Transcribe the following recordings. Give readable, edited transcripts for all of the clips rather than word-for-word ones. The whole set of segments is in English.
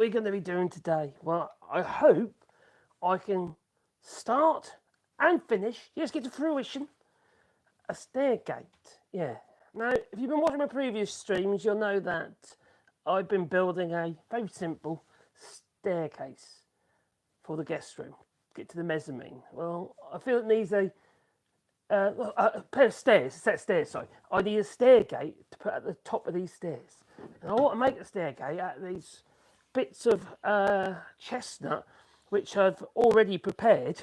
we're going to be doing today? Well, I hope I can start and finish, just get to fruition, a stairgate. Yeah. Now, if you've been watching my previous streams, you'll know that I've been building a very simple staircase for the guest room, get to the mezzanine. Well, I feel it needs a pair of stairs, a set of stairs, sorry. I need a stairgate to put at the top of these stairs. And I want to make a stairgate out of these bits of chestnut, which I've already prepared.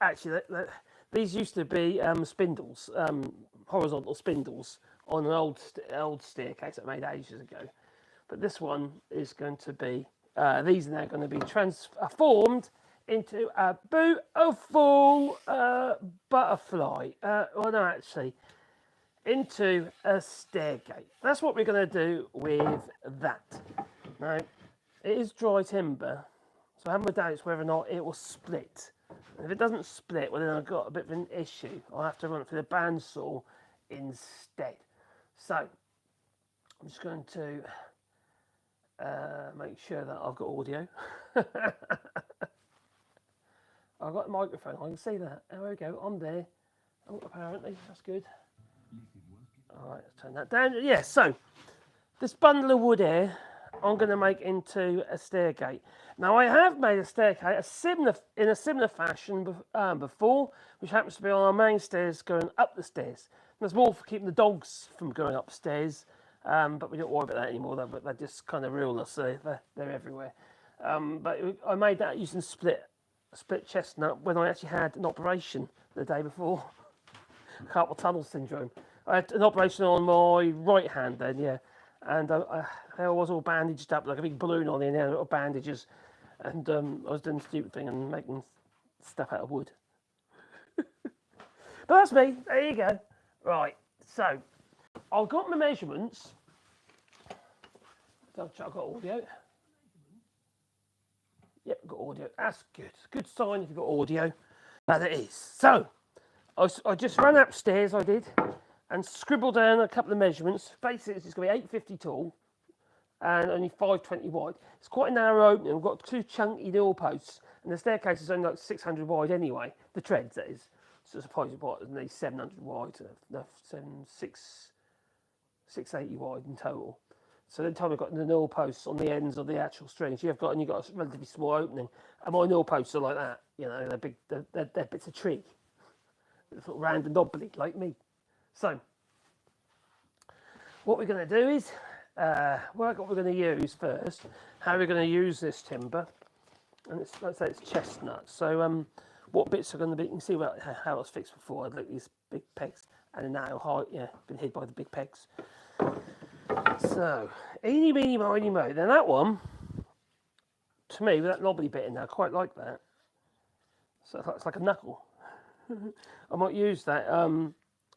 Actually, these used to be spindles, horizontal spindles on an old staircase I made ages ago. But this one is going to be, these are now going to be transformed into a beautiful butterfly. Well, no, actually, into a stairgate. That's what we're going to do with that. Now, it is dry timber, so I have my doubts whether or not it will split. And if it doesn't split, well, then I've got a bit of an issue. I'll have to run it through the bandsaw instead. So, I'm just going to make sure that I've got audio. I've got a microphone, I can see that. There we go, I'm there. Oh, apparently, that's good. Alright, let's turn that down. Yeah, so, this bundle of wood here, I'm going to make into a stairgate. Now, I have made a stairgate in a similar fashion before, which happens to be on our main stairs going up the stairs. There's more for keeping the dogs from going upstairs, but we don't worry about that anymore. They're just kind of rule us, so they're everywhere. But I made that using split chestnut when I actually had an operation the day before. Carpal tunnel syndrome. I had an operation on my right hand then, yeah. And I was all bandaged up, like a big balloon on the end, little bandages. And I was doing the stupid thing and making stuff out of wood. But that's me. There you go. Right. So, I've got my measurements. I've got audio. Yep, got audio. That's good. Good sign if you've got audio. That it is. So, I just ran upstairs, I did, and scribbled down a couple of measurements. Basically, it's going to be 850 tall and only 520 wide. It's quite a narrow opening. We've got two chunky door posts, and the staircase is only like 600 wide anyway. The treads, that is. So I suppose it needs 700 wide, 680 wide in total. So then time we've got the nil posts on the ends of the actual strings, you've got a relatively small opening. And my nil posts are like that, you know, they're big, they're bits of tree. They're sort of round and knobbly, like me. So, what we're going to do is, work what we're going to use first, how we're going to use this timber. And let's say it's chestnut. So, what bits are going to be, you can see how it was fixed before. I'd look these big pegs, and now high, yeah, been hid by the big pegs. So, eeny, meeny, miny, mo. Then that one, to me, with that knobbly bit in there, I quite like that. So it's like a knuckle. I might use that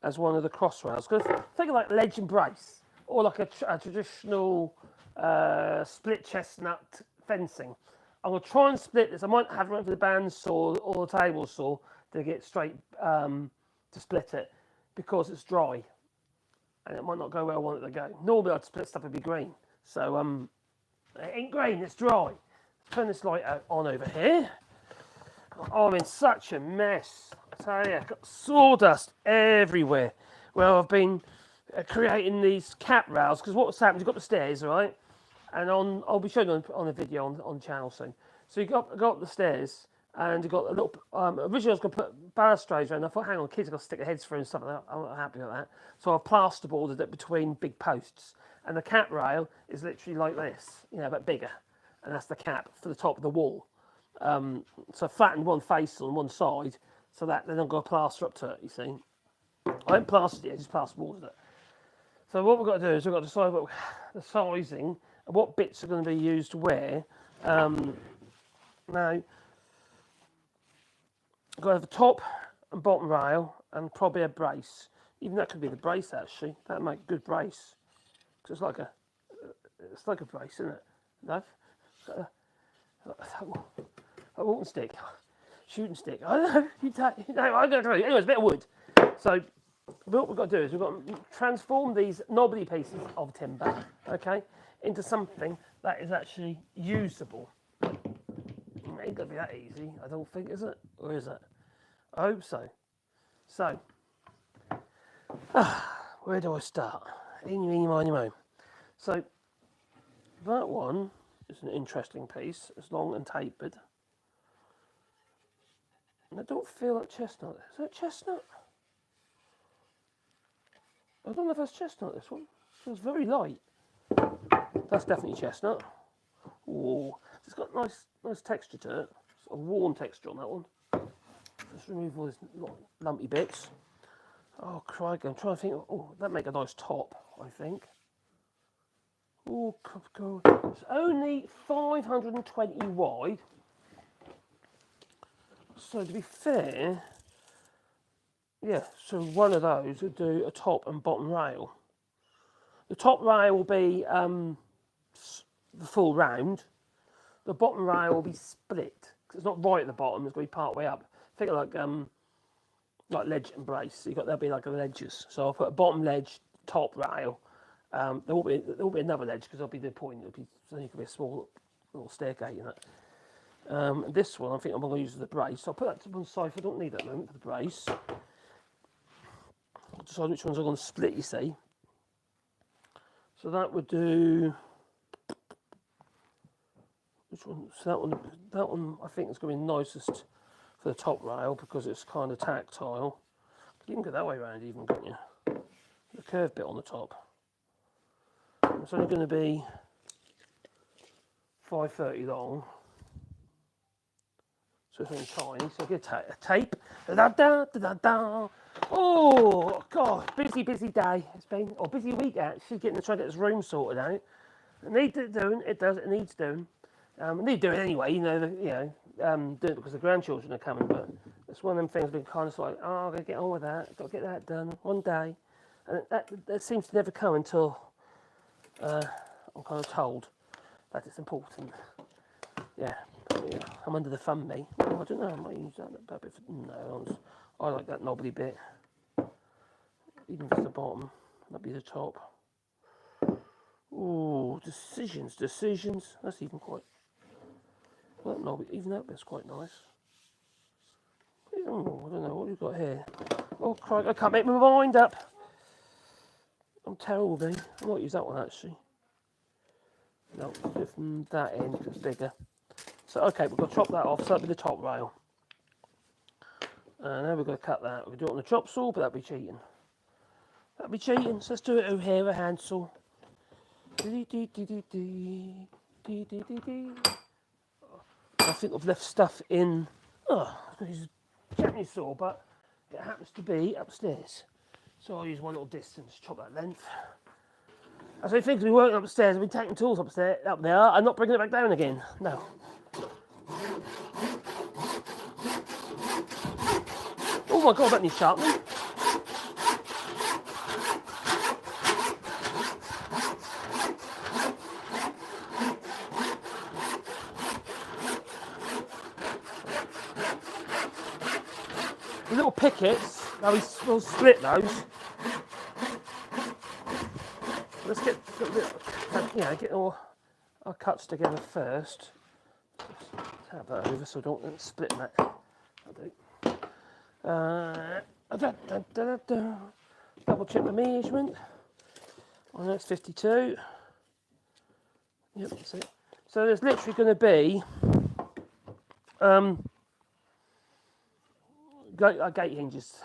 as one of the cross rails. Think of like ledge and brace, or like a traditional split chestnut fencing. I'm going to try and split this. I might have it run for the bandsaw or the table saw to get straight to split it, because it's dry. And it might not go where I want it to go. Normally I'd split stuff, it'd be green. So it ain't green, it's dry. Let's turn this light on over here. Oh, I'm in such a mess. I tell you, I've got sawdust everywhere. Well, I've been creating these cap rails, because what's happened, you've got the stairs, right? And I'll be showing you on a video on the channel soon. So you got up the stairs, and you've got a little, originally I was going to put balustrades around. I thought, hang on, kids are going to stick their heads through and stuff like that. I'm not happy with that. So I plasterboarded it between big posts. And the cap rail is literally like this, you know, but bigger. And that's the cap for the top of the wall. So I flattened one face on one side, so that then I've got to plaster up to it, you see. I haven't plastered it, I just plasterboarded it. So what we've got to do is we've got to decide what the sizing and what bits are going to be used where. Now, I've got to have a top and bottom rail and probably a brace. Even that could be the brace, actually. That'd make a good brace. Because it's like a brace, isn't it? No? A walking stick. Shooting stick. I don't know. I'm going to tell you. Anyway, it's a bit of wood. So, what we've got to do is we've got to transform these knobbly pieces of timber, okay, into something that is actually usable. It ain't gonna be that easy, I don't think, is it? Or is it? I hope so. So, where do I start? Eeny, miny, mo. So, that one is an interesting piece. It's long and tapered. And I don't feel like chestnut. Is that chestnut? I don't know if that's chestnut, this one. It feels very light. That's definitely chestnut. Ooh, it's got nice texture to it. It's a warm texture on that one. Just remove all these lumpy bits. Oh, crikey, I'm trying to think. Oh, that'd make a nice top, I think. Oh, God. It's only 520 wide. So, to be fair, yeah, so one of those would do a top and bottom rail. The top rail will be the full round. The bottom rail will be split. Cause it's not right at the bottom, it's going to be part way up. Think of like ledge and brace. So there'll be like a ledges. So I'll put a bottom ledge, top rail. There won't be another ledge because there'll be the point. So you can be a small little staircase in it. This one I think I'm going to use the brace. So I'll put that to one side. I don't need that moment for the brace. I'll decide which ones I'm going to split. You see. So that would do. Which one? So that one I think is going to be nicest for the top rail because it's kind of tactile. You can go that way around even, can't you? The curved bit on the top. It's only going to be 530 long. So it's only tiny. So I get a tape. Da-da-da-da-da-da. Oh, God, busy day it's been. Or busy week actually, trying to get this room sorted out. It needs doing, it needs doing. I need to do it anyway, do it because the grandchildren are coming, but it's one of them things I've been kind of like, oh, I've got to get on with that, I've got to get that done one day. And that seems to never come until I'm kind of told that it's important. Yeah, I'm under the thumb, me. Oh, I don't know, I might use that bit. No, I like that knobbly bit. Even if it's the bottom, that'd be the top. Ooh, decisions. That's even quite. Well, no, even that bit's quite nice. Oh, I don't know what we've got here. Oh, crikey, I can't make my mind up. I'm terrible, then. I might use that one actually. No, I'll do it from that end because it's bigger. So, okay, we've got to chop that off. So that'll be the top rail. And now we're going to cut that. We can do it on the chop saw, but that'd be cheating. So let's do it over here, a hand saw. I think I've left stuff in. Oh, I was going to use a Japanese saw, but it happens to be upstairs. So I'll use one little distance, chop that length. As I think to be working upstairs, I've been taking tools up there, and not bringing it back down again. No. Oh my God, that needs sharpening. The little pickets, now we'll split those. Let's get all our cuts together first. Just tap that over so I don't split that. I'll do. Double check the measurement. Oh, that's 52. Yep, that's it. So there's literally going to be gate hinges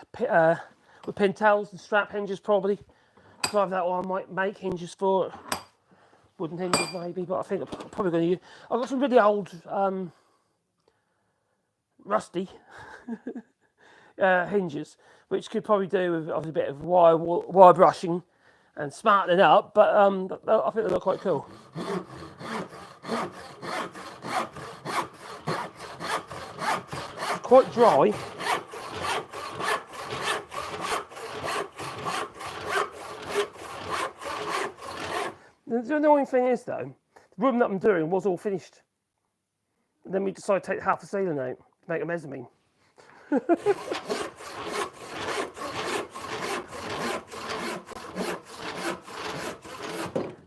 with pintels and strap hinges probably. So that one I might make hinges for it. Wooden hinges maybe, but I think I'm probably going to use. I've got some really old rusty hinges, which could probably do with a bit of wire brushing and smartening up, but I think they look quite cool. It's quite dry. The annoying thing is though, the room that I'm doing was all finished. And then we decided to take half the ceiling out to make a mezzanine.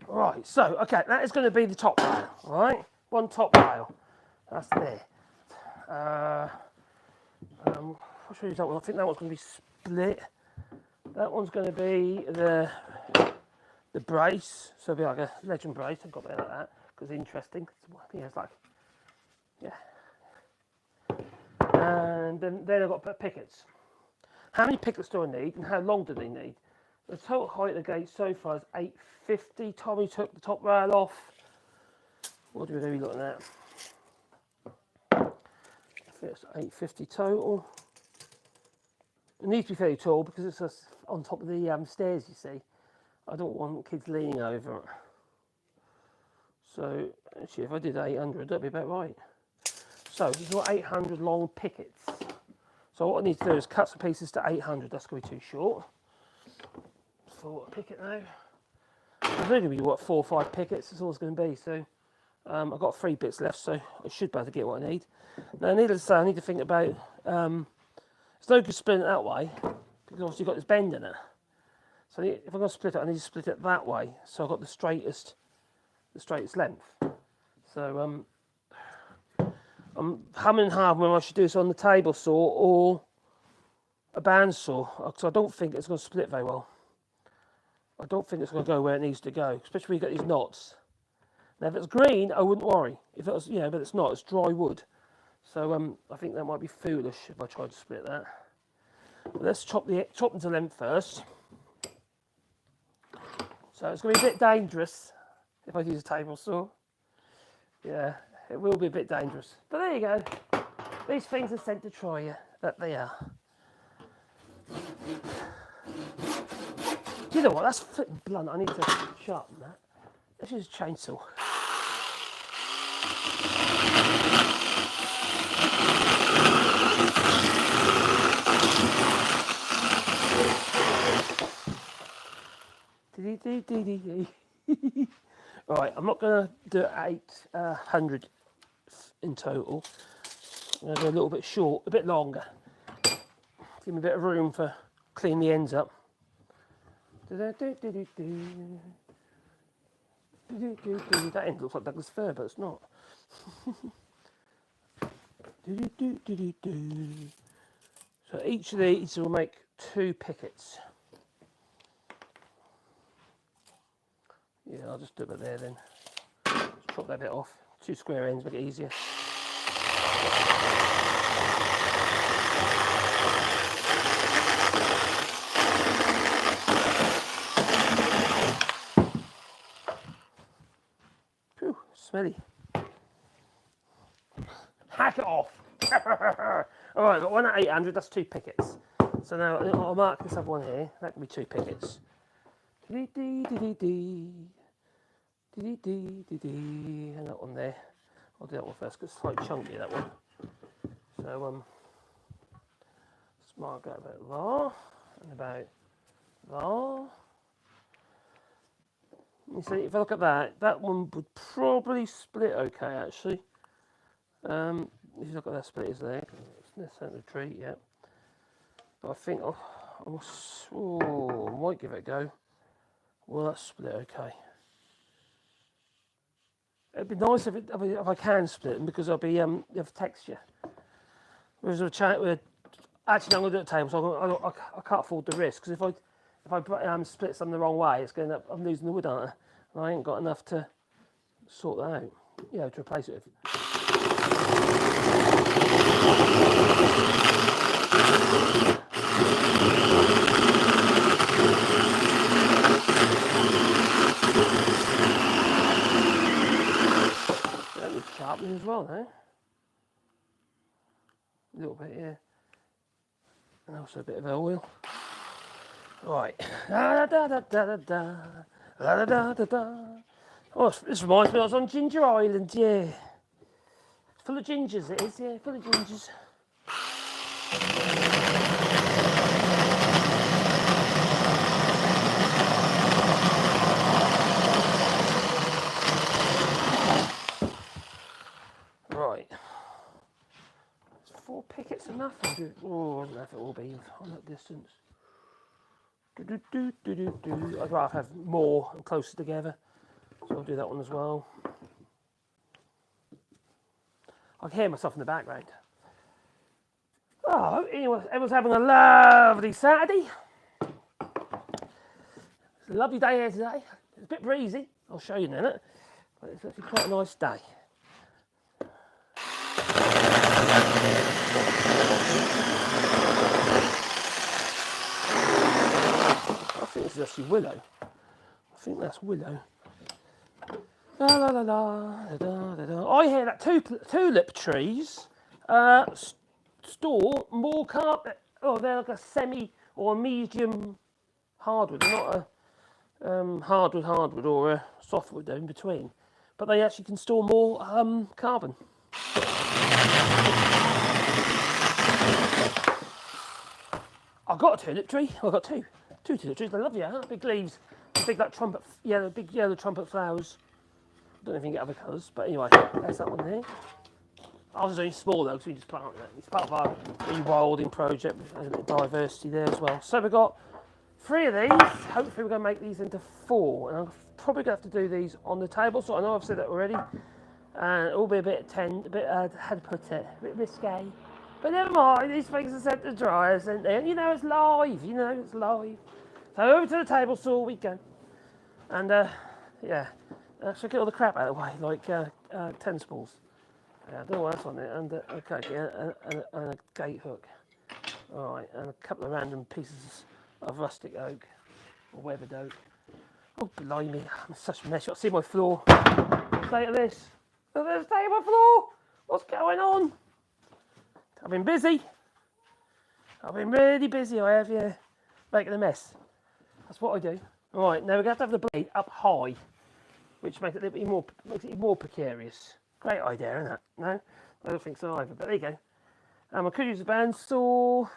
Right, Right, so, okay, that is going to be the top rail, all right? One top rail. That's there. Which one is that one? I think that one's going to be split. That one's going to be the brace. So it'll be like a legend brace. I've got it like that because it's interesting. Yeah, it's like, yeah. And then I've got to put pickets. How many pickets do I need and how long do they need? The total height of the gate so far is 850. Tommy took the top rail off. What do we be looking at? I think it's 850 total. It needs to be fairly tall because it's just on top of the stairs, you see. I don't want kids leaning over it. So, actually, if I did 800, that'd be about right. So, we've got 800 long pickets. So, what I need to do is cut some pieces to 800. That's going to be too short. For a picket now. There's only going to be, what, 4 or 5 pickets. That's all it's going to be. So, I've got 3 bits left, so I should be able to get what I need. Now, needless to say, I need to think about, it's no good splitting it that way, because obviously you've got this bend in it. So if I'm going to split it, I need to split it that way, so I've got the straightest length. So I'm humming and hawing whether I should do this on the table saw or a bandsaw, because I don't think it's going to split very well. I don't think it's going to go where it needs to go, especially when you've got these knots. Now, if it's green, I wouldn't worry. If it was, you know, but it's not. It's dry wood. So I think that might be foolish if I tried to split that. But let's chop into length first. So it's going to be a bit dangerous if I use a table saw. Yeah, it will be a bit dangerous. But there you go. These things are sent to try you. That they are. Do you know what? That's flipping blunt. I need to sharpen that. Let's use a chainsaw. Right, I'm not going to do 800 in total. I'm going to do a little bit short, a bit longer. Give me a bit of room for clean the ends up. That end looks like Douglas fir, but it's not. So each of these will make 2 pickets. Yeah, I'll just do it there then. Just chop that bit off. 2 square ends, make it easier. Phew, smelly. Hack it off. Alright, got one at 800, that's 2 pickets. So now I'll mark this other one here. That can be 2 pickets. And that one there. I'll do that one first because it's quite chunky, that one. So let's mark that about there and about there. You see, if I look at that, that one would probably split okay actually. If you look at that split is there, it's in the centre of the tree, yeah. But I think I might give it a go. Well, that's split okay. It'd be nice if I can split them because I'll be have texture. Whereas actually I'm going to do it at the table, so I can't afford the risk because if I split some the wrong way, it's going up. I'm losing the wood, aren't I? And I ain't got enough to sort that out. You know, to replace it with. That needs sharpening as well, eh? A little bit, yeah. And also a bit of oil. Right. Da da da da da da da da da da. Oh, this reminds me I was on Ginger Island, yeah. Full of gingers it is, yeah, full of gingers. Right. Is 4 pickets enough? Oh, I don't know if it will be on that distance. I'd rather have more and closer together. So I'll do that one as well. I can hear myself in the background. Oh, everyone's having a lovely Saturday. It's a lovely day here today. It's a bit breezy. I'll show you in a minute. But it's actually quite a nice day. I think this is actually willow. I think that's willow. La la la la, da, da, da, da. I hear that tulip trees store more carbon. Oh, they're like a semi or a medium hardwood. They're not a hardwood or a softwood in between. But they actually can store more carbon. I've got a tulip tree. I've got two tulip trees. They're lovely, huh? Big leaves, big like big yellow trumpet flowers. Don't know if you can get other colours, but anyway, there's that one there. I was only small though, because we just planted it. It's part of our rewilding project, with a bit of diversity there as well. So we've got 3 of these. Hopefully we're going to make these into 4, and I'm probably going to have to do these on the table. So I know I've said that already, and it will be a bit how to put it, a bit risque. But never mind, these things are set to dry, isn't they? And you know it's live. You know it's live. So over to the table saw we go, and yeah. Actually, get all the crap out of the way, like tennis balls. Yeah, I don't know what else on it. And okay, yeah, and a gate hook. All right, and a couple of random pieces of rustic oak or weathered oak. Oh, blimey, I'm such a mess. You got to see my floor. State of this. Look at the state of my floor. What's going on? I've been busy. I've been really busy. I have, yeah, making a mess. That's what I do. All right, now we're going to have the blade up high, which makes it a little bit more precarious. Great idea, isn't it? No? I don't think so either, but there you go. I could use a bandsaw.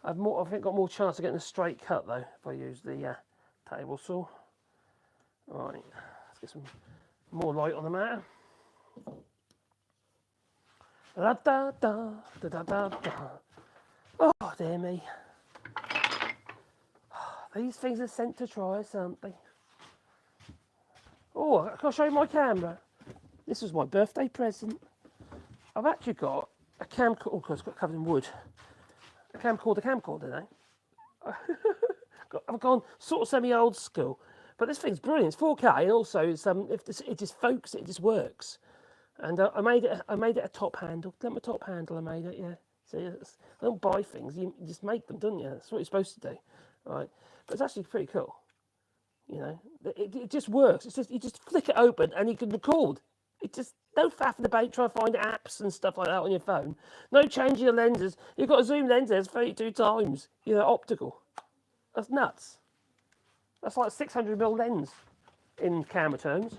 I think got more chance of getting a straight cut though if I use the table saw. Right, let's get some more light on the matter. Da da da da da da da. Oh dear me. These things are sent to try something. Oh, can I show you my camera? This was my birthday present. I've actually got a camcorder. Oh, it's got covered in wood. A camcorder now. I've gone sort of semi-old school, but this thing's brilliant. It's 4K, and also it's it just focuses, it just works. And I made it a top handle. Look at my top handle. I made it. Yeah. See, I don't buy things. You just make them, don't you? That's what you're supposed to do, right? But it's actually pretty cool. You know, it just works. It's just you just flick it open and you can record. It just no faffing about trying to find apps and stuff like that on your phone. No changing your lenses. You've got a zoom lens there 32 times. You know, optical. That's nuts. That's like 600mm lens in camera terms.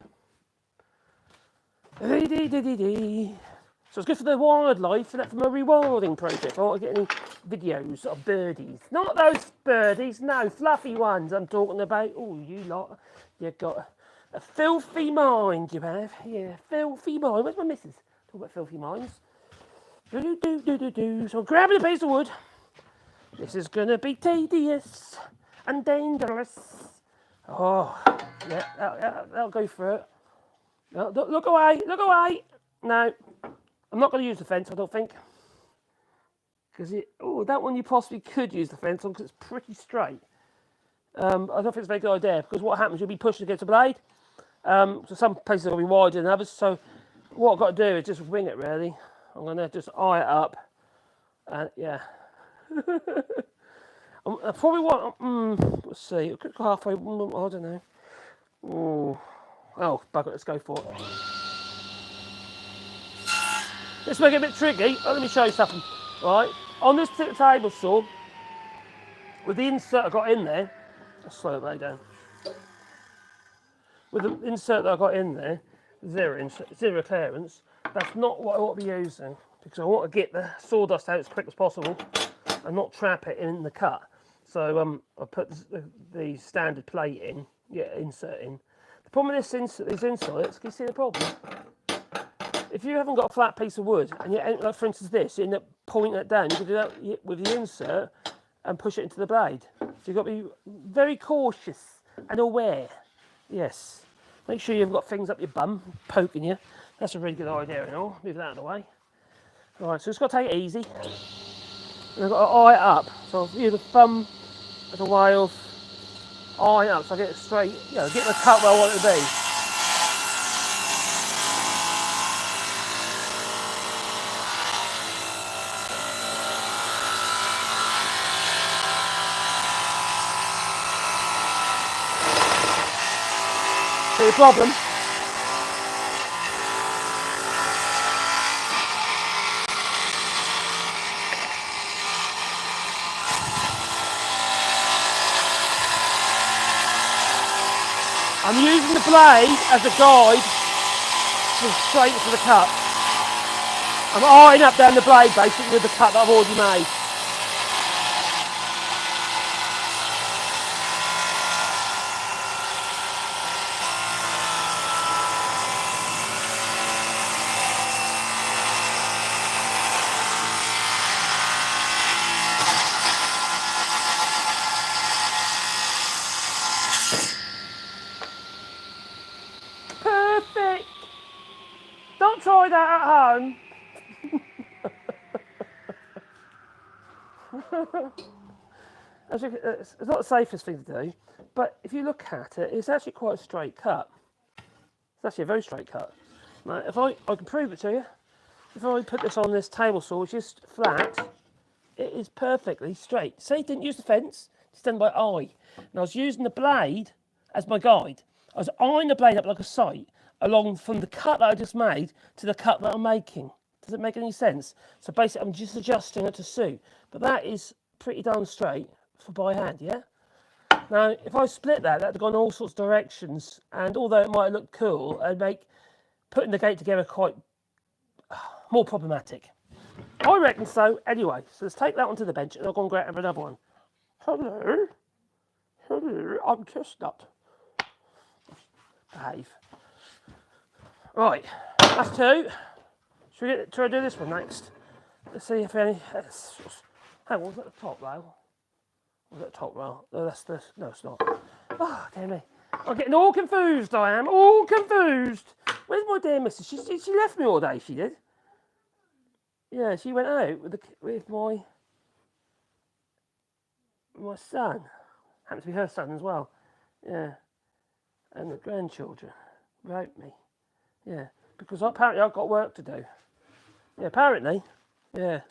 So it's good for the wildlife, and that's from a rewilding project. I want to get any videos of birdies. Not those birdies, no, fluffy ones I'm talking about. Oh, you lot, you've got a filthy mind, you have. Yeah, filthy mind. Where's my missus? Talk about filthy minds. So I'm grabbing a piece of wood. This is going to be tedious and dangerous. Oh, yeah, that'll go for it. No, look away, look away. No. I'm not going to use the fence, I don't think. Because that one you possibly could use the fence on because it's pretty straight. I don't think it's a very good idea because what happens, you'll be pushing against the blade. So some places are going to be wider than others. So what I've got to do is just wing it really. I'm going to just eye it up. And yeah. I probably want, let's see, it could go halfway, I don't know. Oh, bugger, let's go for it. Let's make it a bit tricky. Oh, let me show you something. Right, on this particular table saw, with the insert I got in there, I'll slow it down. With the insert that I got in there, zero clearance, that's not what I want to be using because I want to get the sawdust out as quick as possible and not trap it in the cut. So I put the standard plate in, insert in. The problem with these inserts, can you see the problem? If you haven't got a flat piece of wood, and like for instance this, you end up pointing it down, you can do that with the insert and push it into the blade. So you've got to be very cautious and aware. Yes. Make sure you've got things up your bum, poking you. That's a really good idea and all. Move that out of the way. Right, so just got to take it easy. And I've got to eye it up. So I'll use the thumb as a way of eyeing it up so I get it straight, you know, get the cut where I want it to be. See the problem? I'm using the blade as a guide to straight to the cut. I'm eyeing up down the blade basically with the cut that I've already made. Perfect! Don't try that at home. It's not the safest thing to do, but if you look at it, it's actually quite a straight cut. It's actually a very straight cut. Now, if I can prove it to you, if I put this on this table saw, which is flat, it is perfectly straight. See, didn't use the fence, it's done by eye. And I was using the blade as my guide. I was eyeing the blade up like a sight, along from the cut that I just made to the cut that I'm making. Does it make any sense? So basically, I'm just adjusting it to suit. But that is pretty darn straight for by hand, yeah? Now, if I split that, that'd have gone all sorts of directions. And although it might look cool, it'd make putting the gate together quite more problematic. I reckon so. Anyway, so let's take that one to the bench and I'll go and grab another one. Hello. Hello, I'm Chestnut. Behave. Right, that's two. Should we try to do this one next? Let's see if any. Hang on, was that the top rail? Was that the top rail? No, that's the. No, it's not. Oh, dear me. I'm getting all confused, I am. All confused. Where's my dear missus? She left me all day, she did. Yeah, she went out with my son. Happens to be her son as well. Yeah. And the grandchildren wrote me. Yeah. Because apparently I've got work to do. Yeah, apparently. Yeah.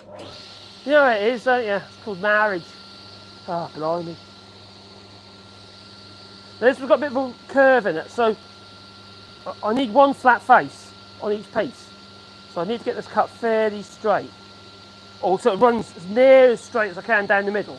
You know what it is, don't you? It's called marriage. Ah, blimey. This has got a bit of a curve in it, so I need one flat face on each piece. So I need to get this cut fairly straight. Also, it runs as near as straight as I can down the middle.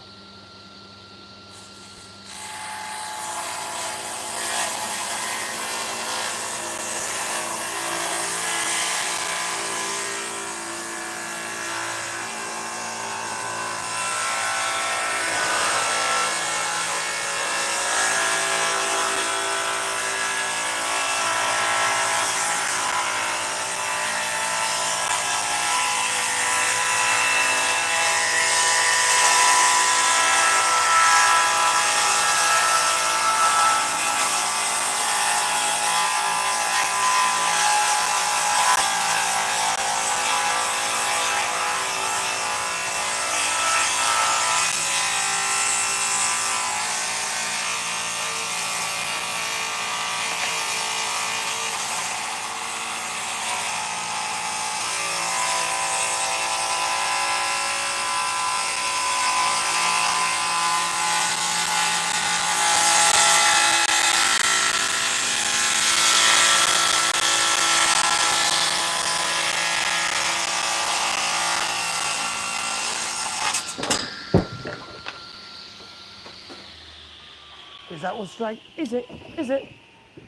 Is that one straight? Is it? Is it?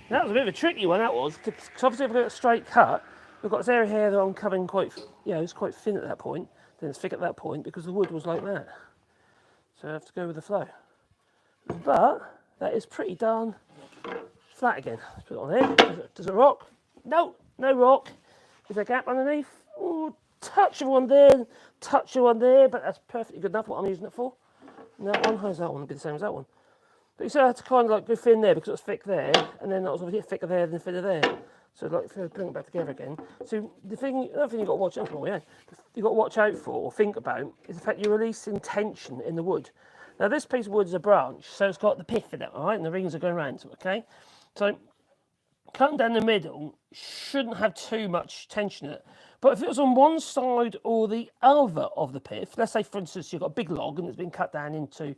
That was a bit of a tricky one, that was. Because obviously if I've got a straight cut, we've got this area here that I'm covering quite, you know, it's quite thin at that point. Then it's thick at that point because the wood was like that. So I have to go with the flow. But that is pretty darn flat again. Let's put it on here. Does it rock? No, no rock. Is there a gap underneath? Ooh, touch of one there, touch of one there, but that's perfectly good enough what I'm using it for. And that one, how's that one? It'll be the same as that one. But you still have to kind of like go thin there because it's thick there, and then that was obviously thicker there than thinner there. So like if you bring it back together again. So the thing, another thing you've got to watch out for, you've got to watch out for or think about is the fact you're releasing tension in the wood. Now this piece of wood is a branch, so it's got the pith in it, all right, and the rings are going around to it, okay? So cutting down the middle shouldn't have too much tension in it. But if it was on one side or the other of the pith, let's say for instance you've got a big log and it's been cut down into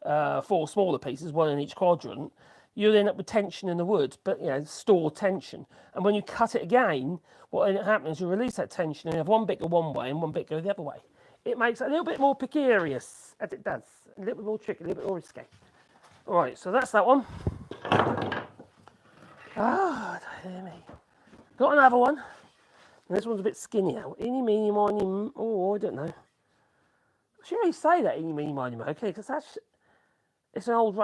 4 smaller pieces, one in each quadrant, you'll end up with tension in the wood, but store tension. And when you cut it again, what end up happening is you release that tension and you have one bit go one way and one bit go the other way. It makes it a little bit more precarious, as it does. A little bit more tricky, a little bit more risky. All right, so that's that one. Ah, dear me. Got another one. And this one's a bit skinnier. Eeny, meeny, miny, oh, I don't know. I should really say that, eeny, meeny, miny, okay, because that's, it's an old,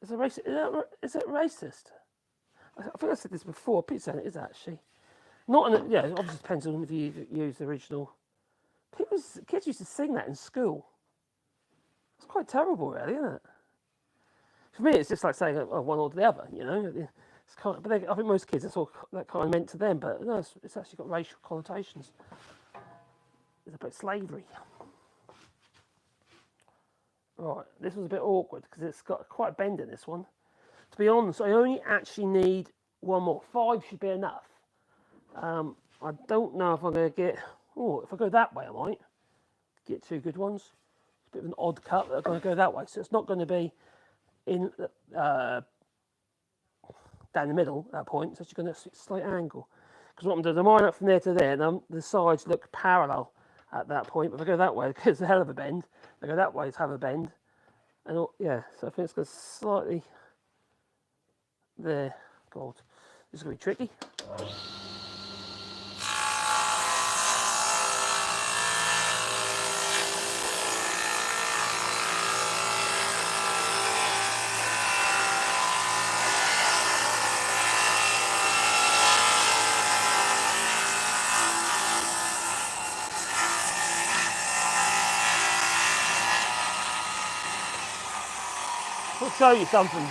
it's a racist, is it racist? I think I said this before, Pete's saying it is actually. Not, it obviously depends on if you use the original. Kids used to sing that in school. It's quite terrible, really, isn't it? For me, it's just like saying one or the other, It's kind of, but I think most kids, that's all that kind of meant to them. But no, it's actually got racial connotations. It's about slavery. Right, this was a bit awkward because it's got quite a bend in this one. To be honest, I only actually need one more. 5 should be enough. I don't know if I'm going to get... Oh, if I go that way, I might get 2 good ones. It's a bit of an odd cut that are going to go that way. So it's not going to be in down the middle at that point. It's actually going to a slight angle. Because what I'm doing, I'm lining up from there to there, and the sides look parallel at that point. But if I go that way, it's a hell of a bend. If I go that way, it's have a bend. And so I think it's going to slightly... There. God. This is going to be tricky. I'll show you something.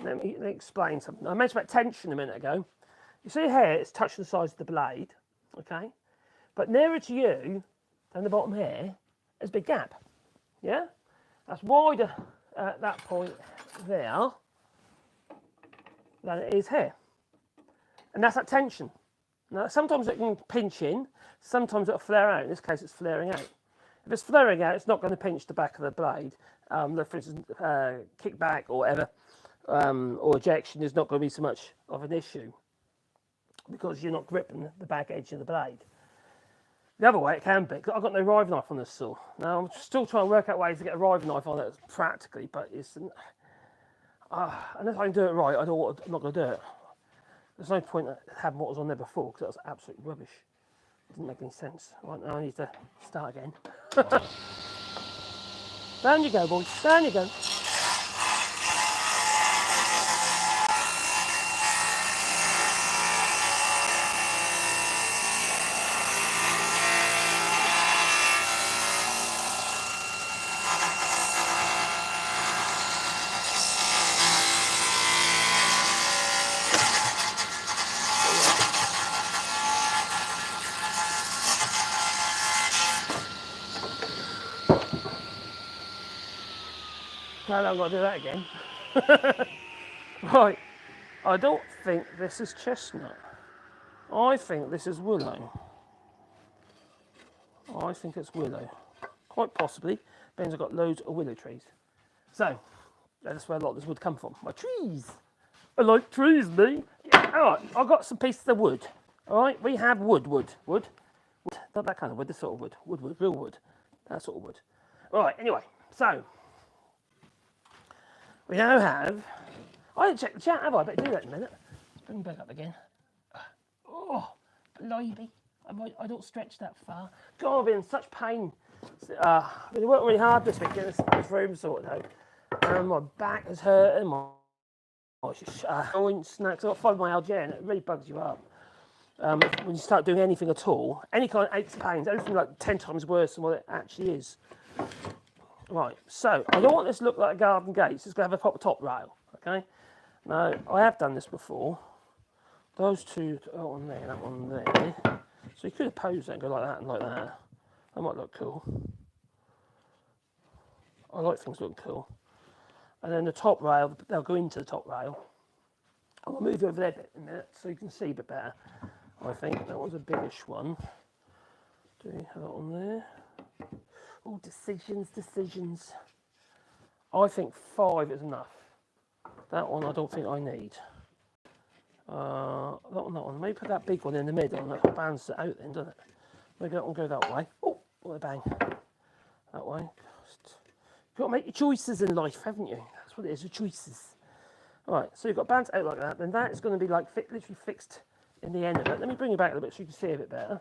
Let me explain something. I mentioned about tension a minute ago. You see here, it's touching the sides of the blade, okay? But nearer to you than the bottom here, there's a big gap, yeah? That's wider at that point there than it is here. And that's that tension. Now, sometimes it can pinch in, sometimes it'll flare out. In this case, it's flaring out. If it's flaring out, it's not going to pinch the back of the blade. For instance, kickback or whatever, or ejection is not going to be so much of an issue because you're not gripping the back edge of the blade. The other way it can be, because I've got no riving knife on this saw. Now, I'm still trying to work out ways to get a riving knife on it practically, but it's unless I can do it right, I'm not going to do it. There's no point in having what was on there before because that was absolute rubbish. Didn't make any sense. Right, now I need to start again. Down you go, boys. Down you go. No, I've got to do that again. Right, I don't think this is chestnut. I think this is willow. I think it's willow. Quite possibly. Ben's got loads of willow trees. So, that's where a lot of this wood come from. My trees. I like trees, me. Yeah, alright, I've got some pieces of wood. Alright, we have wood. Not that kind of wood, this sort of wood. Wood, real wood. That sort of wood. Alright, anyway, so... We now have... I didn't check the chat, have I? I better do that in a minute. Let's bring it back up again. Oh, blimey. I don't stretch that far. God, I've been in such pain. I've been working really hard this week getting this room sorted out. And my back is hurting, my joints, snacks. I've got fibromyalgia and it really bugs you up. when you start doing anything at all, any kind of aches and pains, everything like 10 times worse than what it actually is. Right, so I don't want this to look like a garden gate. It's going to have a proper top rail, okay? Now, I have done this before. Those two, that one there, that one there. So you could have posed that and go like that and like that. That might look cool. I like things looking cool. And then the top rail, they'll go into the top rail. I'll move over there a bit in a minute so you can see a bit better. I think that was a biggish one. Do we have that one there? Oh, decisions. I think 5 is enough. That one I don't think I need. That one. Maybe put that big one in the middle and that balances it out then, doesn't it? Maybe that one go that way. Oh, what a bang. That way. You've got to make your choices in life, haven't you? That's what it is, your choices. Alright, so you've got bands out like that, then that is going to be like literally fixed in the end of it. Let me bring it back a little bit so you can see a bit better.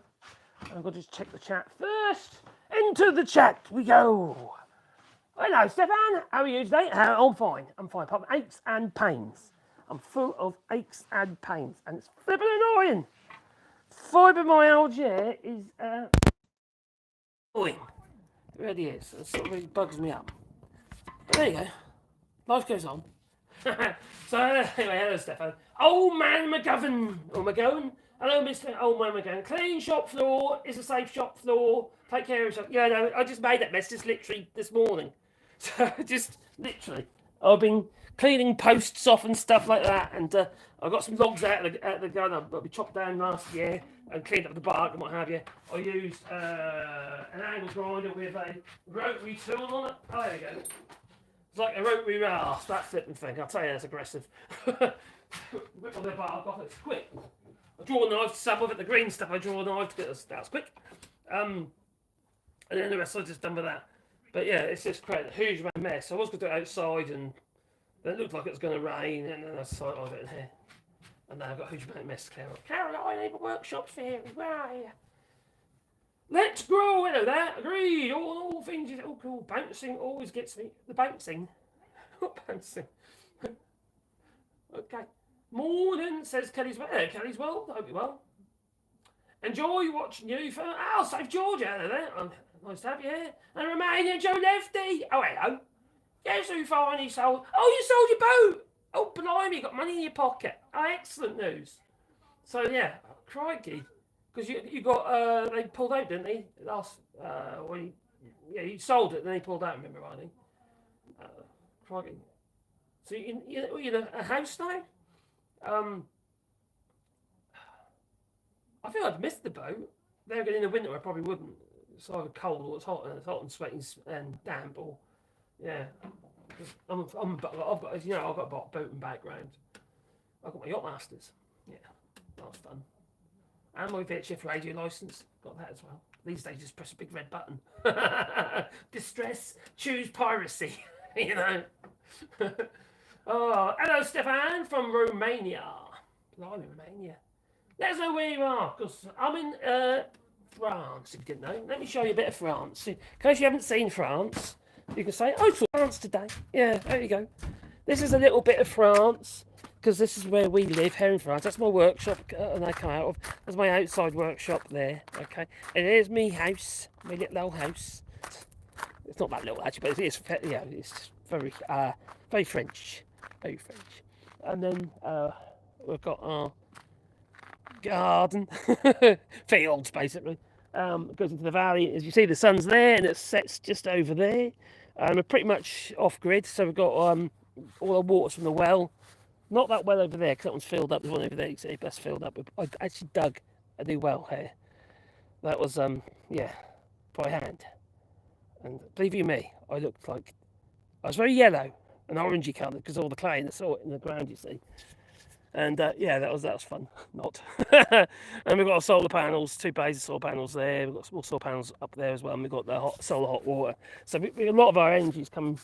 I've got to just check the chat first. Into the chat we go. Hello, Stefan. How are you today? I'm fine. Apart from aches and pains. I'm full of aches and pains, and it's flipping annoying. Fibromyalgia is annoying. It really is. It sort of really bugs me up. But there you go. Life goes on. So anyway, hello, Stefan. Old Man McGovern or McGowan. Hello, Mr. Old Man McGowan. Clean shop floor is a safe shop floor. Take care of yourself. Yeah, no, I just made that mess just literally this morning. So just literally, I've been cleaning posts off and stuff like that, and I got some logs out of the gun that we chopped down last year and cleaned up the bark and what have you. I used an angle grinder with a rotary tool on it. Oh, there you go. It's like a rotary rasp, that flipping thing. I'll tell you, that's aggressive. Whip on the bark off, it's quick. I draw a knife to some of it, the green stuff I draw a knife to get that's quick. And then the rest I just done with that. But yeah, it's just creating a huge amount of mess. I was going to do it outside, and then it looked like it was going to rain, and then I decided I'll do it in here. And now I've got a huge amount of mess to clear up. Caroline, Able Workshop Fairy, where are you? Let's grow, hello there, agreed. All things, all cool. Bouncing always gets me. The bouncing. What bouncing? Okay. Morning, says Kelly's well. Hello, Kelly's well. I hope you're well. Enjoy watching you for Safe Georgia. Hello there. Nice to have you here. And Romania, Joe Lefty. Oh, hello. Guess who finally sold? Oh, you sold your boat. Oh, blimey, you got money in your pocket. Oh, excellent news. So, yeah, crikey. Because you got, they pulled out, didn't they? Last, you sold it, then they pulled out, remember, rightly? Crikey. So, you're in a house now? I think I'd missed the boat. There again, in the winter, I probably wouldn't. It's either cold or it's hot and sweaty and damp, or yeah. I've got a boating background. I've got my yacht masters. Yeah, that's fun. And my VHF radio license. Got that as well. These days, just press a big red button. Distress, choose piracy. You know. Oh, hello, Stefan from Romania. Blimey, Romania. Let us know where you are, because I'm in France, if you didn't know. Let me show you a bit of France. In case you haven't seen France, you can say, oh, it's France today. Yeah, there you go. This is a little bit of France, because this is where we live here in France. That's my workshop, and I come out of. That's my outside workshop there, okay? And here's me house, my little old house. It's not that little, actually, but it's very, very French. Very French. And then we've got our garden, fields basically. Goes into the valley. As you see, the sun's there, and it sets just over there. We're pretty much off grid, so we've got all the water from the well. Not that well over there, because that one's filled up. There's one over there, you see, that's filled up. I actually dug a new well here. That was by hand. And believe you me, I looked like I was very yellow and orangey coloured because all the clay and the salt in the ground, you see. And that was fun. Not. And we've got our solar panels, 2 bays of solar panels there. We've got small solar panels up there as well, and we've got the solar hot water. So a lot of our energy's come.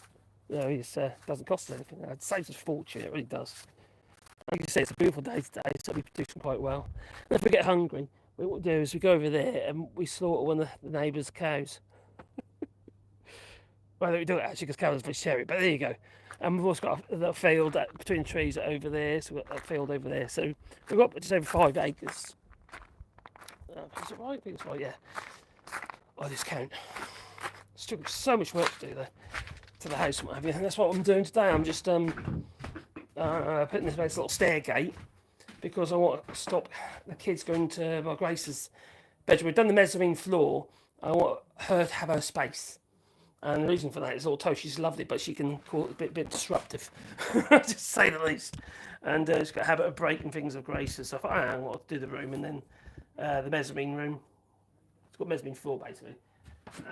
It doesn't cost us anything. It saves us a fortune. It really does. Like you say, it's a beautiful day today, so we're producing quite well. And if we get hungry, what we do is we go over there and we slaughter one of the neighbours' cows. Well, we do it actually because cows are vegetarian, but there you go. And we've also got a field between trees over there, so we've got a field over there. So we've got just over 5 acres Is it right? I think it's right, yeah. I just count. Still got so much work to do there to the house and what have you. And that's what I'm doing today. I'm just putting this nice little stair gate because I want to stop the kids going to my Grace's bedroom. We've done the mezzanine floor. I want her to have her space. And the reason for that is although she's lovely, but she can call it a bit disruptive, to say the least. And she's got a habit of breaking things of Grace's. So I thought, I want to do the room and then the mezzanine room. It's got mezzanine floor basically.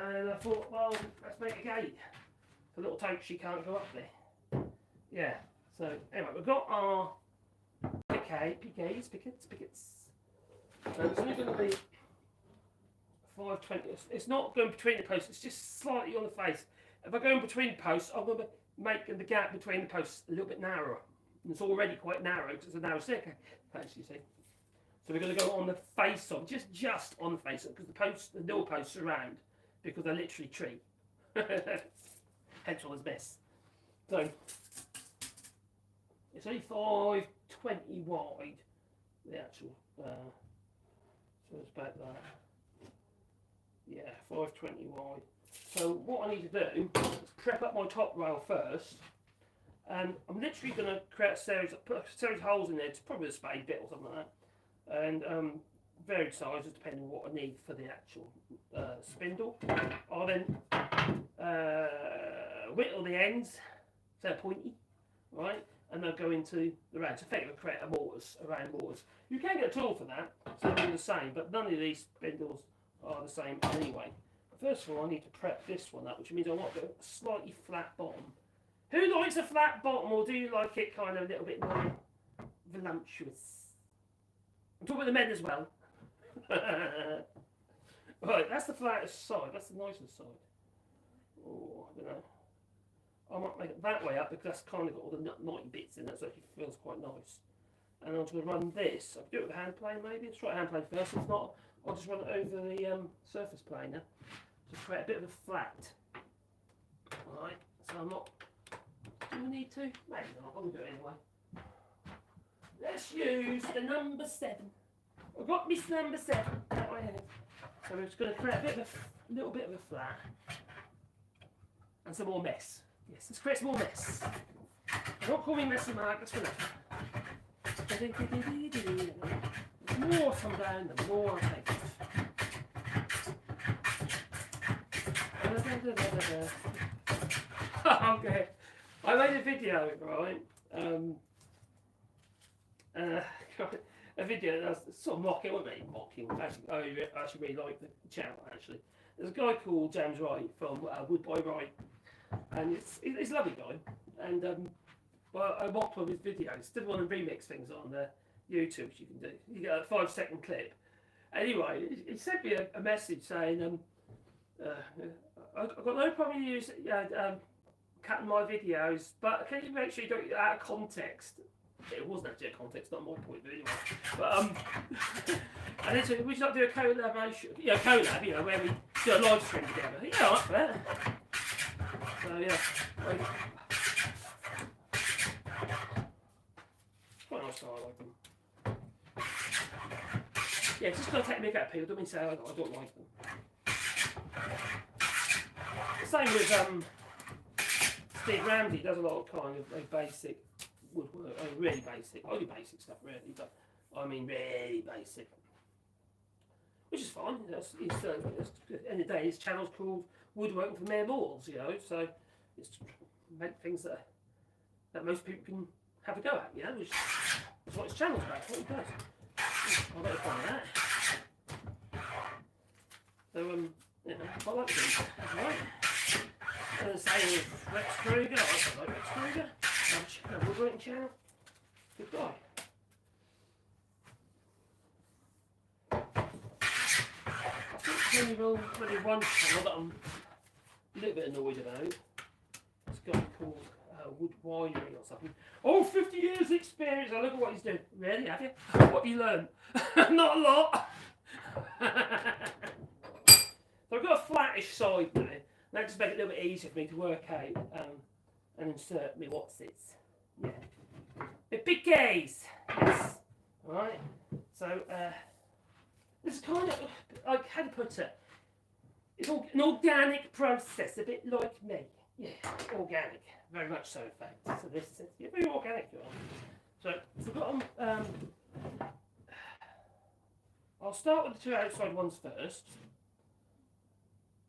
And I thought, well, let's make a gate. For little tote she can't go up there. Yeah. So anyway, we've got our pickets. So it's only going to be 520. It's not going between the posts, it's just slightly on the face. If I go in between posts, I'm going to make the gap between the posts a little bit narrower. And it's already quite narrow because it's a narrow staircase, you see. So we're going to go on the face of, just on the face of, because the nil posts are round, because they're literally tree. Hence all this mess. So it's only 520 wide, the actual, so it's about that. Yeah, 520 wide. So what I need to do is prep up my top rail first, and I'm literally going to create put a series of holes in there. It's probably a spade bit or something like that, and varied sizes depending on what I need for the actual spindle. I'll then whittle the ends so they're pointy, right? And they'll go into the round. So effectively create a round mortise. You can get a tool for that, so they'll be the same, but none of these spindles are the same anyway. But first of all, I need to prep this one up, which means I want a slightly flat bottom. Who likes a flat bottom, or do you like it kind of a little bit more voluptuous? I'm talking about the men as well. Right, that's the flattest side, that's the nicest side. Oh, I don't know. I might make it that way up because that's kind of got all the knotty bits in it, so it feels quite nice. And I'm going to run this. I could do it with a hand plane maybe. Let's try a hand plane first. If not, I'll just run it over the surface planer to create a bit of a flat. Alright, so I'm not. Do we need to? Maybe not. I'm going to do it anyway. Let's use the number 7. I've got this number 7 out my head. So we're just going to create a little bit of a flat and some more mess. Yes, let's create some more mess. Don't call me messy, Mark. That's enough. The more I come down, the more I take off. Okay. I made a video, right? A video that's sort of mocking, wasn't it? Mocking. Actually, I actually really like the channel, actually. There's a guy called James Wright from Wallybois Woodworking, and he's a lovely guy. And well, I mocked one of his videos. Did one of the remix things on YouTube, which you can do. You get a 5-second clip. Anyway, he sent me a message saying, I've got no problem you cutting my videos, but can you make sure you don't get it out of context? It wasn't actually a context, not my point, but anyway. But and then said, we should not do a collaboration, collab, where we do a live stream together. Yeah, like that. So yeah, quite nice style, I like them. Yeah, just gotta take the mick out of people. Don't mean to say I don't like them. Same with Steve Ramsey. Does a lot of kind of basic woodwork, really basic. I do basic stuff really, but I mean really basic, which is fine. At the end of the day, his channel's called Woodworking for Mere Mortals, so it's meant things that most people can have a go at, which is what his channel's about, what he does. I'll let you find that. So I like these, that's right. And the same with Rex Kruger, I also like Rex Kruger. A woodworking channel. Good guy. I think there's only one channel that I'm a little bit annoyed about. This guy called Wood Winery or something. Oh, 50 years experience. I look at what he's doing. Really, have you? What have you learned? Not a lot. So I've got a flattish side now. That just makes it a little bit easier for me to work out and insert me what's it. Yeah. The pickets. Yes. Alright. So it's kind of like, how to put it? It's an organic process, a bit like me. Yeah, organic, very much so in fact. So this is very organic, you are. So forgotten. I'll start with the two outside ones first.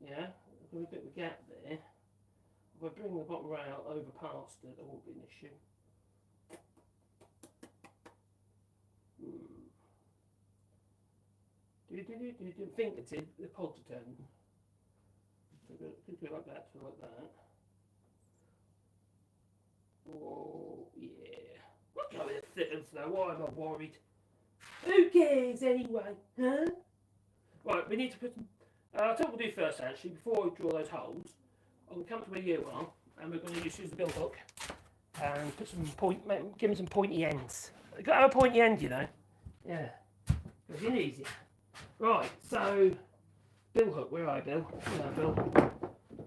Yeah, there's a bit of a gap there. If I bring the bottom rail over past it, there won't be an issue. Fingertip, the pod to turn. Could go like that, to like that. Oh, yeah. We'll go with thick and slow. Why am I worried? Who cares anyway? Huh? Right, we need to put some. I'll tell you what we'll do first actually, before we draw those holes. I'm going to come to where you are, and we're going to use the bill hook and put some give them some pointy ends. You've got to have a pointy end, you know. Yeah. Goes in easier. Right, so bill hook, where are you, Bill? Yeah, Bill.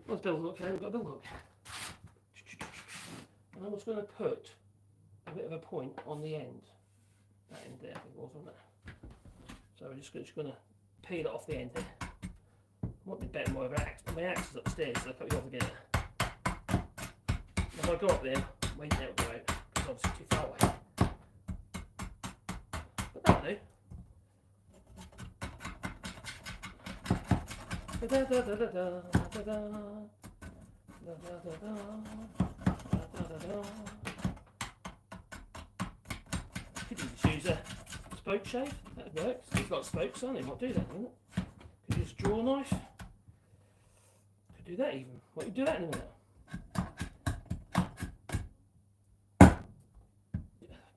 What's bill hook? Okay, we've got a bill hook. And I'm just going to put a bit of a point on the end. That end there, I think it was, wasn't it? So we're just going to peel it off the end there. Might be better more of an axe. My axe is upstairs, so I'll cut you off again. If I go up there, wait there, will go out. It's obviously too far away. But that'll do. Da da da da da da da da da da da. Could use a spoke shave. That works. It's got spokes on it. Might do that, wouldn't it? Could use a draw knife. Could do that even. What you do that in a minute?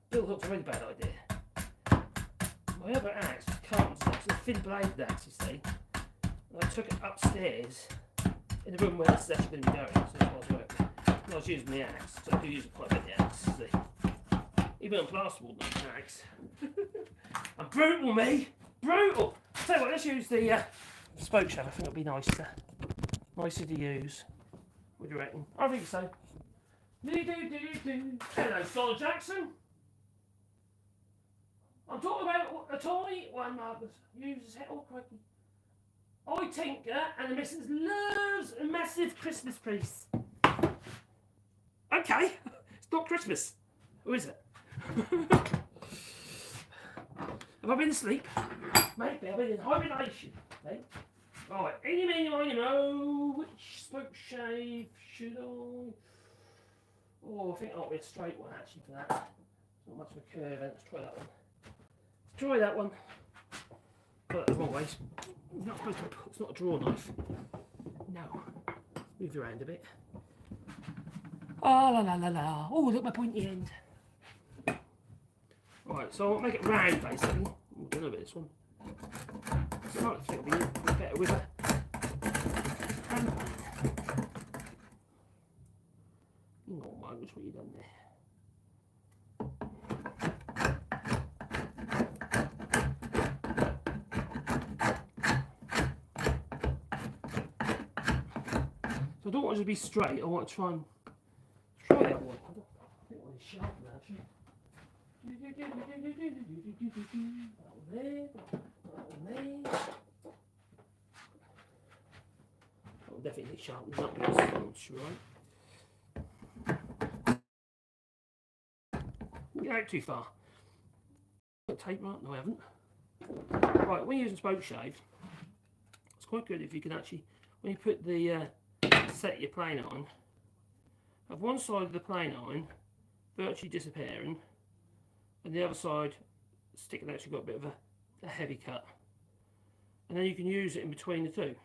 Bill hook's a really bad idea. My other axe, carpenter's axe, it's a thin bladed axe, you see. And I took it upstairs in the room where this is actually going to be going, so it was working. And I was using the axe, so I do use it quite a bit, the axe, see. Even on plasterboard, not an axe. I'm brutal, me! Brutal! Tell you what, let's use the spoke shave. I think it'll be nicer to use. What do you reckon? I think so. Hello, Sol Jackson. I'm talking about a toy one Marcus uses it all quickly. I tinker and the missus loves a massive Christmas piece. Okay, it's not Christmas. Who is it? Have I been asleep? Maybe I've been in hibernation. Okay. Right, any mini which spoke shave should I? Oh, I think I'll be a straight one actually for that. Not much of a curve, let's try that one. Let's try that one. Got it the wrong way. It's not supposed to, it's not a draw knife. No. Move around a bit. Oh la la la la. Oh, look, my pointy end. Right, so I'll make it round basically. We'll do a bit of this one. So I think it'll be better with a hand plane. Oh my goodness, what you done there? So I don't want it to be straight, I want to try that one. I think one is sharp actually. That one there, that one there. That will definitely sharpen up this one, right? Get out too far. Got tape right? No, I haven't. Right, when you're using spoke shave, it's quite good if you can actually, when you put the set your plane on, have one side of the plane iron virtually disappearing, and the other side sticking out, so you've got a bit of a heavy cut, and then you can use it in between the two.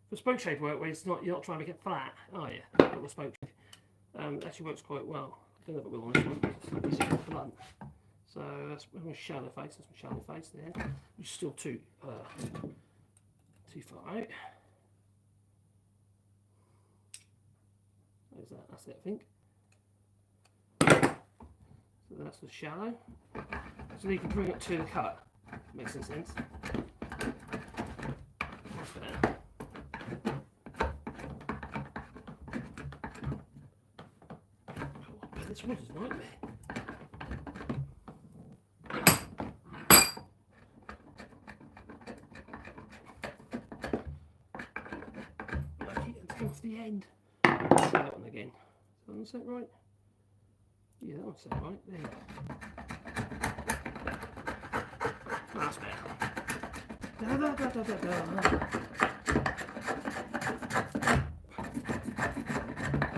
For spoke shave work, where it's not, you're not trying to make it flat, are you? The spoke shave actually works quite well. I don't know if it will on this one. It's quite blunt. So that's my shallow face. That's my shallow face there. Which is still too far out. There's that. That's it, I think. So that's the shallow. So you can bring it to the cut. Makes some sense. That's better. Oh, this wood is a nightmare. the end. Let's try that one again. Is that one set right? Yeah, that one's set right. There you go. That's better. Da, da, da, da, da, da.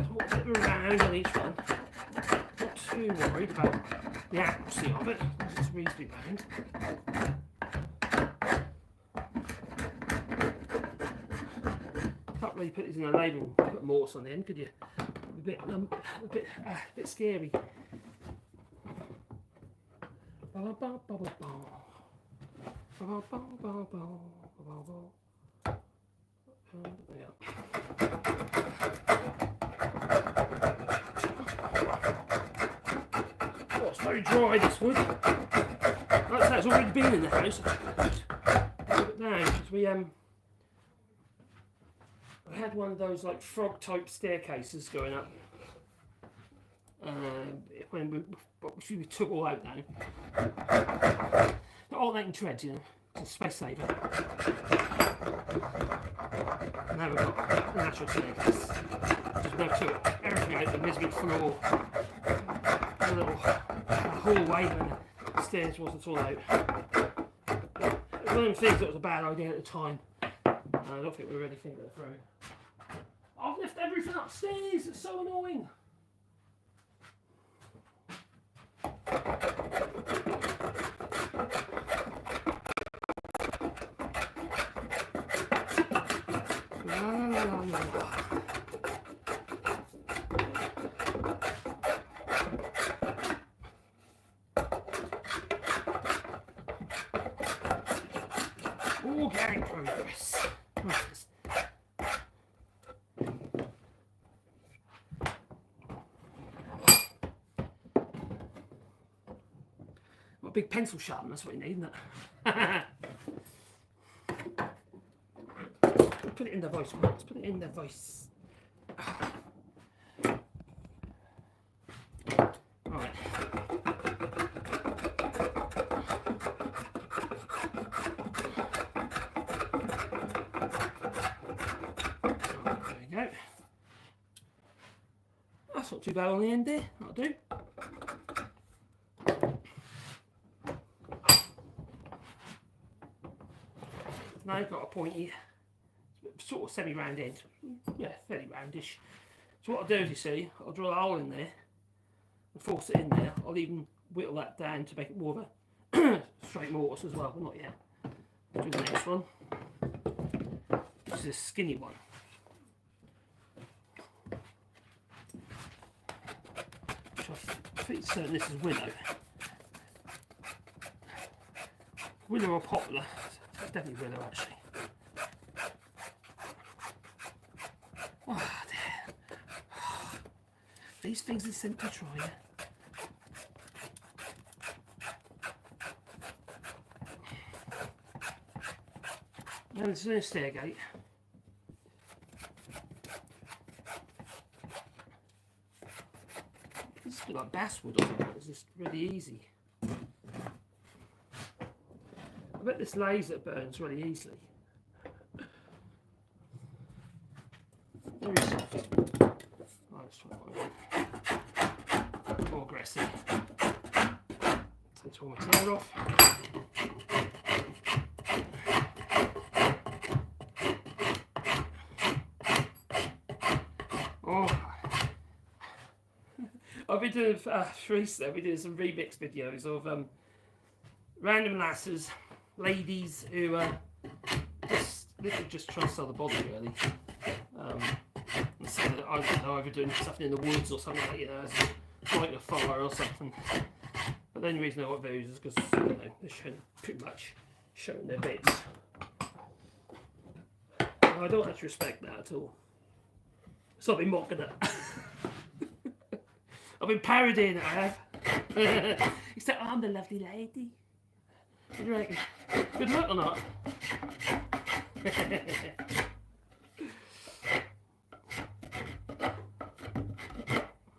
Put a bit around on each one. Not too worried about the accuracy of it. It's reasonably round. Can't really put these in a label and put mortars on the end, could you? A bit scary. Yeah. Oh, it's very dry, this wood. Like it's already been in the house. Now, because we had one of those like frog type staircases going up. When we took all out now. Not all that in treads, you know. It's a space saver. Now we've got a natural staircase. Just now took everything out the miserable floor. A little hallway when the stairs wasn't all out. It was one of them things that was a bad idea at the time. I don't think we really think that through. I've left everything upstairs, it's so annoying. Organic progress. What a big pencil sharpener, that's what you need, isn't it? Put it in the voice, let's put it in the voice. Right. There we go. That's not too bad on the end there, that'll do. Now I've got a pointy, sort of semi-round end. Yeah, fairly roundish. So what I'll do is, you see, I'll drill a hole in there and force it in there. I'll even whittle that down to make it more of a straight mortise as well, but not yet. I'll do the next one. This is a skinny one. Which I'm pretty certain this is willow. Willow or poplar. It's definitely willow actually. Oh dear. These things are sent to try. And there's no stair gate. This is a bit like basswood or something. It's just really easy. I bet this laser burns really easily. Very soft. Oh, let's try that one again. More aggressive. Take all my tear off. Oh, I've been doing recently. I've been doing some remix videos of random lasses, ladies who just trying to sell the body really. So I don't know, either doing something in the woods or something like, you know, lighting a fire or something. But the only reason I got those is because, you know, they're pretty much showing their bits. I don't actually respect that at all. So I've been mocking it. I've been parodying it, I have. Except I'm the lovely lady. What do you reckon? Good luck or not?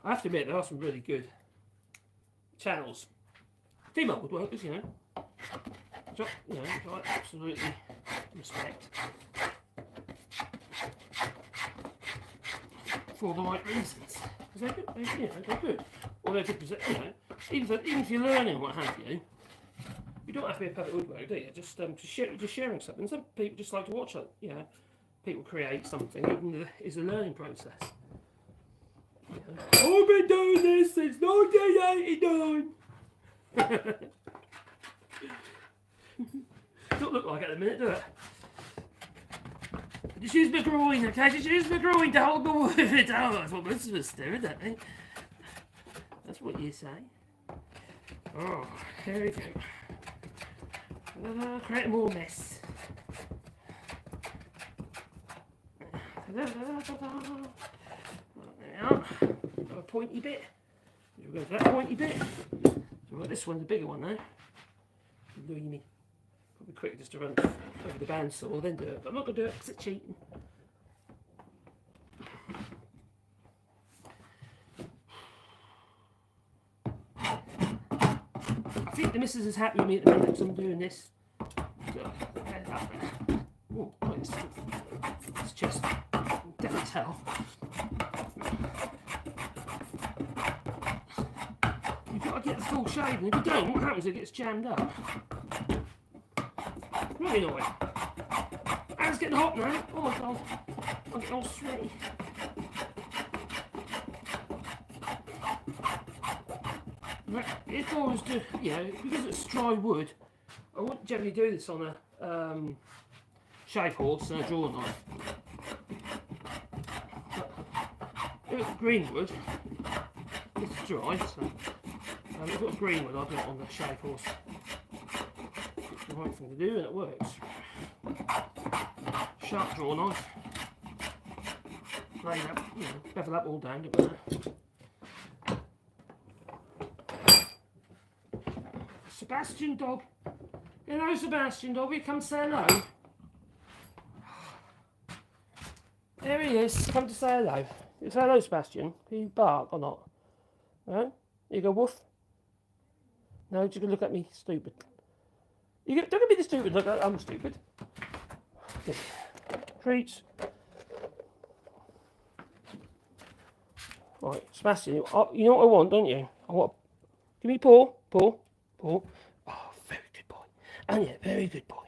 I have to admit, there are some really good channels. Female woodworkers, you know. Which I absolutely respect. for the right reasons. Because they're good, they're good. Or they're good, even if you're learning what have you, you don't have to be a perfect woodworker, do you? Just sharing something. Some people just like to watch it, people create something, even it's a learning process. I've been doing this since 1989. Don't look like it at the minute, do it? Just use my groin, okay? Just use my groin to hold the wood. Oh, that's what most of us do, isn't it? That's what you say. Oh, there we go. Create more mess. There we are. Got a pointy bit. We'll go to that pointy bit. So we've got this one, the bigger one now. Loony. Probably quicker just to run over the bandsaw, then do it. But I'm not going to do it because it's cheating. I think the missus is happy with me at the minute because I'm doing this. Oh, it's just, definitely tell. You've got to get the full shave, and if you don't, what happens? It gets jammed up. Really annoying. And it's getting hot now. Oh my god. I'm getting all sweaty. If I was to, because it's dry wood, I wouldn't generally do this on a shave horse and a draw knife. If it's green wood, it's dry, so if it was green wood, I'd do it on the shave horse. It's the right thing to do, and it works. Sharp draw knife. Lay that, bevel that all down, don't matter. Sebastian dog. Hello, Sebastian dog. You come say hello. There he is. Come to say hello. You say hello, Sebastian. Can you bark or not? No? You go woof. No, you can look at me stupid. Don't look at me stupid. Look, I'm stupid. Treats. Right, Sebastian. You know what I want, don't you? I want. Give me paw. Paw. Oh, very good boy. And yeah, very good boy.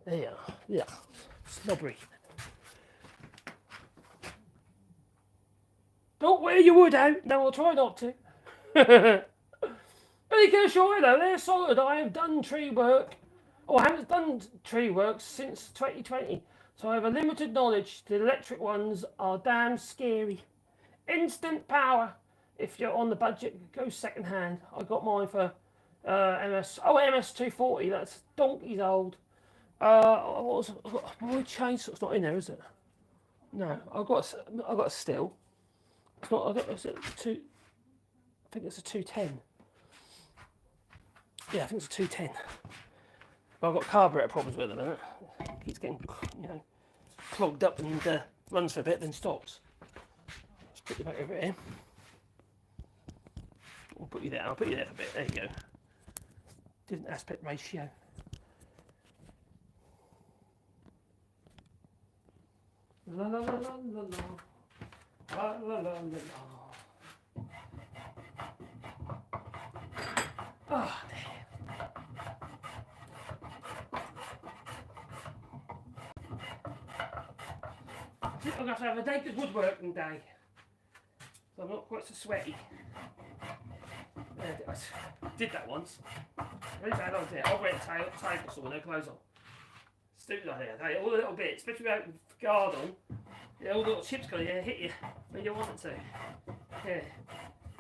There you are. Yeah. Slobbery. Don't wear your wood out. No, I'll try not to. Really can assure you though, they're solid. I have done tree work. Oh, I haven't done tree work since 2020. So I have a limited knowledge. The electric ones are damn scary. Instant power. If you're on the budget, go second hand. I got mine for MS 240. That's donkey's old. My chainsaw's not in there, is it? No, I've got a still. It's not. I think it's a 210. Yeah, I think it's a 210. But I've got carburetor problems with it at the minute. It keeps getting clogged up and runs for a bit, then stops. Let's put you back over here. I'll put you there. I'll put you there for a bit. There you go. Different aspect ratio. La la la la la la. La la la la la. Oh, damn. I think I'm going to have a naked woodworking day. So I'm not quite so sweaty. I did that once. Really bad idea. I went to table saw with no clothes on. Stupid idea. Hey, all the little bits, especially without the guard on, all the little chips going to hit you when you want them to. Yeah.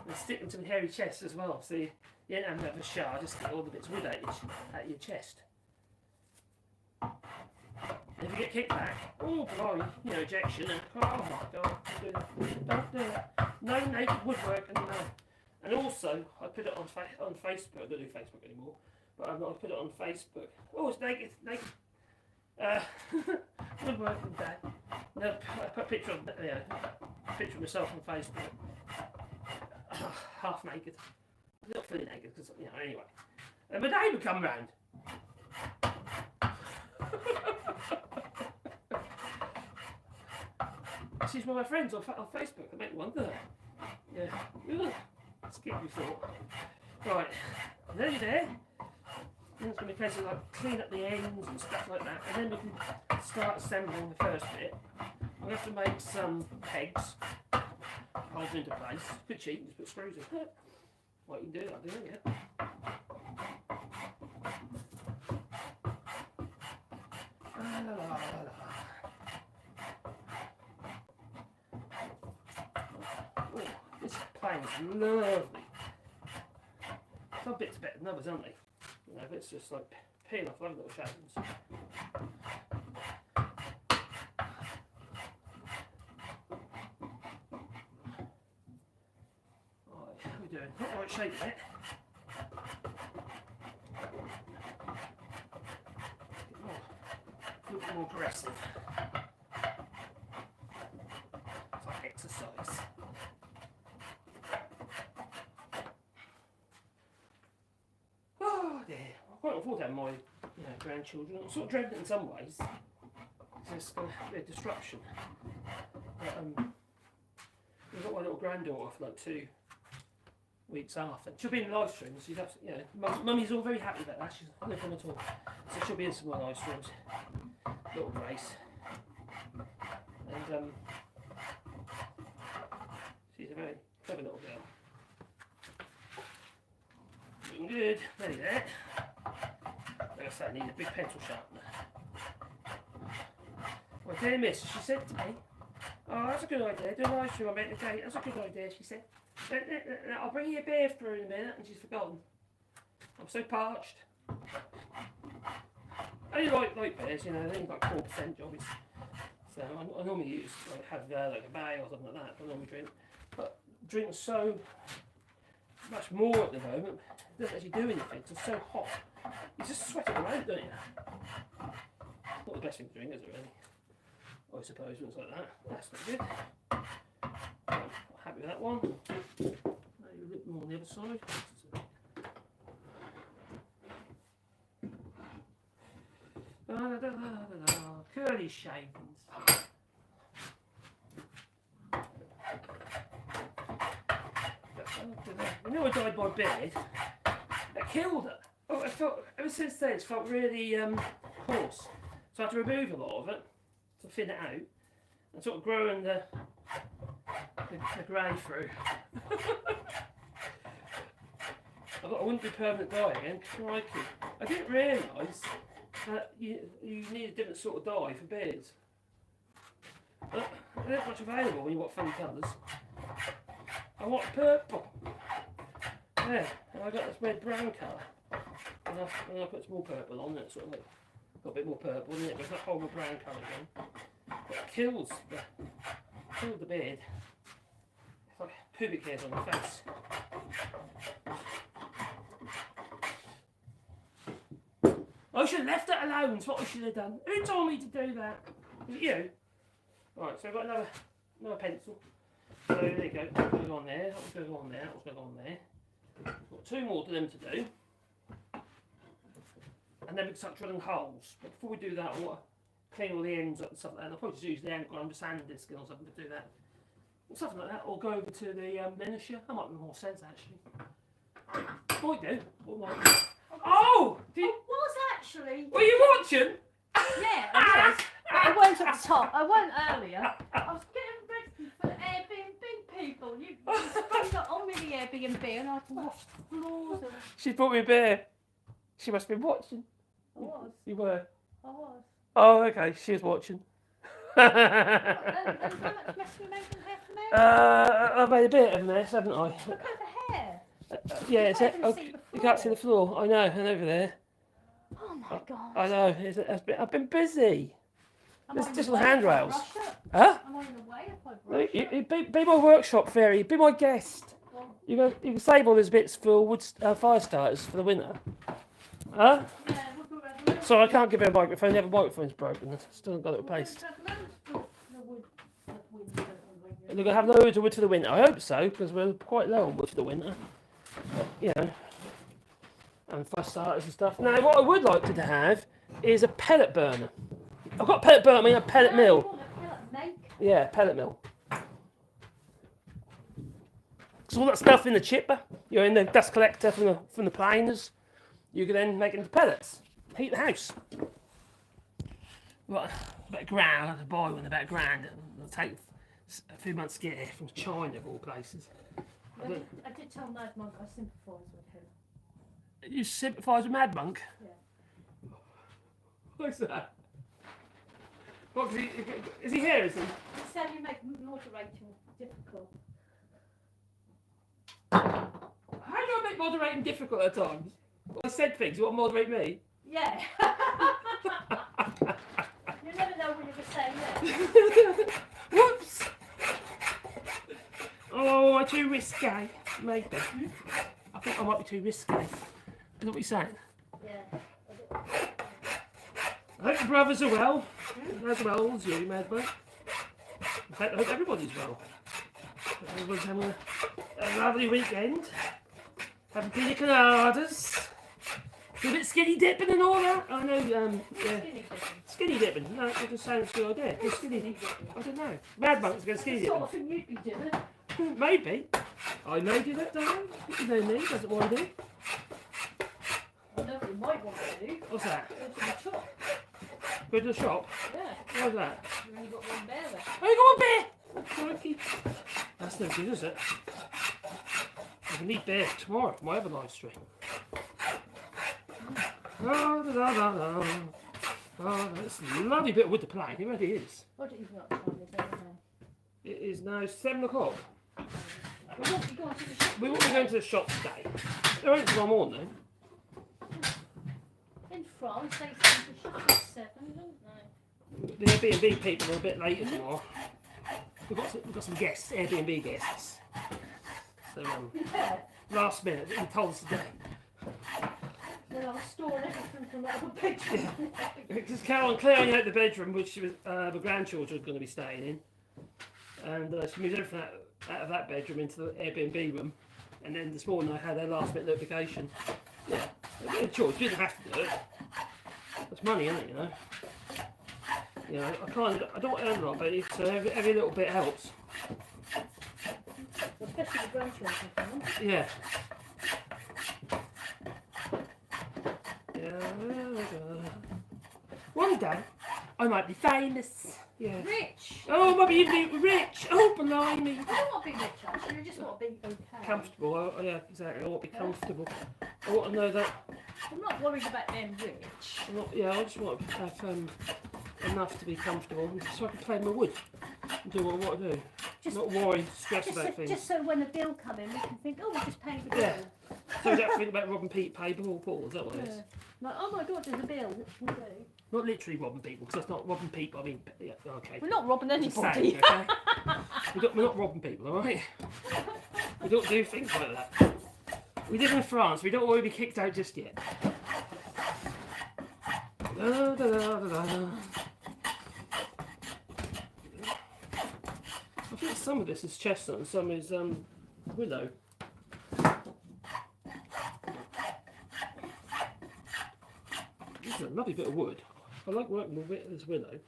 And stick them to the hairy chest as well. So you don't have to have a shower, just get all the bits of wood out your chest. If you get kicked back, oh blimey, ejection, and oh my god, don't do that. No naked woodworking, no. And also, I put it on Facebook. I don't do Facebook anymore, but I put it on Facebook. Oh, it's naked. Woodworking day. No, I put a picture of myself on Facebook. Half naked. Not fully naked, because anyway. And my neighbour come round. She's one of my friends on Facebook. I met one, didn't I? Yeah. Ugh. Scary thought. Right, nearly there. Then it's going to be a case of like clean up the ends and stuff like that, and then we can start assembling the first bit. I'm going to have to make some pegs, hold them into place. A bit cheap, just put screws in. Well, you can do that, don't you? Oh, this plane's lovely. Some bits better than others, aren't they? You know, it's just like peeling off lovely little shavings. Right, how are we doing? Not the right shape yet. A little more aggressive. It's like exercise. Oh dear. I quite afford to have my grandchildren. I'm sort of dreading it in some ways. It's going to be a disruption. But, we've got my little granddaughter for like 2 weeks after. She'll be in the live streams. She's absolutely, Mummy's all very happy about that. She's no problem at all. So she'll be in some more live streams. Little Grace. And she's a very clever little girl. Looking good. Nearly there. Like I say, I need a big pencil sharpener. Well, dear miss, she said to me, oh, that's a good idea. Do a live stream on the gate. That's a good idea, she said. I'll bring you a beer through in a minute, and she's forgotten. I'm so parched. I only like beers, they're only like 4% jobbies. So I normally use, have like a bay or something like that, I normally drink. But drink so much more at the moment, it doesn't actually do anything, it's so hot. You just sweat it around, don't you? Not the best thing to drink, is it really? I suppose, ones like that. That's not good. Happy with that one. Maybe a bit more on the other side. Curly shavings. I dyed my beard. It killed it. Oh, I felt ever since then it's felt really coarse. So I had to remove a lot of it to thin it out and sort of growing the grey through. I thought I wouldn't be permanent dye again. Crikey. I didn't realise that you need a different sort of dye for beards. There isn't much available when you want funny colours. I want purple. Yeah, and I got this red brown colour. And I put some more purple on it, sort of like, got a bit more purple in it, but it's not horrible brown colour again. But it killed the beard. It's like pubic hairs on the face. I should have left it alone, that's what I should have done. Who told me to do that? Was it you? Right, so I've got another pencil. So there you go, that goes on there, that goes on there, that goes on there. Got 2 more to them to do. And then we can start drilling holes. But before we do that, I want to clean all the ends up and stuff like that. And I'll probably just use the end grinder sand disc or something to do that. Or something like that, or go over to the miniature. That might make more sense actually. Might do. Or might do. Oh! I was actually. Were you watching? Yeah, I was. But I weren't at the top. I went earlier. I was getting ready for the Airbnb people. You got on with the Airbnb and I had to wash the floors. And... She brought me a beer. She must have been watching. I was. You were? I was. Oh, okay. She was watching. And how much mess we made from hair to mouth? I've made a bit of a mess, haven't I? Look at the hair. Yeah, it's it. Oh, you can't see the floor. I know, and over there. Oh my god. I know. I've been busy. There's just some handrails. Huh? Am I in the way if I brush it? Be my workshop fairy. Be my guest. You can save all those bits for wood fire starters for the winter. Huh? Yeah, we'll go around the So I can't give her a microphone. The other microphone's broken. I still haven't got it replaced. We're going to have loads of wood for the winter. I hope so, because we're quite low on wood for the winter. But, and fire starters and stuff. Now, what I would like to have is a pellet burner. I've got a pellet burner, I mean a pellet mill. Yeah, pellet mill. So all that stuff in the chipper, you're in the dust collector from the planers, you can then make it into pellets. Heat the house. Right, about a grand, I had to buy one about a grand. It'll take a few months to get here from China of all places. I did tell Mad Monk I sympathise with him. You sympathise with Mad Monk? Yeah. What's that? What, is he here, is he? He said you make moderating difficult. How do I make moderating difficult at times? Well, I said things, you want to moderate me? Yeah. You never know when you're going to say that. Whoops! Oh, am I too risque? Maybe. I think I might be too risque. Is that what you're saying? Yeah. I hope the brothers are well. As well as you, Madman. I hope everybody's well. Everyone's having a lovely weekend. Having pina coladas. A bit skinny dipping and all that. I know, yeah. Skinny dipping. No, it just sounds good idea. Go skinny dipping. I don't know. Mad Monk's going skinny Sort of dipping. thing you'd be doing. Maybe. I may do that, don't I? You know me, doesn't want to do. I know what you might want to do. What's that? Go to the shop. Go to the shop? Yeah. Why's that? You've only got one bear left. Oh, you got one bear! Crikey. That's no good, is it? I need bear tomorrow for my other live stream. Oh, da, da, da, da. Oh, that's a lovely bit of wood to plank. It really is. I don't even know what time it is anyway. It is now 7 o'clock. We won't be going to the shop. We won't be going to the shop today. They're open tomorrow morning. In France, they seem to shop at 7, don't they? The Airbnb people are a bit later tomorrow. We've got some guests, Airbnb guests. So, Yeah. last minute, they told us today. Then I'll store everything from that other picture. Because Carol and Claire only had the bedroom which she was, the grandchildren were going to be staying in. And she moved everything out of that bedroom into the Airbnb room. And then this morning I had their last minute notification. Yeah, a choice. You didn't have to do it. That's money, isn't it, you know? You know, I don't earn a lot, but so every little bit helps. Especially the grandchildren coming. Yeah. One day, I might be famous. Yeah. Rich! Oh, maybe you'd be rich. Oh, blimey. I don't want to be rich actually, I just want to be okay. Comfortable. Oh, yeah, exactly. I want to be comfortable. I want to know that. I'm not worried about them rich. I'm not, yeah, I just want to have enough to be comfortable, so I can play my wood and do what I want to do. Just, Not worry, stress just, about so, things. just so when a bill comes in, we can think, oh, we're just paying the bill. Yeah. So you don't think about Rob and Pete pay before Paul, is that what it is? Yeah. Like, oh my God, there's a bill. What can we do? Not literally robbing people, because that's not robbing people. I mean, yeah, okay. We're not robbing It's the anybody. same, okay? We're not robbing people, alright? We don't do things like that. We live in France, we don't want to be kicked out just yet. Da, da, da, da, da. I think some of this is chestnut and some is willow. This is a lovely bit of wood. I like working with this willow.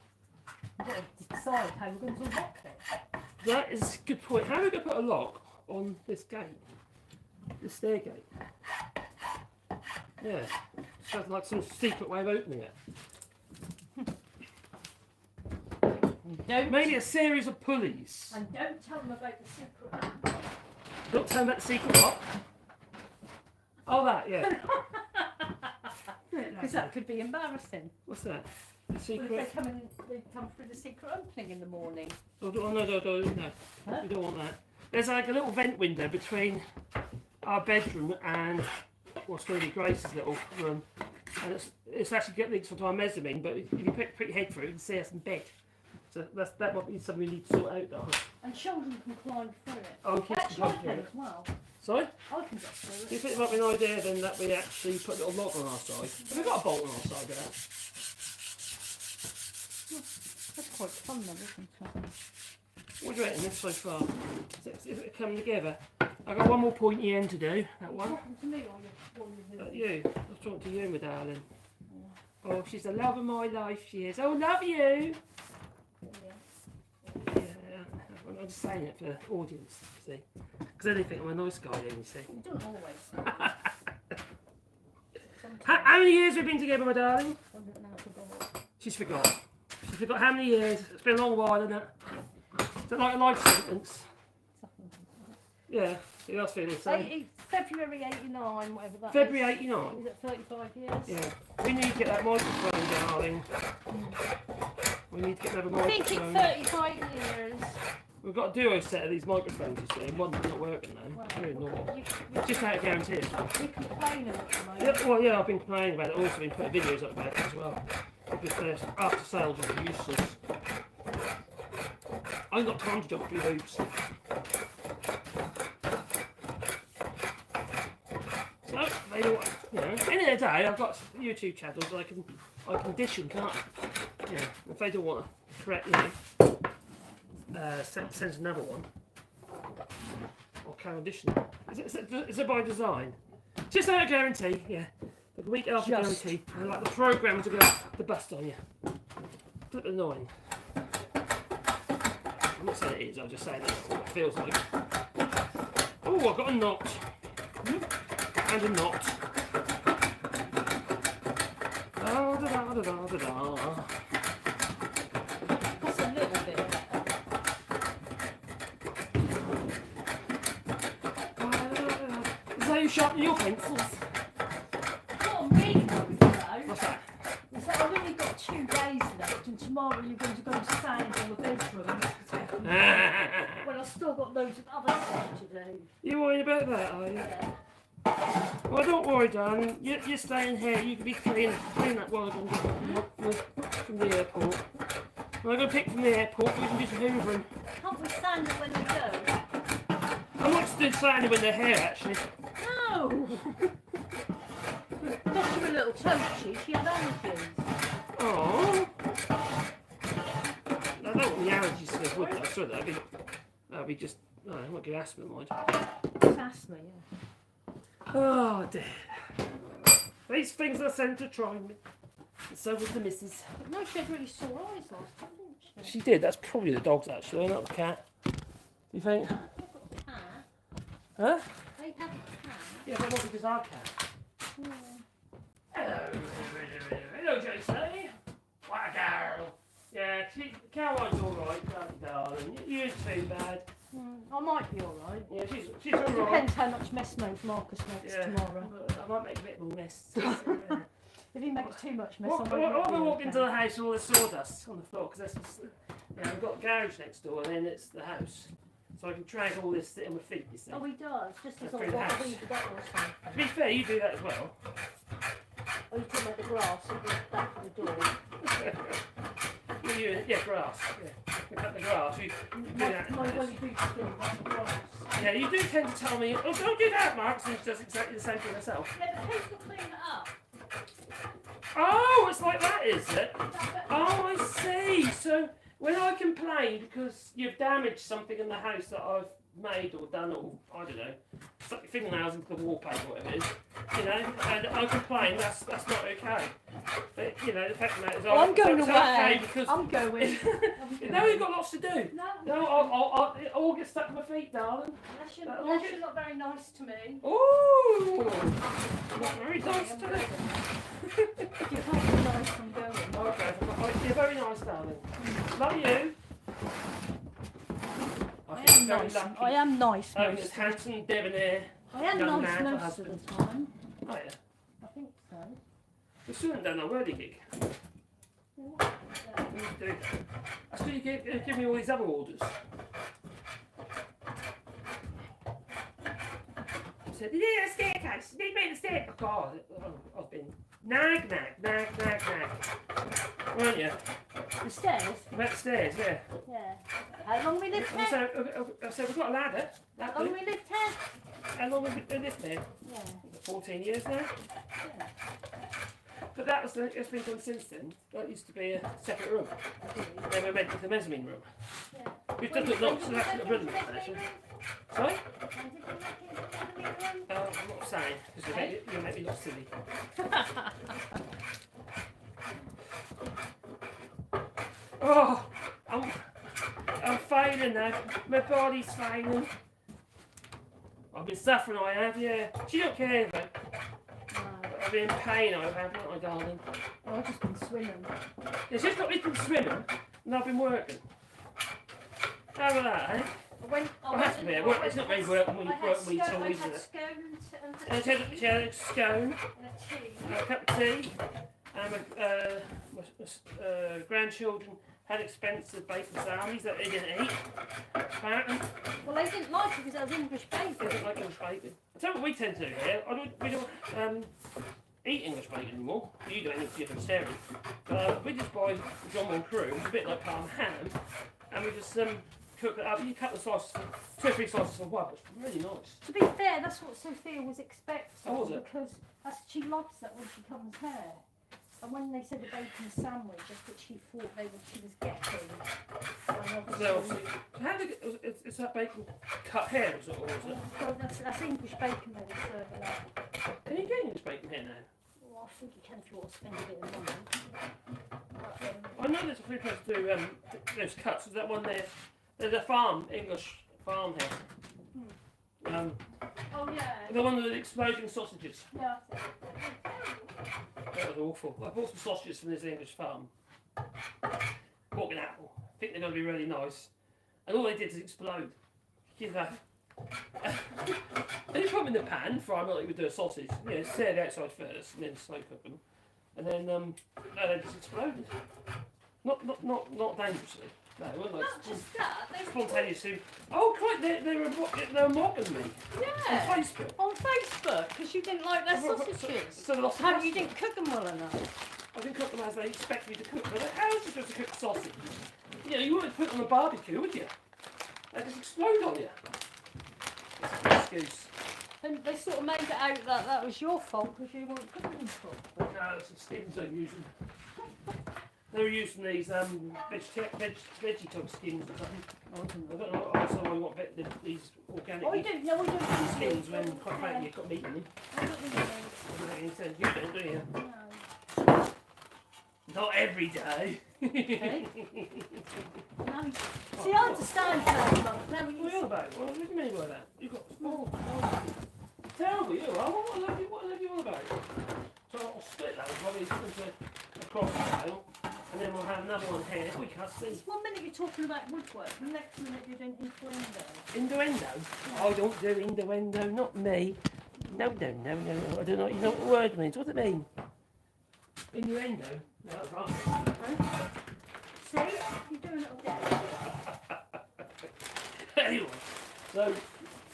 We've got to decide how we're going to lock it. That is a good point. How are we going to put a lock on this gate? The stair gate? Yeah. Sounds like some secret way of opening it. Don't, Maybe a series of pulleys. and don't tell them about the secret. Don't tell them about the secret lock. Oh, that, yeah. Because that could be embarrassing. What's that? The Well, secret. if they come through the secret opening in the morning. Oh, no. Huh? We don't want that. There's like a little vent window between our bedroom and what's going to be Grace's little room. And it's actually getting links onto our mezzanine, but if you put your head through, you can see us in bed. So that might be something we need to sort out, though. And children can climb through it. Oh, kids can Actually, climb I through can it. as well. Sorry? I can get through Do you it. think it might be an idea then that we actually put a little lock on our side? Have we got a bolt on our side there? That's quite fun though, isn't it? What do you reckon so far? Is it coming together? I've got one more pointy end to do, that one. Talking to me or you? You. I was talking to you, my darling. Oh, she's the love of my life, she is. Oh, love you! Yeah. Yeah. I'm just saying it for the audience, you see. Because they think I'm a nice guy, then, you see. You don't always. How many years have we been together, my darling? I don't know what to do. She's forgot. She's forgot how many years. It's been a long while, isn't it? Is it like a life sentence? Yeah, it does feel the same. February 89, whatever that February is. 89? Is it 35 years? Yeah. We need to get that microphone, darling. We need to get another I think microphone. it's 35 years. We've got a duo set of these microphones, you see. One's not working though. Well, Really not. you Just out of guarantee. you're complaining at the moment. Yeah, well, yeah, I've been complaining about it. I've also been putting videos up about it as well. Because after sales are useless. I ain't got time to jump through hoops. So, they don't, you know, end of the day, I've got YouTube channels I can dish them, can't I? Yeah, if they don't want to correct, you know, send another one. Or carry on dishing them. Is it by design? Just out of guarantee, yeah. The week after guarantee, I like the programme to go the bust on you. It's a bit annoying. I'm not saying it is, I'm just saying that's what it feels like. Oh, I've got a knot. And a knot. Da da da da da da da. That's a little bit better. Is that you sharpen your pencils? What I really know, though, What's that? is that I've only got 2 days left, and tomorrow you're going to go to sand on the bedroom. Well, I've still got loads of other stuff to do. You worried about that, are you? Yeah. Well, don't worry, darling. You're staying here. You can be clean that while I'm going from the airport. When I go pick from the airport, we can do some hoovering. Can't we sand it when we go? I want to do sanding when they're here, actually. No! Just for a little toasty, she had allergies. Oh. I don't want the allergies to the wood, though. Sorry, that'd be just. No, I won't get asthma, mind. It's asthma, yeah. Oh dear. These things are sent to try me. And so was the missus. But no, she had really sore eyes last time, didn't she? She did. That's probably the dogs, actually, not the cat. Do you think? They've got a cat. Huh? They have a cat. Yeah, but not because our cat. Yeah. Hello. Hello, JC. What a girl. Yeah, Caroline's alright, darling. You ain't too bad. I might be alright. Yeah, she's alright. Depends how much mess Marcus makes tomorrow. I might make a bit more mess. If he makes too much mess, I want to walk into the house with all the sawdust on the floor because we've got a garage next door and then it's the house. So I can drag all this on my feet, you see. Oh, he does. Just as Through I the want house. to leave that or To something. be fair, you do that as well. Oh, you talking about the grass at the back of the door? Yeah, grass. Yeah. You cut the grass. You do that. My one boot skin, that's grass. Yeah, you do tend to tell me, oh, don't do that, Mark, since she does exactly the same thing herself. Yeah, but who's to clean it up? Oh, it's like that, is it? Is that better? Oh, I see. So when I complain because you've damaged something in the house that I've made or done or, I don't know, stuck your fingernails into the wallpaper or whatever it is, you know, and I complain, that's not okay. But, you know, the fact of the matter is, I'm going it's away. okay because I'm going. no, you've got lots to do. No, I'll it all gets stuck to my feet, darling. unless you're not very nice to me. Ooh, not very nice to me. If you can't be nice, I'm going. Okay, you're very nice, darling. Love you. I am nice. I am nice This most of handsome debonair. I am young nice man for most of the husband. time. Oh yeah. I think so. We still haven't done a wordy gig. We need to do that. I still you give me all these other orders. I said, you need a staircase. You need me in the staircase. God, I've been nag. Weren't you? The stairs? About the stairs, yeah. Yeah. How long we lived I here? said, we've got a ladder. How long we lived here? How long have we lived there? Yeah. 14 years now. Yeah. But it's been done since then. That used to be a separate room. Then we went to the mezzanine room. Yeah. Which doesn't look so that's the room actually. Sorry? When did you make it into the living room? I'm not saying, because you'll make me look silly. Oh, I'm failing now. My body's failing. I've been suffering, I have, yeah. She don't care though. No. I've been in pain, I have, not my darling. I've just been swimming. It's just got me from swimming, and I've been working. How about that, eh? I have to be. It's not really work when you work with toys, is it? She had a scone, a cup of tea, and my grandchildren had expensive bacon salamis that they didn't eat. Apparently. Well, they didn't like it because it was English bacon. They didn't like English bacon. I tell you what we tend to do here. We don't eat English bacon anymore. You do anything different, Sarah. We just buy John Wayne Crew, it's a bit like Parma ham, and we just cook it up. You cut the slices, 2 or 3 slices for one. It's really nice. To be fair, that's what Sophia was expecting. Oh, was it? Because she likes that when she comes here. And when they said the bacon sandwich, that's what she thought she was getting. Is that bacon cut here, or is it? Well, that's English bacon they were serving up. Can you get English bacon here now? Well, I think you can if you want to spend a bit of money. I know there's a few places do those cuts. There's that one there. There's a farm, English farm here. Oh yeah. The one with the exploding sausages. Yeah. That was awful. I bought some sausages from this English farm. Pork and apple. I think they're going to be really nice. And all they did is explode. You know. And you put them in the pan, fry them like you would do a sausage. You know, sear the outside first, and then slow cook them. And then they just exploded. Not dangerously. No, it wasn't like Not just that. spontaneously. Oh, quite! They were mocking me. Yeah. On Facebook. On Facebook, because you didn't like their sausages. So they lost the How you customer. didn't cook them well enough. I didn't cook them as they expect me to cook them. Like, how is you supposed to cook sausage? You know, you wouldn't put it on a barbecue, would you? They just explode on you. That's an excuse. And they sort of made it out that was your fault because you weren't cooking them properly. But no, it's the skins they're using. They were using these veggie tub skins or something. I don't know. Also, I want these organic We don't skins when, quite frankly, you've got meat in them. I don't think Doesn't make any sense. You don't, do you? no. Not every day. Okay. No. See, I understand that. Now we What are you on about? What do you mean by that? You've got small. Tell me, you are. What are you on about? So I'll split that. We'll probably split across the tail. And then we'll have another one here. We can't see. 1 minute you're talking about woodwork, the next minute you're doing innuendo. Innuendo? I don't do innuendo, not me. No. I don't know. You know what the word means. What does it mean? Innuendo? No, that's right. See? You're doing it all. Anyway, so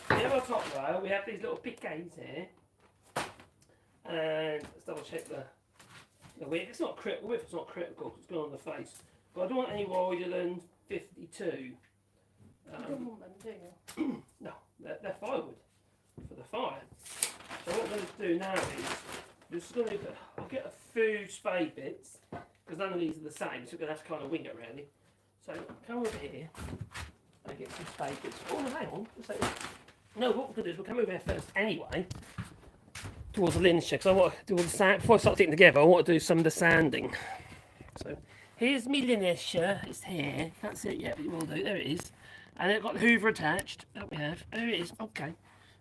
the other top row, we have these little pickets here. And let's double check the width. It's not critical. The width is not critical because it's gone on the face. But I don't want any wider than 52. You don't want them, do you? No, they're firewood for the fire. So what I'm going to do now is just going to I'll get a few spade bits because none of these are the same, so we're going to have to kind of wing it really. So come over here and get some spade bits. Oh, hang on. No, what we're going to do is we'll come over here first anyway. Towards the lineage, because I want to do all the sand before I start sticking together. I want to do some of the sanding. So here's my lineage. It's here. Can't see it yet, but you will do. There it is. And it's got the Hoover attached. That we have. There it is. Okay.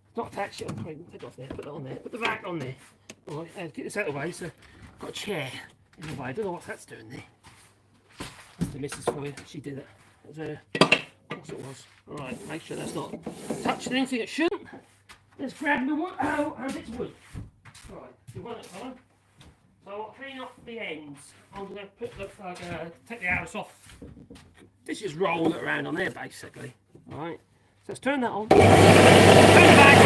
It's not attached yet. I'm trying to take it off there. Put that on there. Put the rack on there. All right. Get this out of the way. So I've got a chair in the way. I don't know what that's doing there. That's the missus for you. She did it. It was of course it was. All right. Make sure that's not touching anything it shouldn't. Let's grab the wood. Oh, and it's wood. Right, you want it on. So I'll clean off the ends. I'm going to put the take the house off. This is roll it around on there basically. Alright. So let's turn that on. Turn it back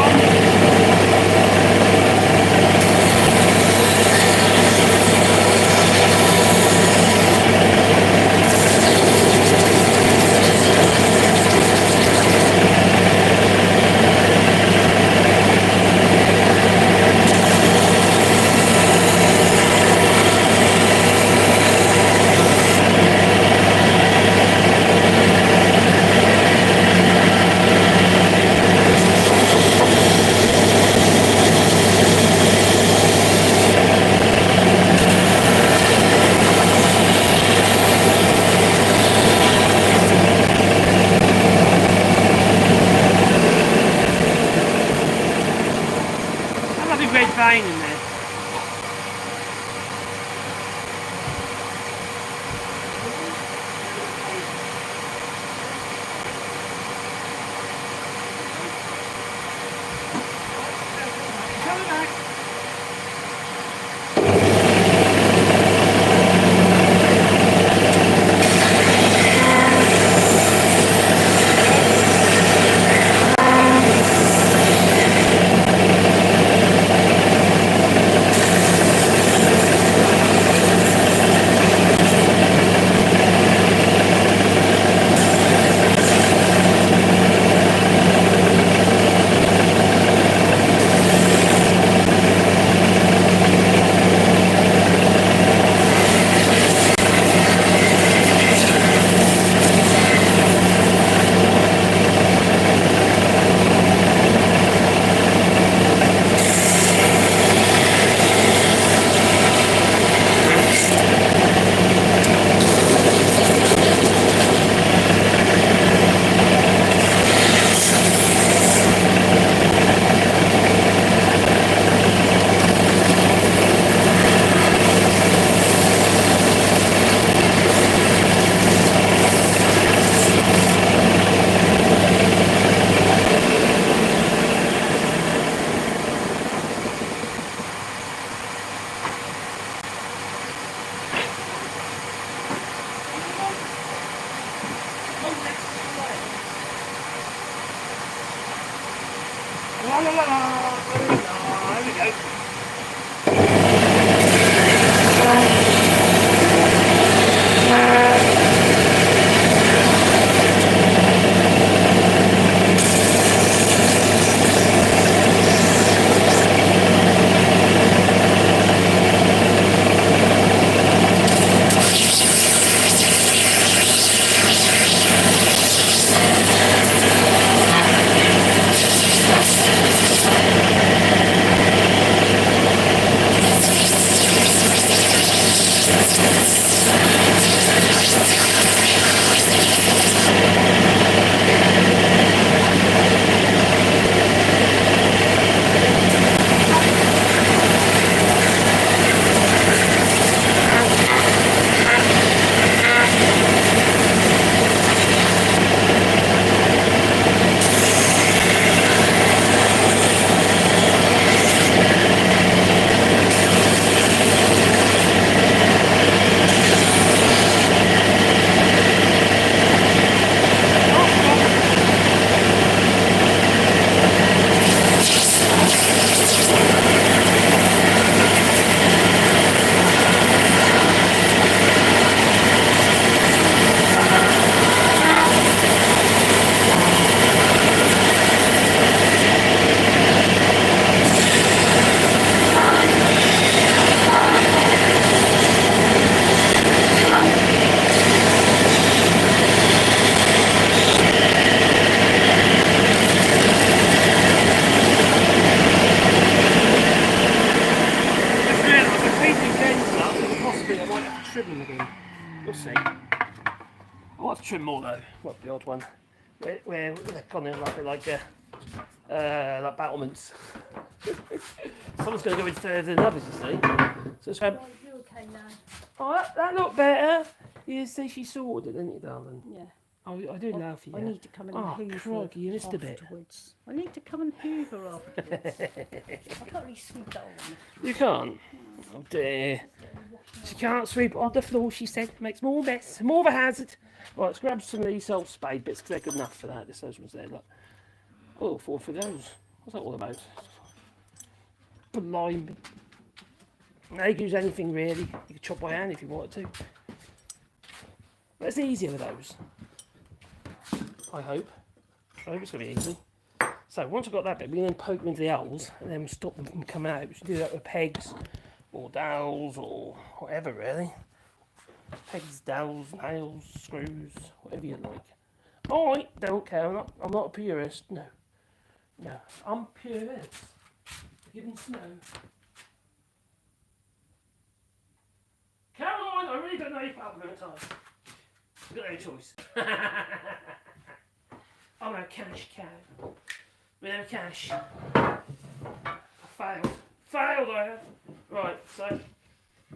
rain in there. Coming back. La la la la. There we go. We'll see. I might have to trim more though. What the odd one? Where they're gone in like battlements. Someone's going to go in further than others, you see. So it's Right, you're okay now. oh, that looked better. You say she sorted it, didn't you, darling? Yeah. Oh, I do love you. I need to come and hoover crikey, you missed a bit. afterwards. I need to come and hoover afterwards. I can't really sweep that on. You can't? Oh dear. She can't sweep on the floor, she said. Makes more mess, more of a hazard. Right, let's grab some of these old spade bits because they're good enough for that. Just those ones there, look. Oh, 4 for those. What's that all about? Blimey. Now you can use anything really. You can chop by hand if you wanted to. But it's easier with those. I hope. I hope it's going to be easy. So once I've got that bit, we can then poke them into the holes and then stop them from coming out. We should do that with pegs or dowels or whatever really. Pegs, dowels, nails, screws, whatever you like. I don't care. I'm not a purist. No. I'm purist. Goodness no. Caroline, I really don't know your problem at times. I've got no choice. I'm a cash cow. Without cash, I failed. failed I have. Right, so these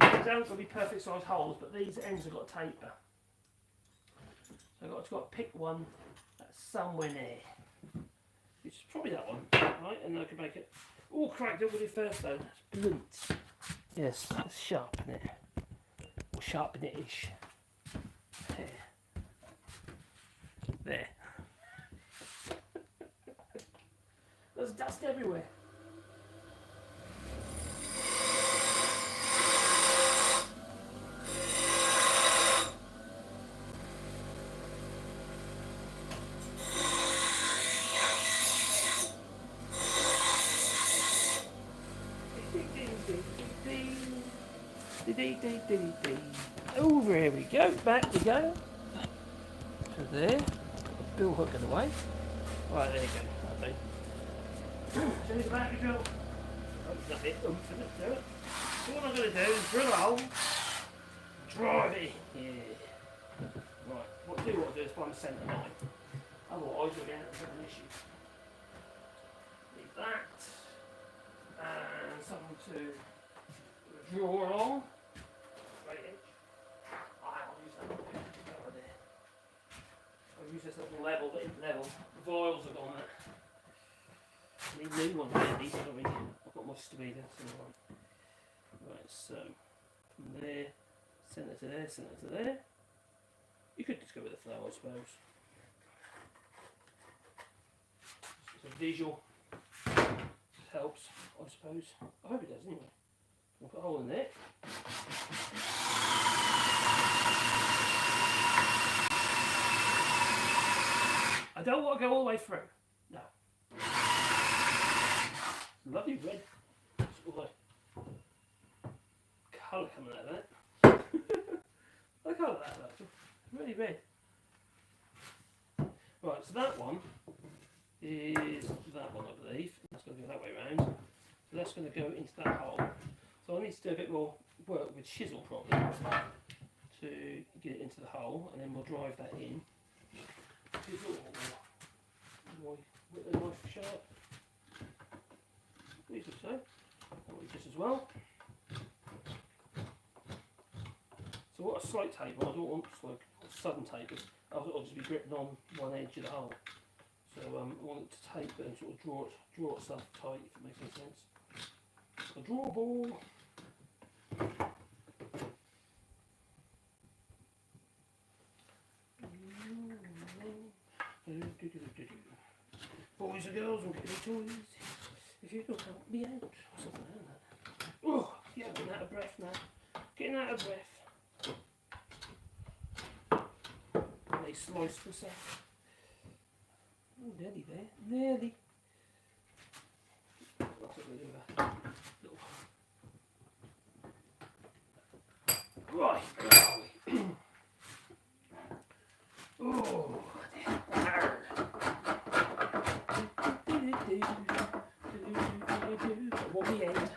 aren't going to be perfect size holes, but these ends have got to taper. So I've got to pick one that's somewhere near. Which is probably that one, right? And I can make it all cracked up with it first though. That's blunt. Yes, let's sharpen it. Or sharpen it-ish. There. There's dust everywhere. Over here we go, back we go. So there, bill hooking away. Right, there you go, lovely. Change the battery drill. Oh, that's it, do it. So what I'm going to do is drill a hole, drive it in. Yeah. Right, what I do want to do is find the centre line. Otherwise we're going to have an issue. Need that. And something to draw along. Right edge. I'll use that over there. I'll use this little level, but in level. The voiles are gone. I need new ones there, these don't really. I've got much to be there. Right, so from there, centre to there, centre to there. You could just go with the flow, I suppose. It's a visual. Helps, I suppose. I hope it does anyway. I'll put a hole in there. I don't want to go all the way through. No. Lovely red. All the colour coming out of that. I colour that actually. Really red. Right, so that one is that one, I believe. That's going to go that way round. So that's going to go into that hole. So I need to do a bit more work with chisel probably to get it into the hole, and then we'll drive that in. Chisel with a knife sharp. These look so. That one just as well. So what a slight taper, I don't want like sudden tapers. I'll just be gripping on one edge of the hole. So I want it to taper and sort of draw itself tight, if it makes any sense. A draw ball. Boys and girls will get your toys if you don't help me out. Something like that. Oh, yeah, getting out of breath now. Getting out of breath. They slice herself. Oh, nearly there. Nearly. That's what we do with that. Right, where are we? Oh, what we end.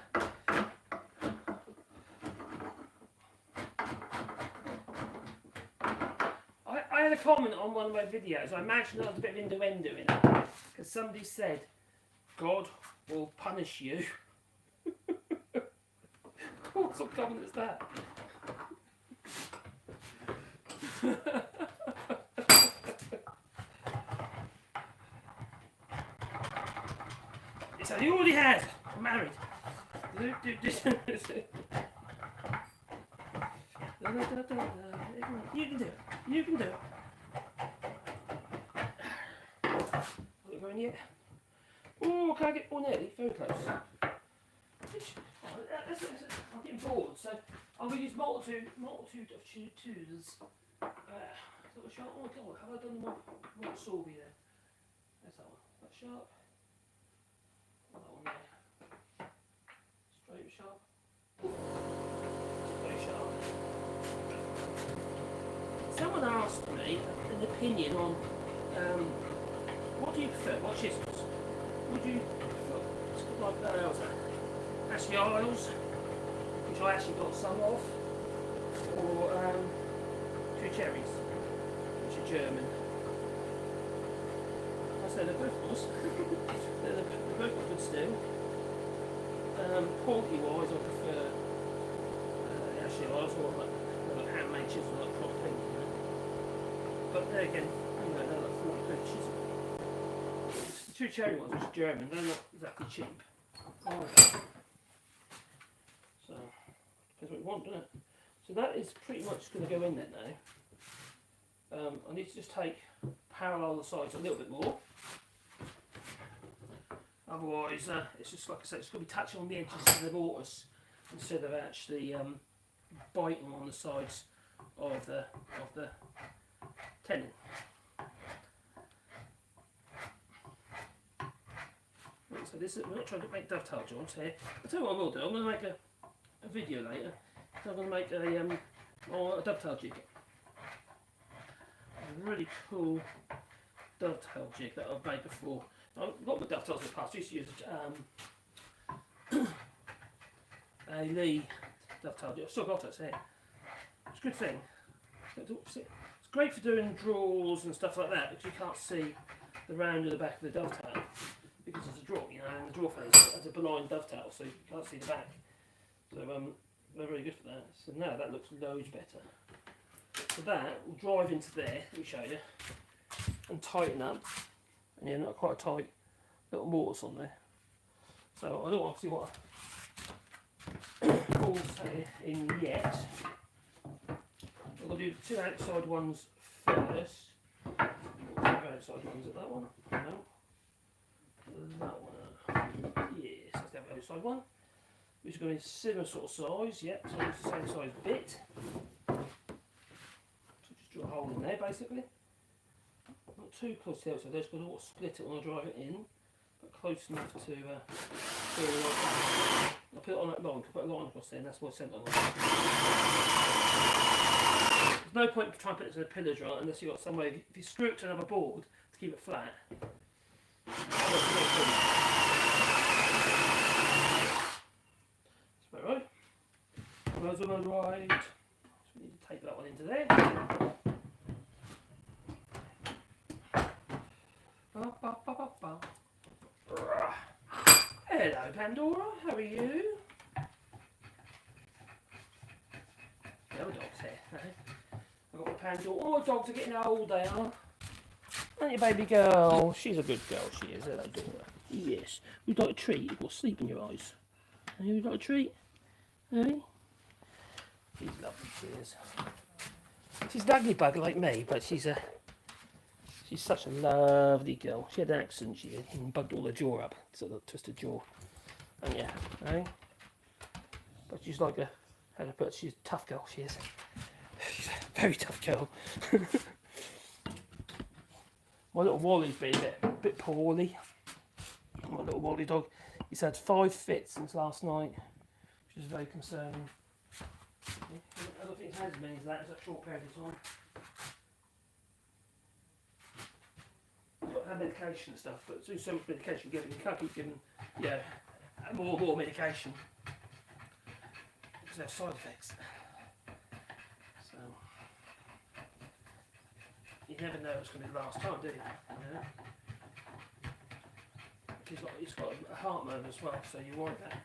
I had a comment on one of my videos. I imagine there was a bit of innuendo in it. Because somebody said, God will punish you. What sort of comment is that? So he already has. I'm married. You can do it. You can do it. Not going yet. Oh, can I get one nearly? Very close. I'm getting bored, so I'm going to use multitude of tutors. Sort of sharp. Oh God, have I done the one saw me there? There's that one. That's sharp. Oh, that one there. Straight sharp. Very sharp. Someone asked me an opinion on what do you prefer? What chisels? Would you prefer like Ashley Isles, which I actually got some of, or two cherries, which are German. I said they're both nice. they're both good still. Quality wise, I prefer actually I also want like handmade chisel, like prop thing, you know. But there again, you know, they're like 40 quid chisel. The two cherry ones, which are German, they're not exactly cheap. Either. So depends what you want, doesn't it? So that is pretty much going to go in there now. I need to just take parallel the sides a little bit more. Otherwise, it's just like I said, it's going to be touching on the edges of the mortise instead of actually biting on the sides of the tenon. Right, so this is, we're not trying to make dovetail joints here. I'll tell you what I will do. I'm going to make a video later. So I'm going to make a dovetail jig. A really cool dovetail jig that I've made before. I've got my dovetails in the past. I used to use a Lee dovetail jig. I've still got it here. It's a good thing. It's great for doing drawers and stuff like that because you can't see the round of the back of the dovetail because it's a drawer, you know, and the drawer face has a benign dovetail, so you can't see the back. So they're really good for that. So now that looks loads better. So that will drive into there, let me show you, and tighten up. And yeah, not quite a tight little mortise on there. So I don't obviously want to balls in yet. I'm going to do the two outside ones first. Two outside ones at that one. No. That one. Yes, let's have the outside one. Which is going to be similar sort of size, yep, so it's the same size bit. So just drill a hole in there basically. Not too close to the outside, just going to split it when I drive it in, but close enough to feel like I'll put it on that line, I'll put a line across there and that's my centre line. There's no point trying to put it in a pillar drill unless you've got some way, if you screw it to another board to keep it flat. Right. Those are right. So we need to take that one into there. Hello, Pandora. How are you? The other dog's here. I've got my Pandora. Oh, my dogs are getting old, they are. Aren't you, baby girl? She's a good girl, she is. Hello, Dora. Yes. We've got a treat. You've got sleep in your eyes. Have you got a treat? Hey? She's lovely, she is. She's an ugly bug like me, but she's such a lovely girl. She had an accident, she did, and bugged all her jaw up, sort of twisted jaw. And yeah, hey? But she's like she's a tough girl, she is. She's a very tough girl. My little Wally's been a bit poorly. My little Wally dog. He's had 5 fits since last night, which is very concerning. I don't think he's had as many as that in such a short period of time. He's got to have medication and stuff, but there's so much medication given, you can't keep giving, yeah, more medication because they have side effects. So you never know it's going to be the last time, do you? You know? He's got a heart murmur as well, so you worry about it.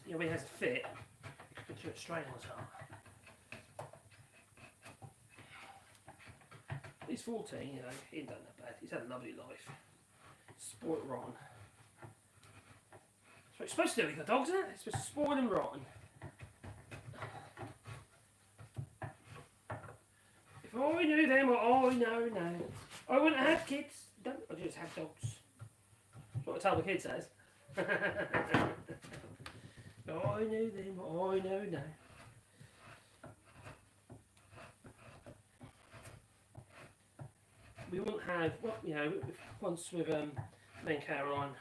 You know, when he has a fit, it puts you a strain on his heart. He's 14, you know, he ain't done that bad. He's had a lovely life. Spoilt rotten. That's what you're supposed to do with your dogs, isn't it? It's supposed to spoil them rotten. If I knew them, what I know now, I wouldn't have kids. I just have dogs. That's what I tell the kids says. I knew them, what I know now. We wouldn't have, well, you know, once with me and Caroline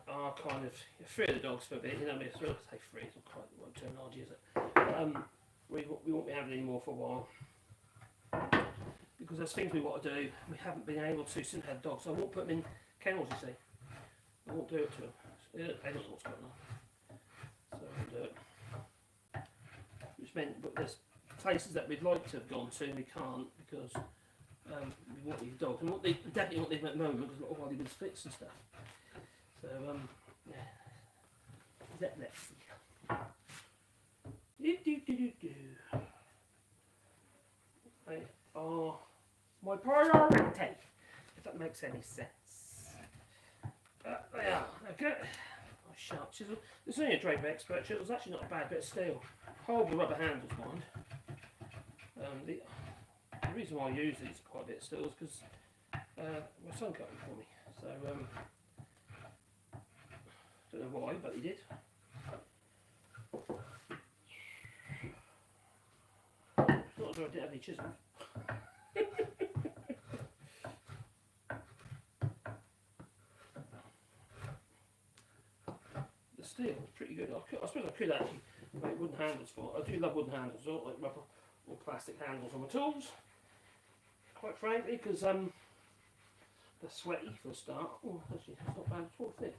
are kind of free of the dogs for a bit, you know, I mean, it's really say free, it's not quite the right terminology, is it? We won't be having any more for a while. Because there's things we want to do, we haven't been able to since we had dogs. So I won't put them in kennels, you see. I won't do it to them. They don't know what's going on. So I won't do it. Which meant that there's places that we'd like to have gone to, we can't because we want these dogs. And definitely want them at the moment because a lot of Wallybois fits and stuff. So yeah, let's see. They are my priority, if that makes any sense. They are. Okay. My sharp chisel. This is only a Draper Expert chisel. It's actually not a bad bit of steel. Horrible rubber handles, mind. The reason why I use these quite a bit of steel is because my son got them for me. So don't know why, but he did. It's not as though I didn't have any chisels. The steel is pretty good. I suppose I could actually make wooden handles for it. I do love wooden handles. I don't like rubber or plastic handles on my tools. Quite frankly, because they're sweaty for a start. Oh, actually, it's not bad at all, is it?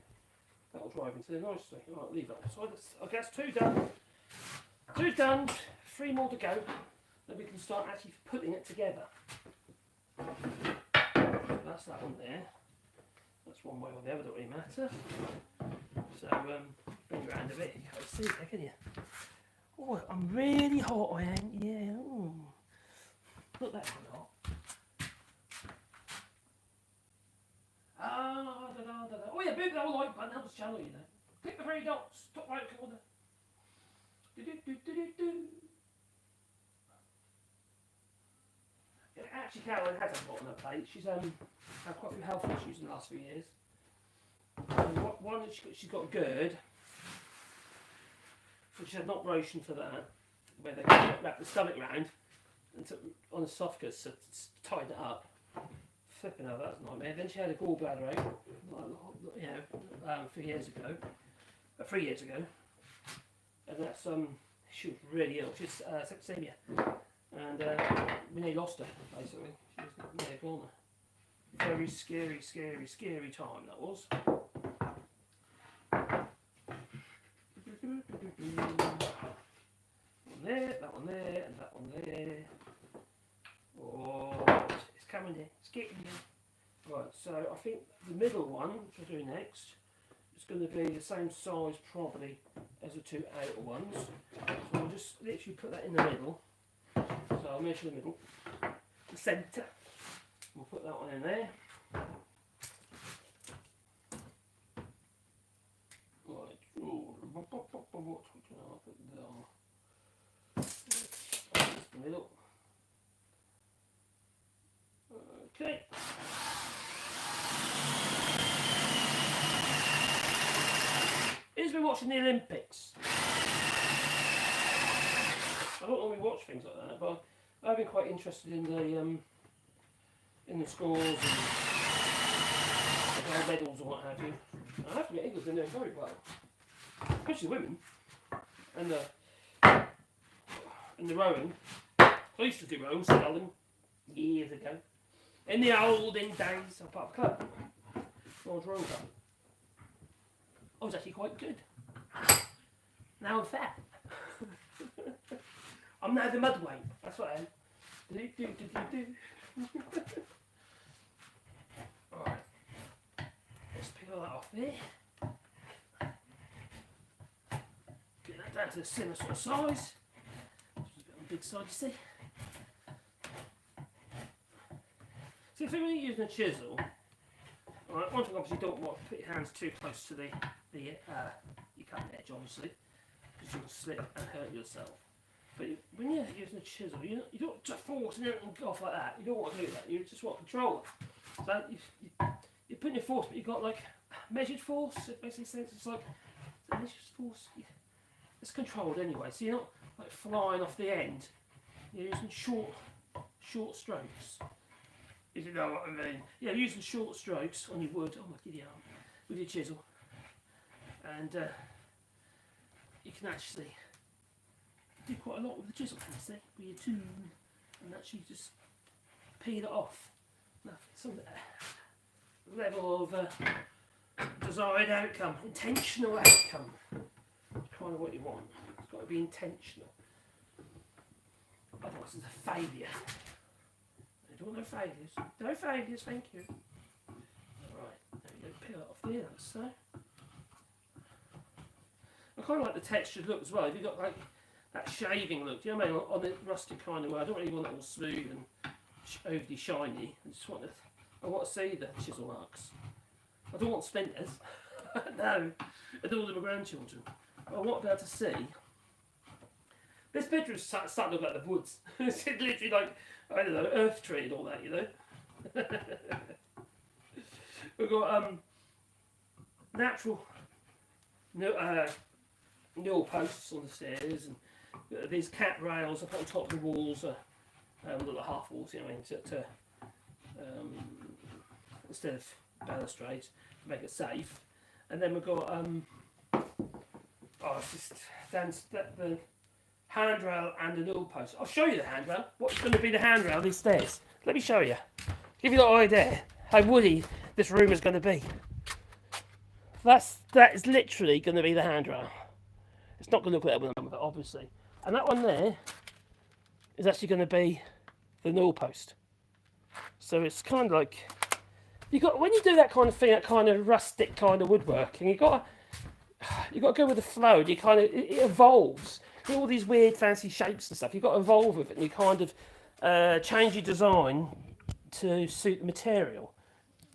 That'll drive into there nicely. Alright, leave that. So I guess 2 done. 2 done. 3 more to go. Then we can start actually putting it together. That's that one there. That's one way or the other, don't really matter. So bring it around a bit. You can't see it, can you? Oh, I'm really hot, I am. Yeah. Ooh. Not that one hot. Oh yeah, big that like button helps channel, you know. Click the 3 dots, top right corner. Yeah, actually, Caroline has a lot on her plate. She's had quite a few health issues in the last few years. One, she's got a GERD, so she had an operation for that, where they wrap the stomach round and on the esophagus to tighten it up. Flipping over, that's a nightmare. Then she had a gallbladder out, you know, a few years ago, 3 years ago, and that's she was really ill. She's septicemia, and we nearly lost her basically. She was nearly gone. Very scary, scary, scary time that was. That one there, and that one there. Oh, it's coming in, it's getting in. Right, so I think the middle one, which I'll do next, is going to be the same size probably as the 2 outer ones. So I'll just literally put that in the middle. So I'll measure the middle, the centre. We'll put that one in there. Right, I'll put there. That's the middle. Okay. Who's been watching the Olympics? I don't normally watch things like that, but I've been quite interested in the scores and medals and what have you. And I have to admit, England's been doing very well, especially women. And the rowing. I used to do rowing, sculling, years ago. In the olden days, I'm part of a club. Large rowing club. I was actually quite good. Now I'm fat. I'm now the mudweight. That's what I am. Alright. Let's peel that off there. Get that down to the similar sort of size. Just a bit on the big side, you see. So if you're using a chisel, right, one thing obviously you don't want to put your hands too close to the your cutting edge, obviously, because you can slip and hurt yourself. But when you're using a chisel, you don't just force it and go off like that. You don't want to do that. You just want to control it. So you're putting your force, but you've got like measured force. It makes sense. It's like measured force. It's controlled anyway. So you're not like flying off the end. You're using short strokes. If you know what I mean. Yeah, using short strokes on your wood. Oh my giddy arm, with your chisel, and you can actually do quite a lot with the chisel, can you see, with your tool, and actually just peel it off. Now, some level of desired outcome, intentional outcome. That's kind of what you want. It's got to be intentional. Otherwise, it's a failure. I don't want no failures. No failures, thank you. Right, there we peel it off there, so. I kind of like the textured look as well. If you've got like that shaving look, do you know what I mean? On the rustic kind of way. I don't really want it all smooth and overly shiny. I want to see the chisel marks. I don't want splinters. No, I don't want my grandchildren. But I want to be able to see. This bedroom's starting to look like the woods. It's literally like, I don't know, earth tree and all that, you know. We've got natural newel posts on the stairs, and these cat rails up on top of the walls are little half walls, you know, instead of balustrade to make it safe. And then we've got it's just the handrail and the newel post. I'll show you the handrail. What's going to be the handrail of these stairs? Let me show you. Give you an idea how woody this room is going to be. That is literally going to be the handrail. It's not going to look like that one, obviously. And that one there is actually going to be the newel post. So it's kind of like when you do that kind of thing, that kind of rustic kind of woodworking, you got to go with the flow. And it evolves. You all these weird fancy shapes and stuff. You've got to evolve with it, and you kind of change your design to suit the material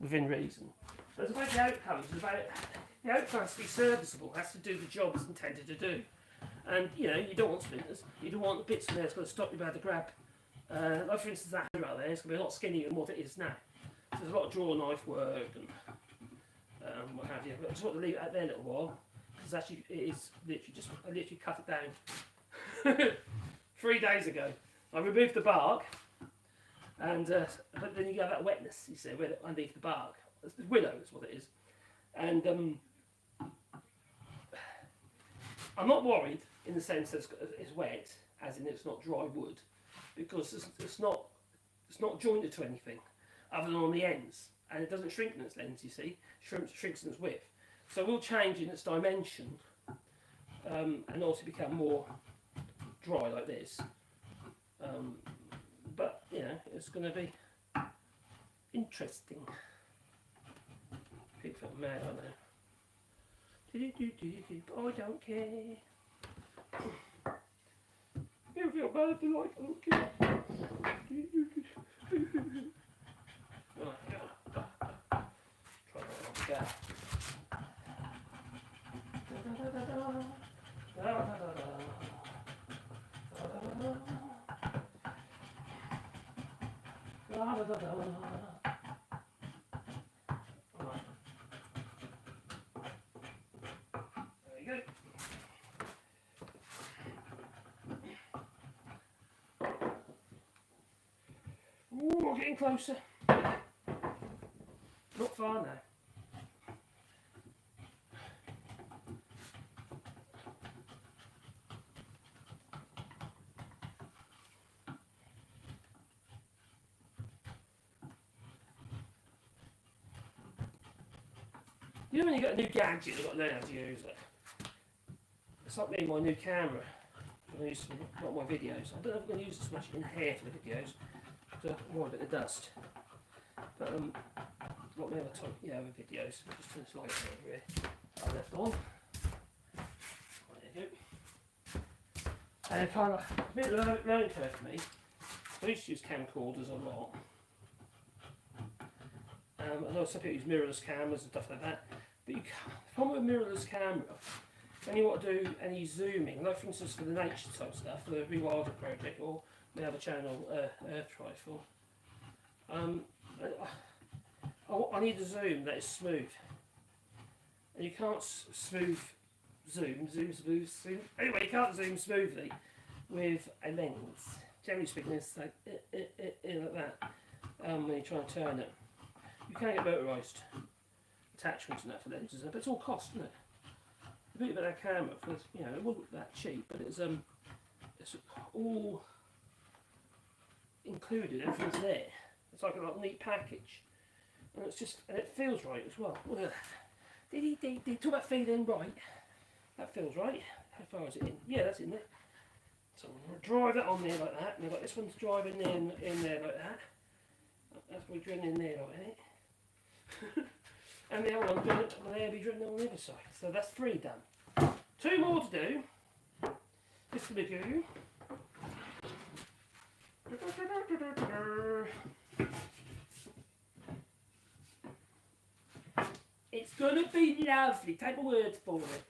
within reason. So it's about the outcomes. It's about the outcome has to be serviceable. Has to do the job it's intended to do. And you know, you don't want splinters. You don't want the bits in there that's going to stop you by the grab. Like for instance, that handrail there is going to be a lot skinnier than what it is now. So there's a lot of draw knife work and what have you. But I just want to leave it out there a little while because actually it is literally just I literally cut it down 3 days ago. I removed the bark, and but then you get that wetness. You see, underneath the bark. It's willow is what it is, and I'm not worried in the sense that it's wet, as in it's not dry wood, because it's not jointed to anything other than on the ends, and it doesn't shrink in its length. You see, shrinks in its width. So we'll change in its dimension, and also become more dry like this. But you know, it's going to be interesting. People feel mad, I know. But I don't care. You feel bad if you like, I don't care. Try that one again. There you go. Ooh, we're getting closer. Not far now. You know when you got a new gadget, you've got to learn how to use it. It's like me and my new camera. I'm going to use a lot of my videos. I don't know if I'm going to use this much in here for the videos, because I want a bit of dust. But a lot of the other videos, just turn this light over here. I left on. There you go. And kind of a bit of a learning curve for me. I used to use camcorders a lot. I know some people use mirrorless cameras and stuff like that, but you can't. The problem with a mirrorless camera, when you want to do any zooming, like for instance for the nature type stuff, for the Rewilding project, or my other channel, Earth Trifle, I need a zoom that is smooth, and you can't zoom. Anyway, you can't zoom smoothly with a lens. Generally speaking, it's like like that when you try and turn it. You can get motorised attachments and that for lenses, but it's all cost, isn't it? The beauty about that camera, you know, it wasn't that cheap, but it's all included. Everything's there. It's like a neat package, and it feels right as well. Look at that. Talk about feeling right. That feels right. How far is it in? Yeah, that's in there. So I'm going to drive that on there like that, and I've got this one's driving in there like that. That's what we're drilling in there like that. And the other one doing it with the air be driven on the other side. So that's 3 done. 2 more to do. This will be good. It's gonna be lovely. Take my word for it.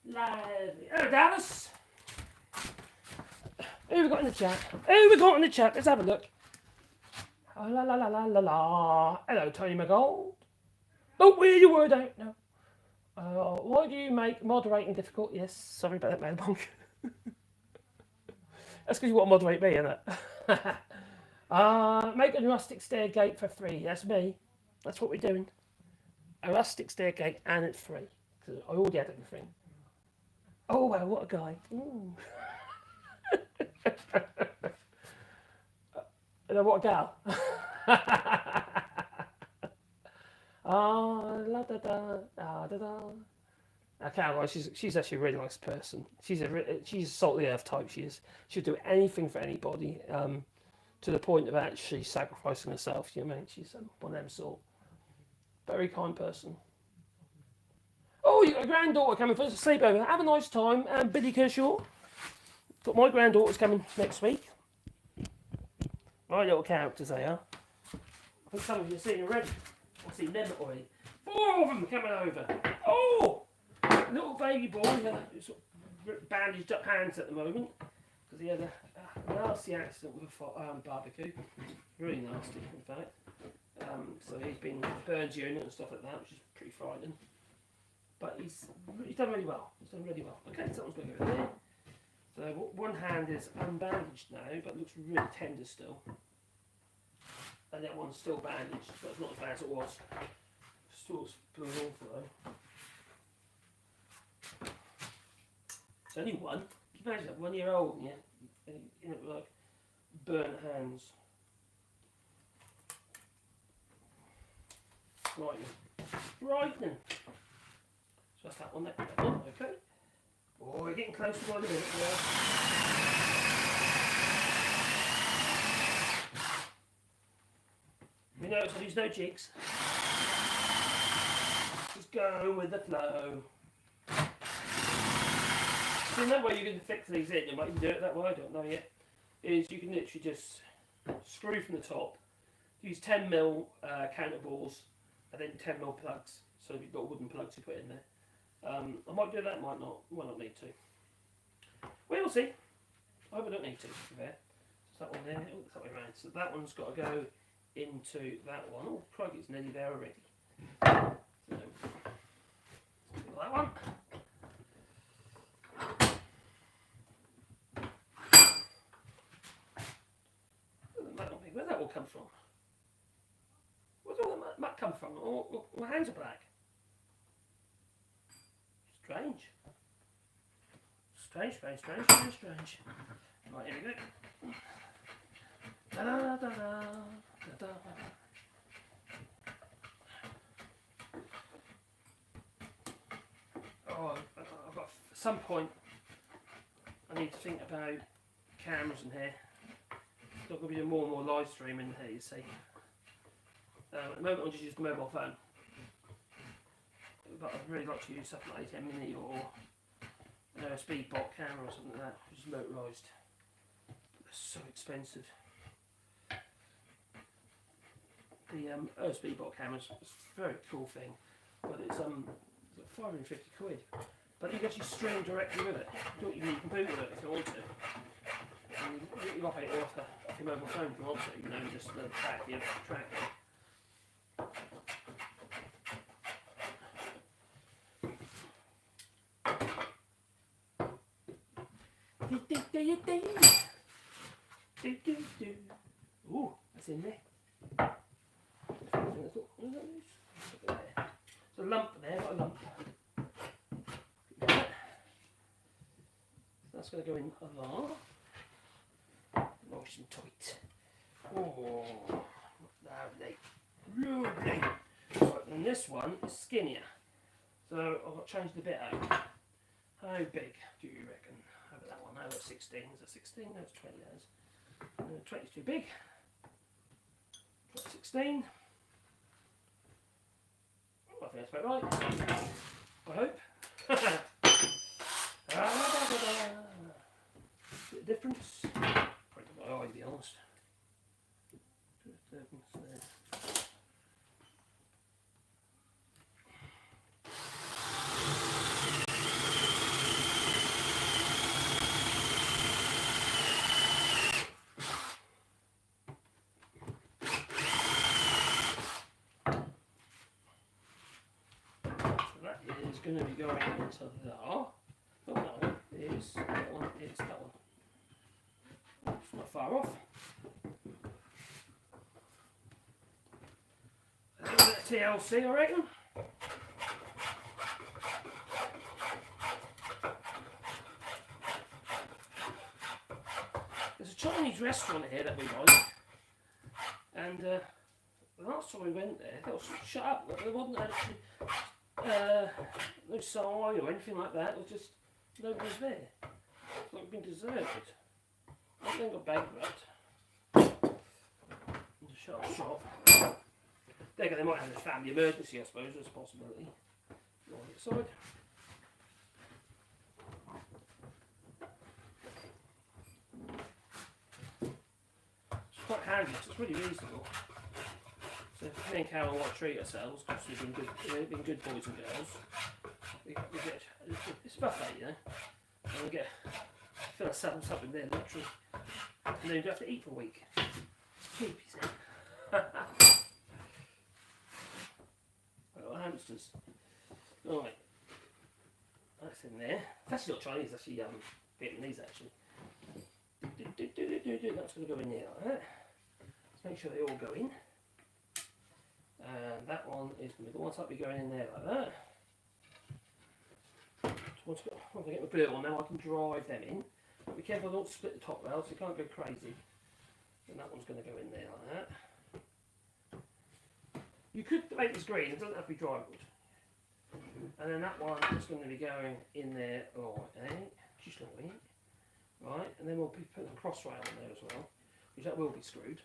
Lovely. Oh, Dallas. Who we got in the chat? Who we got in the chat? Let's have a look. Oh, la la la la la la. Hello, Tony McGold. Oh, where you were, don't know. Why do you make moderating difficult? Yes, sorry about that, man. That's because you want to moderate me, isn't it? Make a rustic stair gate for free. That's me. That's what we're doing. A rustic stair gate, and it's free. Because I already had everything. Oh, wow, what a guy. Ooh. What a gal. La da da, da da da. Carol, she's actually a really nice person. She's a salt of the earth type. She is. She'll do anything for anybody, to the point of actually sacrificing herself. You know what I mean? She's one of them sort. Very kind person. Oh, you got a granddaughter coming for a sleepover. Have a nice time, Billy Kershaw. Got my granddaughters coming next week. My little characters they are. I think some of you have seen already. I've seen them already. 4 of them coming over. Oh! Little baby boy, sort of bandaged up hands at the moment because he had a nasty accident with a barbecue. Really nasty, in fact. So he's been burns unit and stuff like that, which is pretty frightening. But he's done really well. He's done really well. Okay, so that one's going to go there. So one hand is unbandaged now, but looks really tender still. And that one's still bandaged, but it's not as bad as it was. Still blue awful though. It's only one. Can you imagine that 1 year old, yeah? And you know, like burnt hands. Frightening. So that's that one, that one, okay. Oh, we're getting close to 1 minute now. We know it's there's no jigs. Just go with the flow. So another way you can fix these in, you might even do it that way, I don't know yet, is you can literally just screw from the top, use 10mm counter balls, and then 10mm plugs. So you've got wooden plugs you put in there. I might do that, might not need to. We'll see. I hope I don't need to, to be fair. So that one there, oh, it's that way around. So that one's got to go into that one. Oh, crikey, it's nearly there already. So, that one. Where'd that all come from? Where's all the mat come from? Oh, my hands are black. Strange. Strange. Right, here we go. Da da da da da da. Oh, I've got, at some point, I need to think about cameras in here. There's going to be more and more live streaming here, you see. At the moment, I'll just use the mobile phone. But I'd really like to use something like 10 mini or a speed bot camera or something like that, which is motorised. They're so expensive. The speed bot camera's a very cool thing, but it's like 550 quid. But you can actually stream directly with it. You don't even need a computer with it if you want to. And you can operate it off your mobile phone if you want to, you know, just track it. Ooh, that's in there. There's a lump there, got a lump. That's going to go in along. Nice and tight. Oh, lovely. Lovely. Right, and this one is skinnier. So I've got to change the bit out. How big do you reckon? How about that one? How about 16? Is that 16? No, it's 20 years. 20 is too big. 16. think that's about right. I hope. Bit of difference. Probably my eye, to be honest. Disturbance there. Is going to be going into there. Oh no, it is that one, it's that one. It's not far off. A little bit of TLC, I reckon. There's a Chinese restaurant here that we like, and the last time we went there, they was shut up. There wasn't actually no sign or anything like that. It was just nobody was there. It's like been deserted. I think got bankrupt. Just shut up shop. They might have a family emergency, I suppose. There's a possibility. Go on the side. It's quite handy. It's really reasonable. So if me and Carol want to treat ourselves, because we've been good boys and girls, we get it's a buffet, you know, and we get fill ourselves up in there literally, and then we don't have to eat for a week. It's cheap, you see. Little hamsters. Right, that's in there. It's actually not Chinese, it's actually Vietnamese actually. That's going to go in there like that. Let's make sure they all go in. And that one is going to be the ones that be going in there like that. So once I get my blue on now, I can drive them in. But be careful, don't split the top rail, so you can't go crazy. And that one's going to go in there like that. You could make this green, it doesn't have to be dry wood. And then that one is going to be going in there, just a wee. Right, and then we'll be putting a cross rail on there as well, which that will be screwed.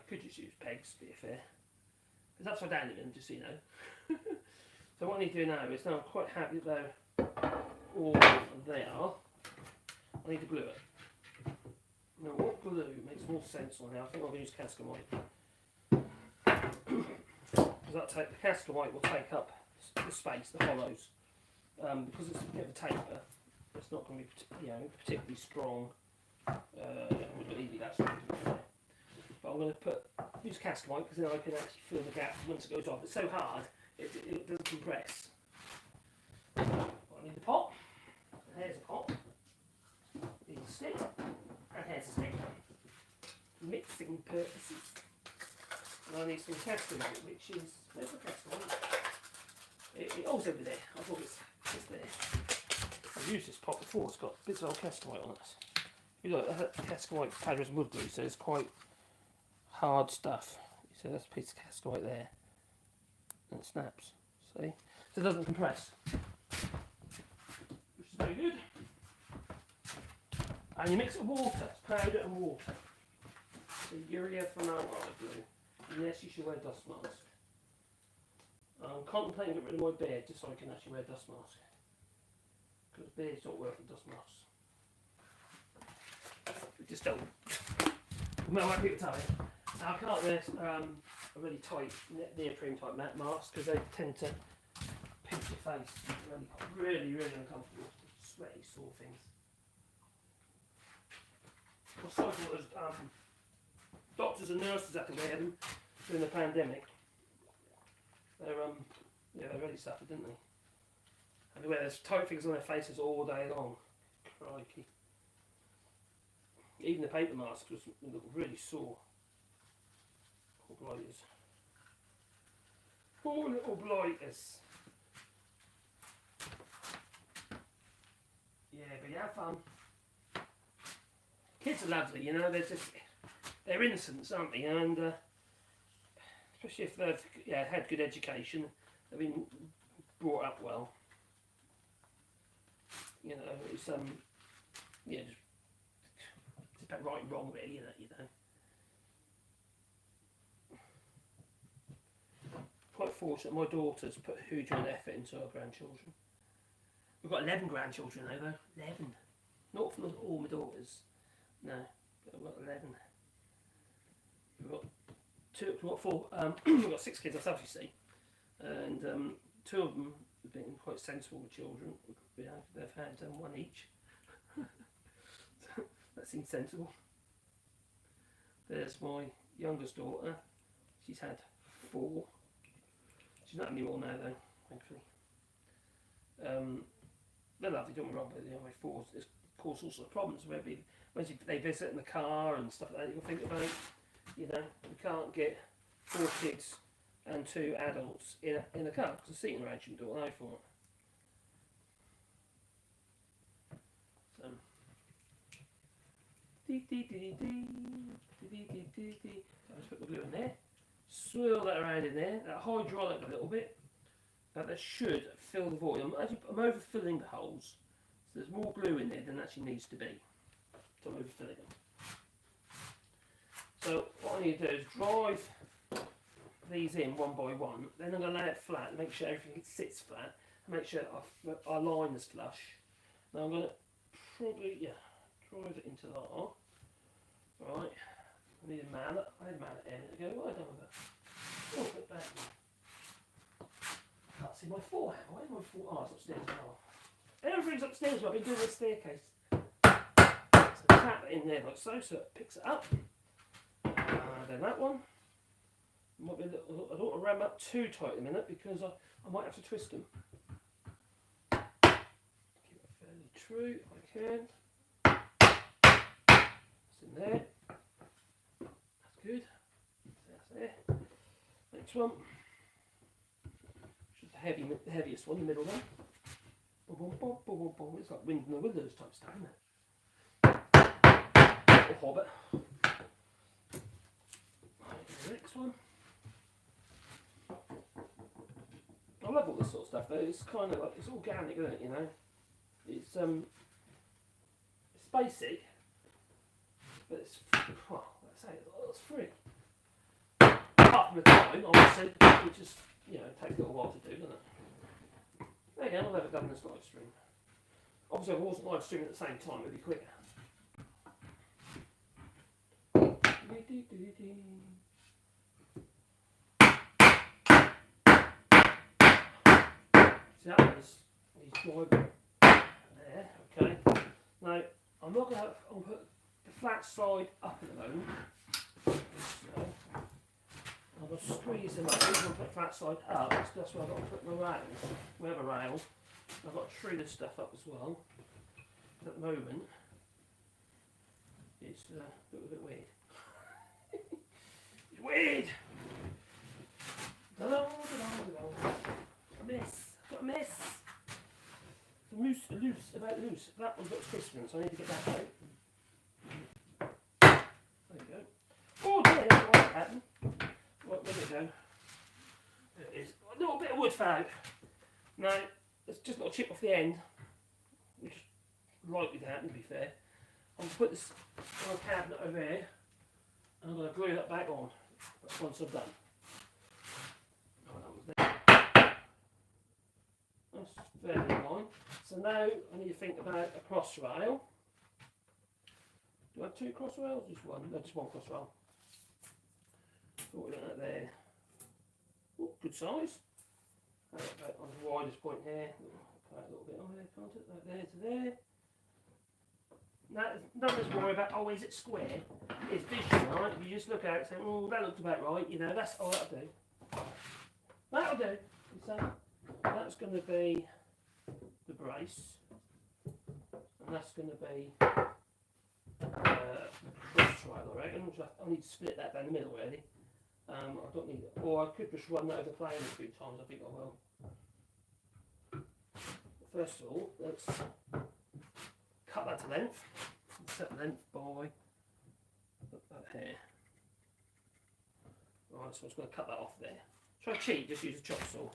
Could just use pegs, to be fair. It's upside down in them, just so you know. So what I need to do now is, now I'm quite happy that they're all there. I need to glue it. Now what glue makes more sense on here? I think I'm going to use castor white. Because the castor white will take up the space, the hollows. Because it's a bit of a taper, it's not going to be particularly strong. That's but I'm going to use castor white because then I can actually fill the gap once it goes off. It's so hard, it doesn't compress. I need the pot. Here's a pot. Need a stick. And here's a stick. For mixing purposes. And I need some castor white, which is, where's the castor white? Oh, it's over there. I thought it's there. I've used this pot before, it's got bits of old castor white on it. You look, castor white powder is wood glue, so it's quite hard stuff. So that's a piece of castor white there. And it snaps. See? So it doesn't compress. Which is very good. And you mix it with water, it's powder and water. So urea formaldehyde glue. And yes, you should wear a dust mask. I'm contemplating getting rid of my beard just so I can actually wear a dust mask. Because beards don't work with dust masks. They just don't. Well, like people tell me. Now I can't wear a really tight neoprene type mask because they tend to pinch your face. Really, really uncomfortable. Sweaty, sore things. Well, sorry for those doctors and nurses had to wear them during the pandemic. They really suffered, didn't they? And they wear those tight things on their faces all day long. Crikey. Even the paper mask was really sore. Poor blighters. Poor little blighters. Yeah, but you have fun. Kids are lovely, you know, they're innocents, aren't they? And especially if they've had good education, they've been brought up well. You know, it's just about right and wrong, really, isn't it? You know. quite fortunate. My daughter's put a huge amount of effort into our grandchildren. We've got 11 grandchildren now, though. 11. Not from all my daughters. No, but we've got 11. We've got we've got 4. We've got 6 kids ourselves, you see, and 2 of them have been quite sensible children. You know, they've had 1 each. That seems sensible. There's my youngest daughter. She's had 4. She's not anymore now, though, thankfully. They're lovely, don't get me wrong, but you know, 4 it's caused all sorts of problems. Maybe when they visit in the car and stuff like that, you'll think about, you know, we can't get 4 kids and 2 adults in a car because the seating arrangement don't allow for it. So, let's put the glue in there. Swirl that around in there. That hydraulic a little bit. That should fill the void. I'm overfilling the holes. So there's more glue in there than actually needs to be. So I'm overfilling them. So what I need to do is drive these in one by one. Then I'm going to lay it flat and make sure everything sits flat. And make sure our line is flush. Now I'm going to probably drive it into that. Right. I need a mallet. I had a mallet in it. What have I done with it? Oh, put it back. Can't see my forehand. Where's my forehand? Oh, it's upstairs now. Everything's upstairs. I've been doing this staircase. So tap it in there like so it picks it up. Then that one. Might be a little, I don't want to ram up too tight in a minute because I might have to twist them. Keep it fairly true if I can. It's in there. That's good. That's there. Next one. Which is the heaviest one, the middle one. Boom, boom, boom, boom, boom, boom. It's like wind in the windows type stuff, isn't it? Little hobbit. Right, the next one. I love all this sort of stuff though. It's kind of like, it's organic, isn't it, you know? It's basic, but it's, well, let's say it's free. Apart from the time, obviously, it just, you know, takes a little while to do, doesn't it? There you go, I'll have it done in this live stream. Obviously, if I wasn't live streaming at the same time, it'd be quicker. See, that one's driving there, okay. Now, I'm not going to put the flat side up at the moment. So, I'm going to squeeze them up. I'm going to put the flat side up. That's where I've got to put my rails. We have a rail. I've got to tree this stuff up as well. But at the moment, it's a bit weird. It's weird! A mess. I've got a mess. About loose. That one's got twisting, so I need to get that out. There you go. Oh dear, that's what happened. Right, there we go. There it is. A little bit of wood fell out. Now, it's just got a chip off the end, which is likely to happen, to be fair. I'm going to put this on a cabinet over here, and I'm going to glue that back on. That's once I'm done. Oh, that was there. That's fairly fine. So now I need to think about a cross rail. Do I have 2 cross rails? Just one. No, just 1 cross rail. What we got that there? Ooh, good size. About on the widest point here. Put a little bit on there, can't it? Like there to there. Now, nothing to worry about. Oh, is it square? It's visual, right? If you just look at it and say, oh, that looks about right, you know, that's all that'll do. That'll do. So that's going to be the brace, and that's going to be the cross rail, I reckon. I need to split that down the middle, really. I don't need it, or I could just run that over the plane a few times. I think I will. First of all, let's cut that to length. Set the length by that here. Right, so I'm just going to cut that off there. Try to cheat, just use a chop saw.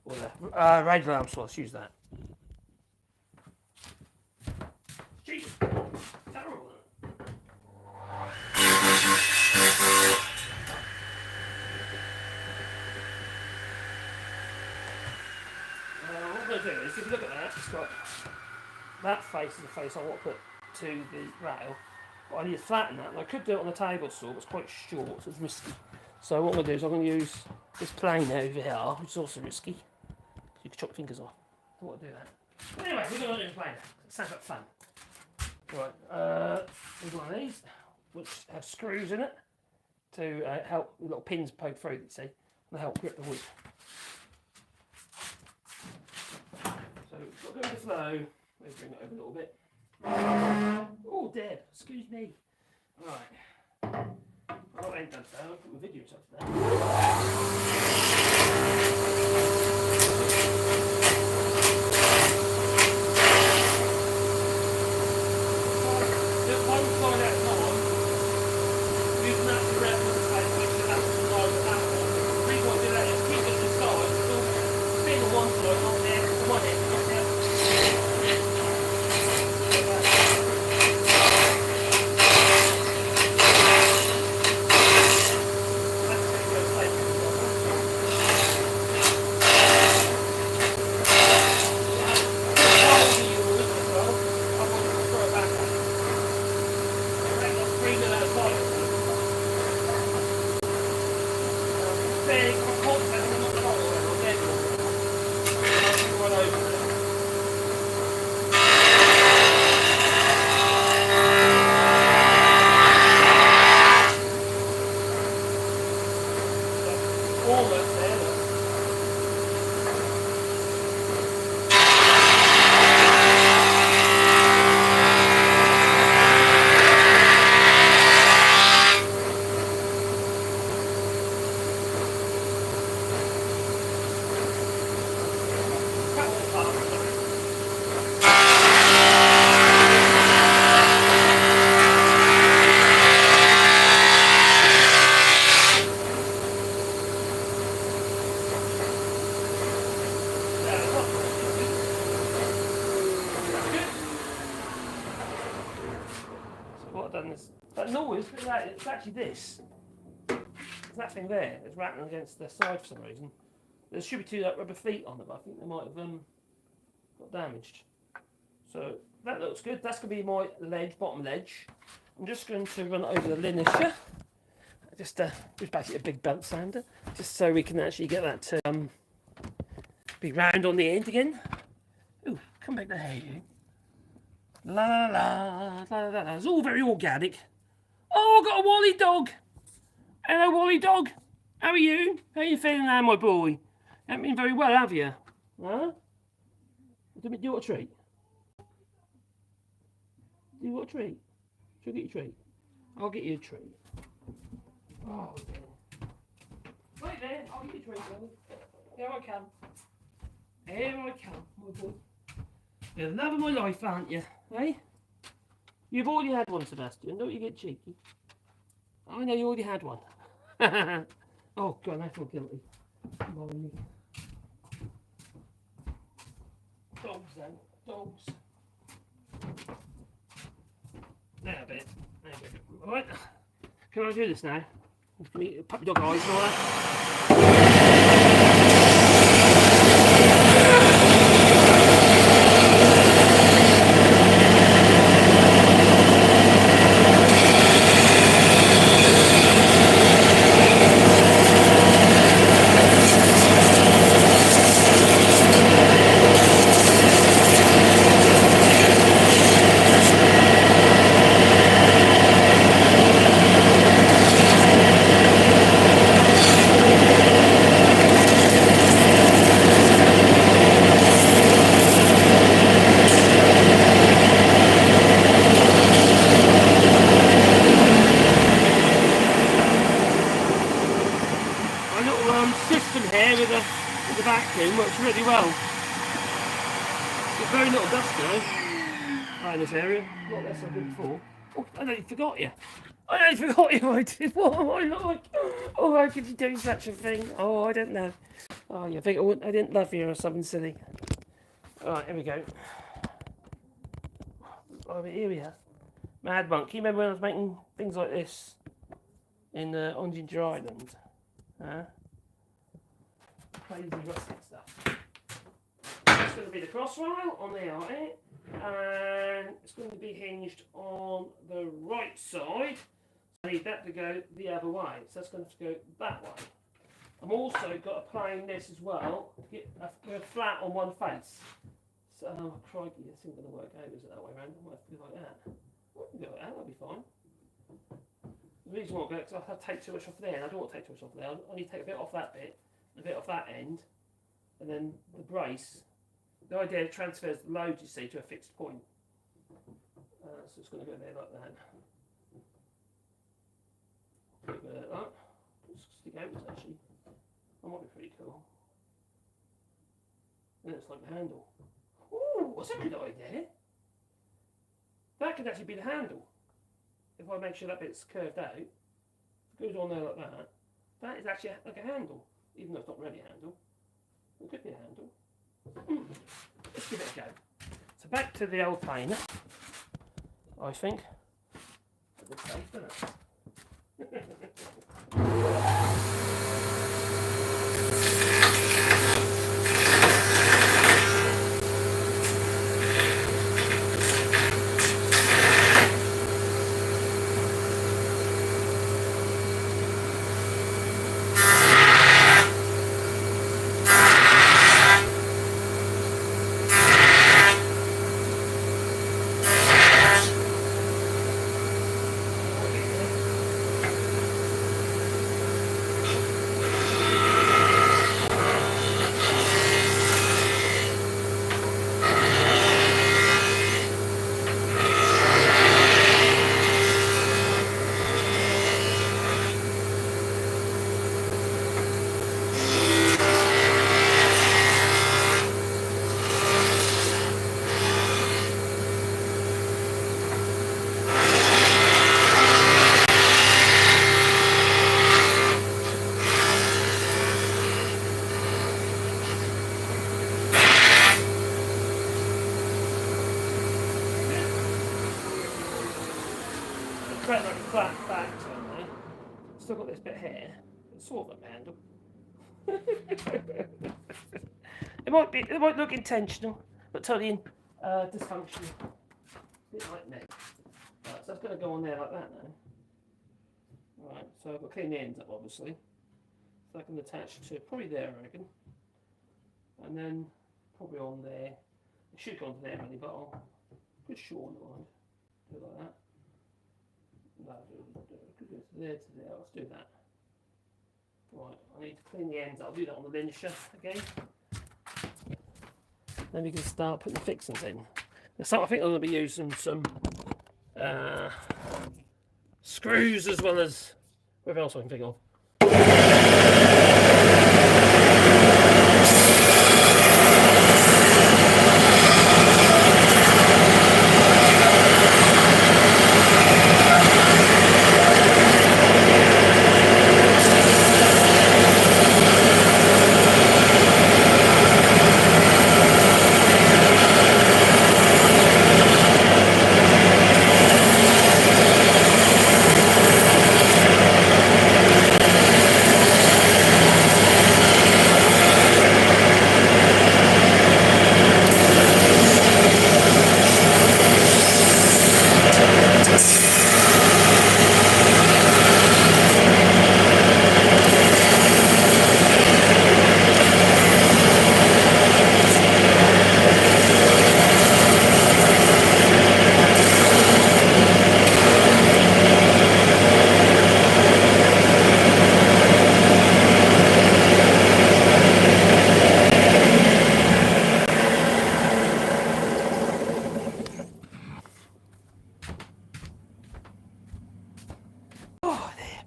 Or the radial arm saw, let's use that. Cheat! Terrible. that face is the face I want to put to the rail. But I need to flatten that, and I could do it on the table saw, but it's quite short, so it's risky. So what I'm going to do is I'm going to use this plane over here, which is also risky. You can chop your fingers off. I don't want to do that. But anyway, we're going to do the plane. It sounds like fun. Right, we've got one of these, which have screws in it to help, little pins poke through, you see, to help grip the wood. So we've got to go with the flow. Let's bring it over a little bit. Oh, Deb, excuse me. Right. I've got end done today. I'll put my videos up today. Just one side at a time. Using that to wrap on the space, which is that side of that one. The reason why I do that is keep it to the side. It's spin on one side, not there. One end, not there. That noise, it's actually this. There's that thing there. It's rattling against the side for some reason. There should be two rubber feet on it, but I think they might have got damaged. So that looks good. That's going to be my ledge, bottom ledge. I'm just going to run it over the linisher. Just basically a big belt sander, just so we can actually get that to be round on the end again. Ooh, come back to here, you. La la la la la la. It's all very organic. Oh, I've got a Wally dog. Hello, Wally dog. How are you? How are you feeling now, my boy? You haven't been very well, have you? Huh? Do you want a treat? Do you want a treat? Shall I get you a treat? I'll get you a treat. Oh, dear. Wait there, I'll get you a treat, brother. Here I come. Here I come, my boy. You're the love of my life, aren't you? Eh? You've already had one, Sebastian. Don't you get cheeky? I know you already had one. Oh, God, I feel guilty. Dogs, then. Dogs. There a bit. There we go. Alright. Can I do this now? Puppy dog eyes and all that. With the vacuum works really well. There's very little dust now in this area, not less than I did before. Oh, I nearly forgot you. I nearly forgot you. I did. What am I like? Oh, how could you do such a thing? Oh, I don't know. Oh, you think I didn't love you or something silly? All right, here we go. Oh, here we are. Mad Monk. You remember when I was making things like this on Ginger Island? Huh? Crazy rustic stuff. going to be the cross rail on the outlet, and it's going to be hinged on the right side. I need that to go the other way, so that's going to have to go that way. I'm also got to plane this as well to get a flat on one face. So, oh, crikey, this isn't going to work out, is it, that way around? I might have to do like that. I can do it like that, that'll be fine. The reason why I go, because I have to take too much off there, and I don't want to take too much off there. I need to take a bit off that bit, and a bit off that end, and then the brace. The idea it transfers the load, you see, to a fixed point. So it's going to go there like that. Go like that. Just stick out this actually. That might be pretty cool. And it's like the handle. Ooh, that's a good idea. That could actually be the handle. If I make sure that bit's curved out, it goes on there like that. That is actually like a handle, even though it's not really a handle. It could be a handle. Let's give it a go. So back to the old planer, I think. That looks safe, doesn't it? Like a flat back turn there. Still got this bit here. It's sort of a handle. It might look intentional, but totally dysfunctional. A bit like me. Right, so that's going to go on there like that now. Right, so I've got to clean the ends up obviously. So I can attach to probably there, I reckon. And then probably on there. It should go onto there really, but I'll put sure on the line. Do it like that. No, could go to there, let's do that. Right, I need to clean the ends, I'll do that on the linisher again. Then we can start putting the fixings in. So I think I'm going to be using some screws as well as whatever else I can think of.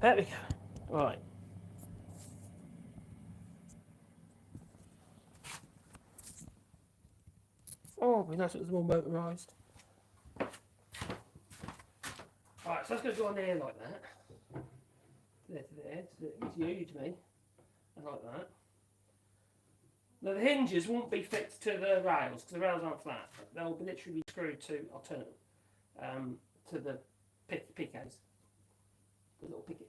There we go. Right. Oh, it'd be nice if it was more motorised. Right, so that's going to go on there like that. There to there, to you, to me. And like that. Now the hinges won't be fixed to the rails, because the rails aren't flat. They'll literally be screwed to alternate to the pickets. The little pickets.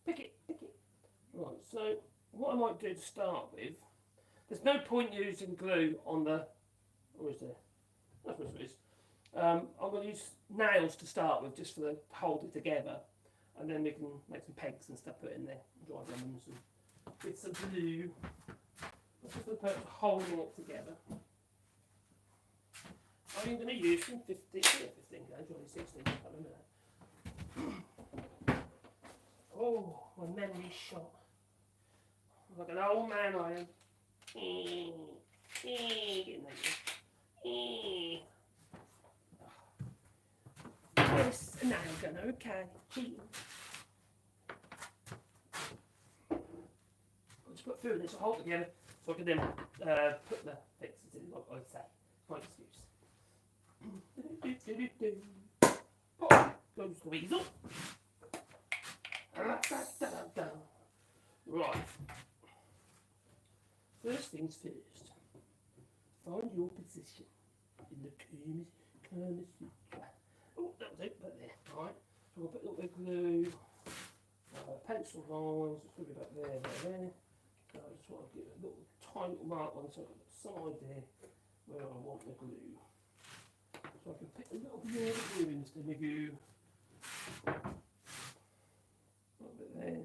Picket. Right, so what I might do to start with, There's no point using glue on the. What is there? That's what it is. I'm going to use nails to start with, just for the hold it together, and then we can make some pegs and stuff put in there, dried lemons and bits of glue. That's just for the purpose of holding it together. I'm going to use some 15 gauge, only 16. I can't remember that. Oh, my memory shot. Like an old man I am. Yes, now I'm going okay. Cheating. I'll just put food in this to hold together so I can then put the fixes in, like I say. My excuse. Pop goes the weasel. Right. First things first. Find your position in the Kama Sutra. Oh, that was it, but there. Right. So I'll put a little bit of glue, pencil lines, it's going to be about there. So I just want to get a little tiny little mark on so I've got the side there where I want the glue. So I can put a little bit more glue into the glue. A little bit there.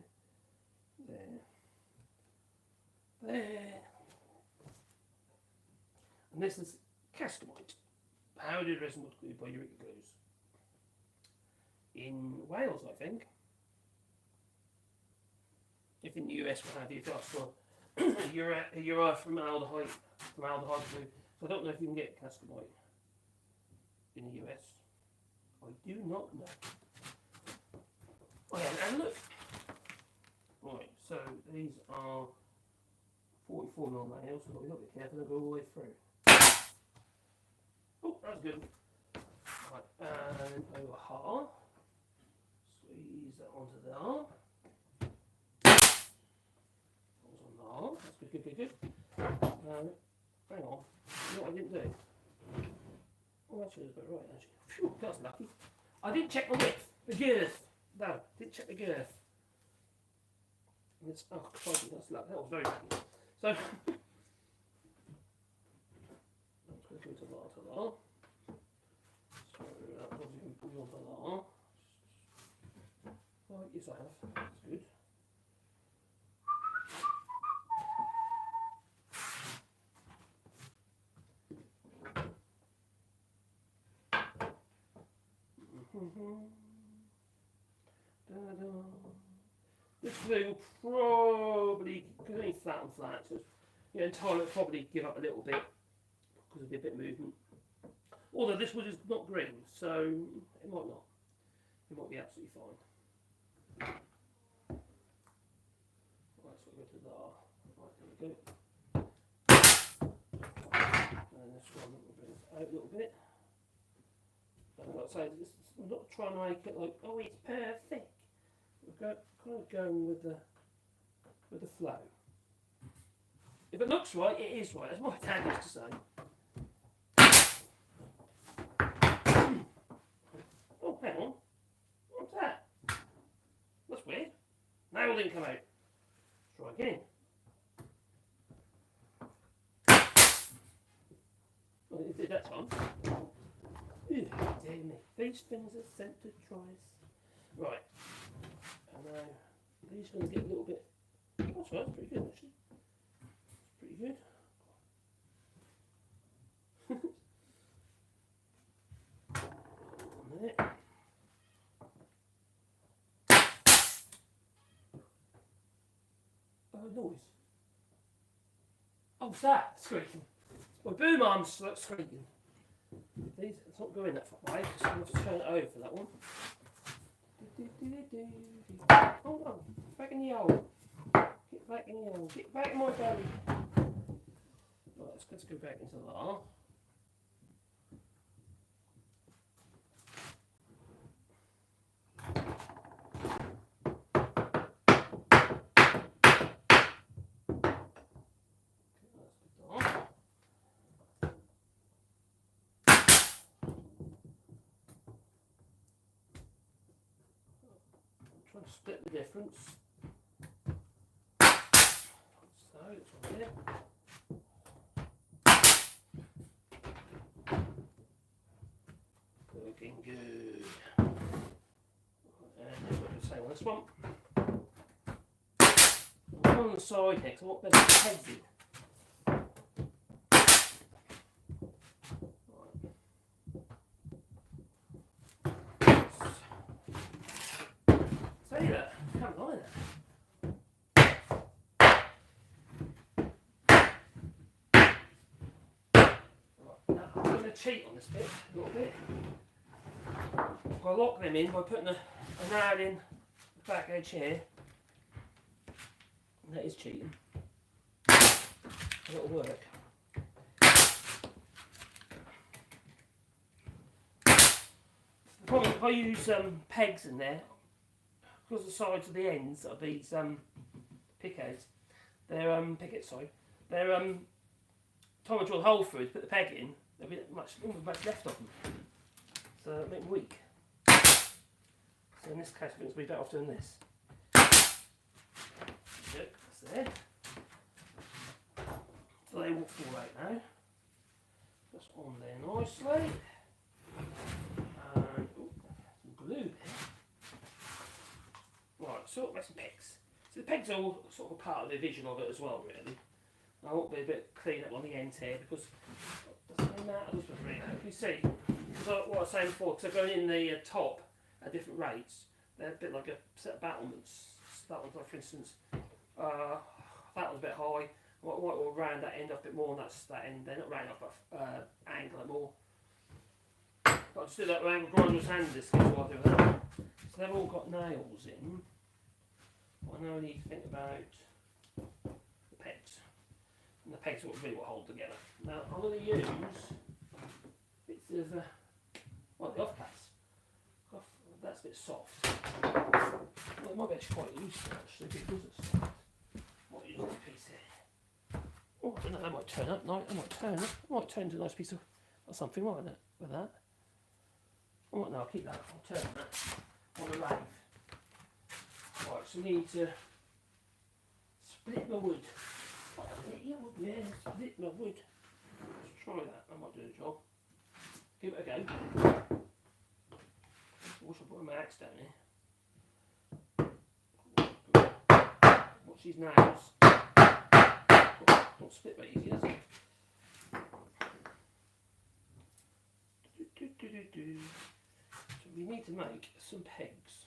And this is Cascamite, powdered resin wood glue by Eureka Glues. In Wales, I think. If in the US, what have you, if you ask for formaldehyde glue. So I don't know if you can get Cascamite in the US. I do not know. Oh yeah, and look. Right, so these are 44mm nails, so I've got to be a little bit careful and go all the way through. Oh, that's good. Right, and over half. Squeeze that onto there. That's good. Hang on. You know what I didn't do? Oh, actually, that's about right, actually. Phew, that's lucky. I didn't check the width, the girth. No, didn't check the girth. It's, oh, crikey, that's lucky. That was very lucky. So, I'm just going to go to that. So, that was going to that. Right, yes, I have. That's good. This glue will probably, because it's only flat on flat, so the entire will probably give up a little bit because there'll be a bit of movement. Although this wood is not green, so it might not. It might be absolutely fine. Right, so we'll go to there. Right, there we go. And this one will bring it out a little bit. And like I say, I'm not trying to make it like, oh, it's perfect. We're kind of going with the flow. If it looks right, it is right. That's what my dad used to say. Oh, hang on. What's that? That's weird. Nail didn't come out. Let's try again. Well, it did that time. Ew, dear me. These things are sent to tries. Right. And now these are going to get a little bit. That's right, that's pretty good actually. It's pretty good. On there. Oh, noise. Oh, what's that? Squeaking. My boom arm's squeaking. These, it's not going that far away, so I'm going to turn it over for that one. Hold on, back in the hole. Get back in the hole. Get back in my belly. Right, let's go back into the hole. Try to split the difference. So, it's on there. looking good. And we've got the same on this one. One on the side here, because I want better heads in. See that? Come on there. I'm going to cheat on this bit a little bit. I'll lock them in by putting a nail in the back edge here. And that is cheating. It'll work. The problem if I use pegs in there, because the sides of the ends of these pickets, they're pickets, sorry, they're time I drill a hole through to put the peg in, there'll be much left of them, so it'll make them weak. So in this case, I think it's be better off doing this. Yep, that's there. So they will fall out now. Just on there nicely. And ooh, some glue there. Right, so make some pegs. So the pegs are all sort of part of the vision of it as well, really. I want to be a bit clean up on the ends here because it doesn't really matter. If you see, because what I was saying before, because they're going in the top at different rates, they're a bit like a set of battlements. That one's like, for instance, that one's a bit high. What will round that end up a bit more, and that's that end. They're not round up, but angle it more. But I just do that with angle grinders and this while I do that. So they've all got nails in. What I now need to think about the pegs. And the pegs are really what hold together. Now I'm going to use bits of the offcuts. That's a bit soft. Well, it might be actually quite loose actually because it's soft. Might use this piece here. Oh, I don't know, that might turn up. No, that might turn up. It might turn into a nice piece of or something, mightn't it? With that. Oh, no, I'll keep that. I'll turn that on the lathe. Right, so we need to split my wood. Split your wood, yeah, split my wood. Let's try that. That might do the job. Give it a go. I wish I put my axe down here. Watch these nails. Don't split very easy, does it? So we need to make some pegs.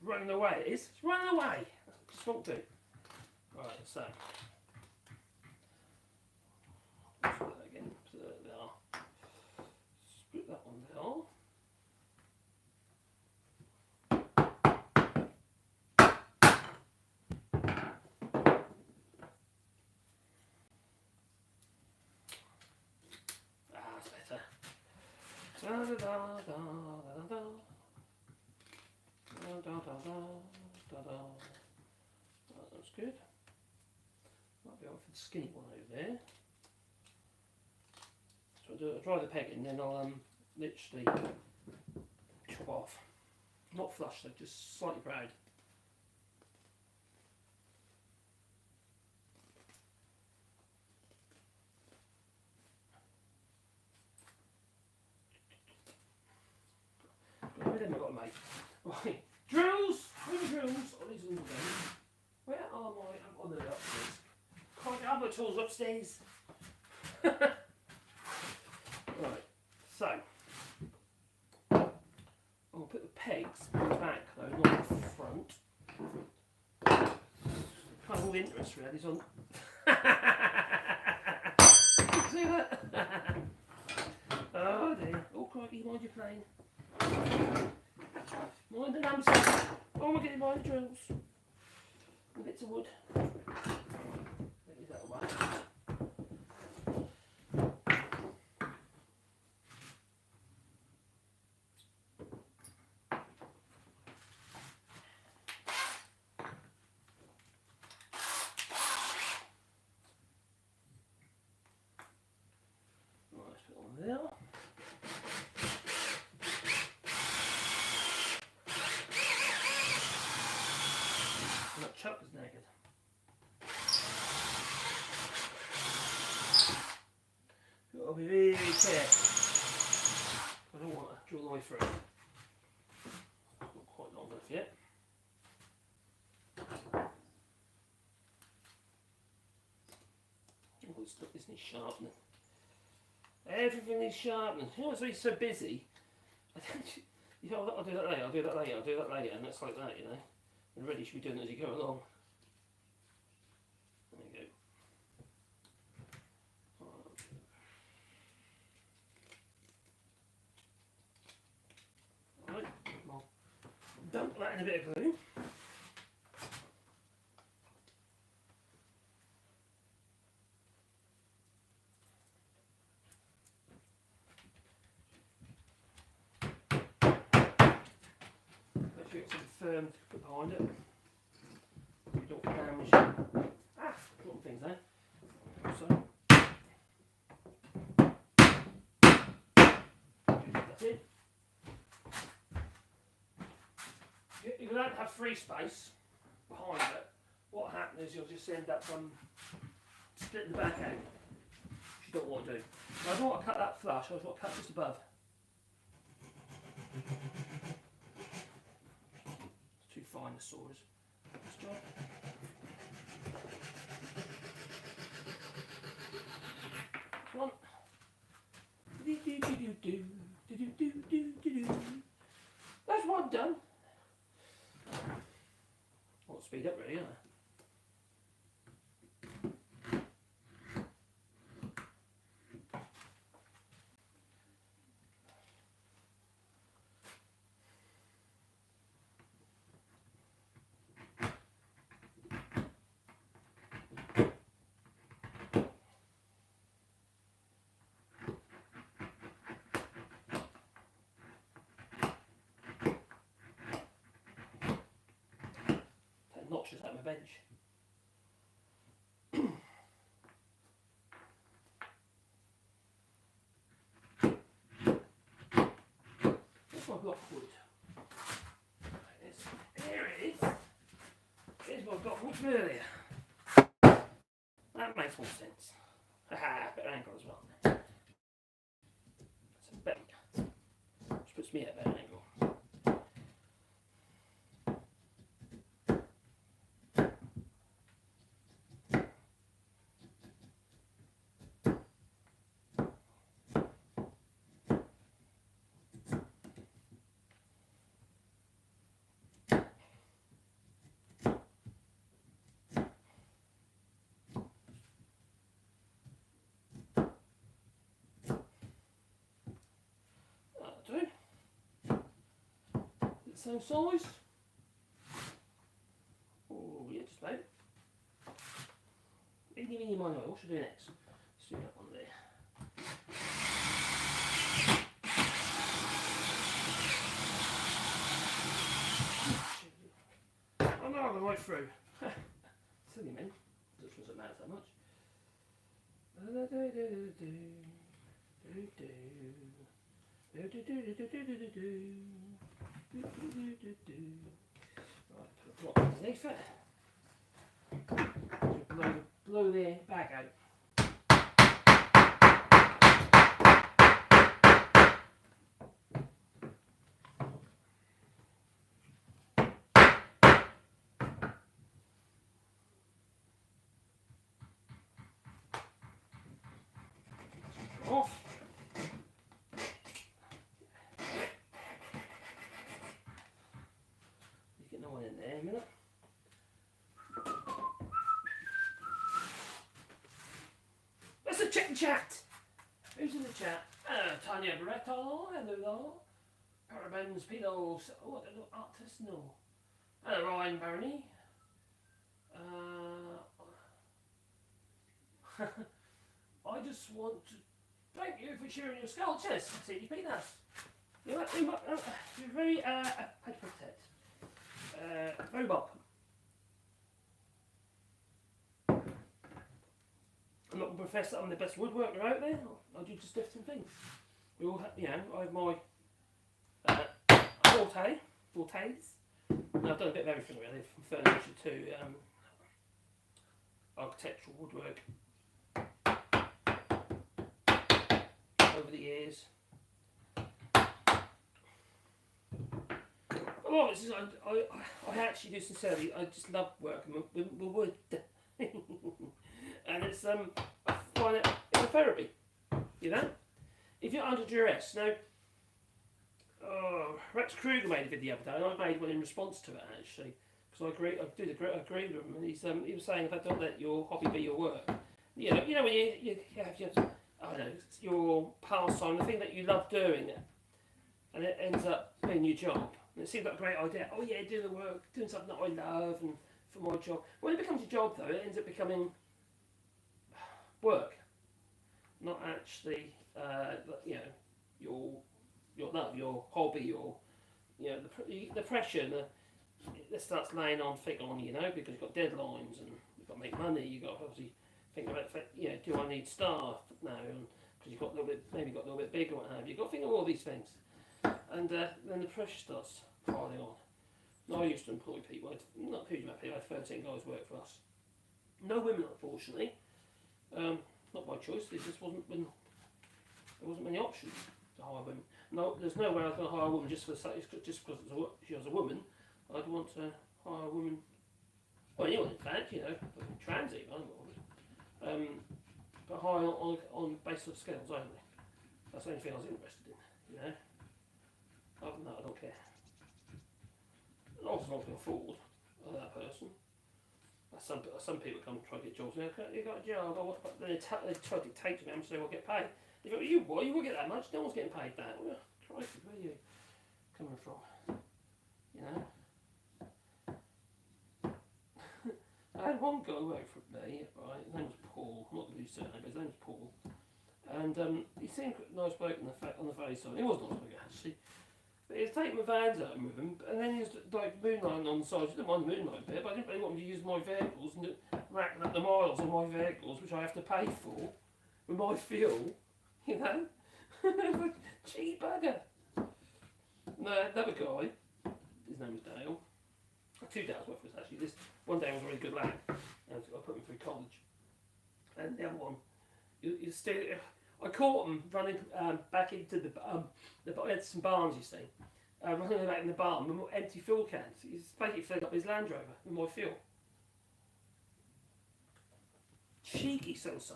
Running away, it is. It's running away. That's what it's do. Right, so. Let's do that again. So there they are. Split that one down. That's better. Da, da, da, da, da, da. Da, da, da, da, da, da. That's good. Might be on for the skinny one over there. So I'll dry the peg in, then I'll literally chop off. Not flush though, just slightly proud. How many of them I've got to make? Right. Drills! Where are the drills? Oh, these little things. Where are my... Oh, they're upstairs. Can't get other tools upstairs. Right, so. I'm going to put the pegs in the back though, not in the front. Kind of all interest really is on... See that? Oh dear. Oh crikey, mind your plane. Mind the lamps. Oh, we're getting mind the drills. And bits of wood. Maybe that'll work. is naked. Got to be really careful. I don't want to drill the way through. Not quite long enough yet. Oh, this needs sharpening. Everything needs sharpening. You know, it's really so busy. You know, I'll do that later, I'll do that later, I'll do that later, and it's like that, you know. And really, you should be doing it as you go along. There you go. Alright, I'll dump that in a bit of glue. Make sure it's firm to put behind it. You don't damage little things there. So that's it. You don't have free space behind it. What happens is you'll just end up splitting the back out, which you don't want to do. Now, I don't want to cut that flush, I just want to cut just above. It's too fine, the saw is. This job. One. That's one done. I'll speed up really, aren't I? Notches out my bench. That's my block wood. Here it is. Here's what I've got from earlier. That makes more sense. Haha, better angle as well. That's a better. Which puts me at a better angle. Same size. Oh yeah, just about. Eeny, meeny, miny, what should I do next? Let's do that one there. I'm not the way through. Silly man. This doesn't matter that much. Right, put a block underneath it. Blow the bag out. Off. You get no one in there in a minute. Let's check the chat. Who's in the chat? Tanya Barreto, hello there. Parabens, Pinos, oh, the little artist, no. Hello, Ryan Barney. I just want to thank you for sharing your sculptures, CDP. You're very how do you put it? Very Bob. I'm not going to profess that I'm the best woodworker out there. I do just different things. We all have, you know, I have my fortes. And I've done a bit of everything really, from furniture to architectural woodwork over the years. A lot of it is I actually do sincerely. I just love working with wood, and it's I find it's a therapy. You know, if you're under duress now. Rex Kruger made a video the other day, and I made one in response to it actually, because I agree with him, and he was saying, if I don't let your hobby be your work, you know when you have your, I don't know, your pastime, the thing that you love doing, and it ends up being your job, and it seems like a great idea. Oh yeah, doing the work, doing something that I love, and for my job. When it becomes your job though, it ends up becoming work, not actually, you know, your love, your hobby, your, you know, the pressure that starts laying on thick on you, know, because you've got deadlines and you've got to make money. You've got to obviously think about, you know, do I need staff now? And because you've got a little bit, maybe got a little bit bigger, what have you. You've got to think of all these things, and then the pressure starts piling on. Now, I used to employ people. Not a huge amount of people. I had 13 guys work for us. No women, unfortunately. Not by choice. There just wasn't many options to hire women. No, there's no way I was going to hire a woman just because she was a woman. I'd want to hire a woman, well, anyone in fact, you know, trans even, I don't know, but hire on based on skills only. That's the only thing I was interested in, you know. Other than that, I don't care. As long as I can afford that person. Some people come and try to get jobs. You got a job, but then they try to dictate to me how much they will get paid. They go, you will get that much? No one's getting paid that. Well, Christ, where are you coming from? You know? I had one guy work for me, right? His name was Paul. I'm not going to use his surname, but his name was Paul. And he seemed a nice bloke on the face side. He was a nice bloke, actually. But he was taking my vans home with him, and then he was like moonlighting on the side. I didn't mind the moonlight bit, but I didn't really want him to use my vehicles and racking up the miles on my vehicles, which I have to pay for, with my fuel, you know? Cheap bugger. No, another guy, his name was Dale. Two Dales worked for us actually. This one Dale was a really good lad, and I put him through college. And the other one, I caught him running back into we had some barns, you see, running back in the barn with empty fuel cans. He's basically filled up his Land Rover with my fuel. Cheeky so-so.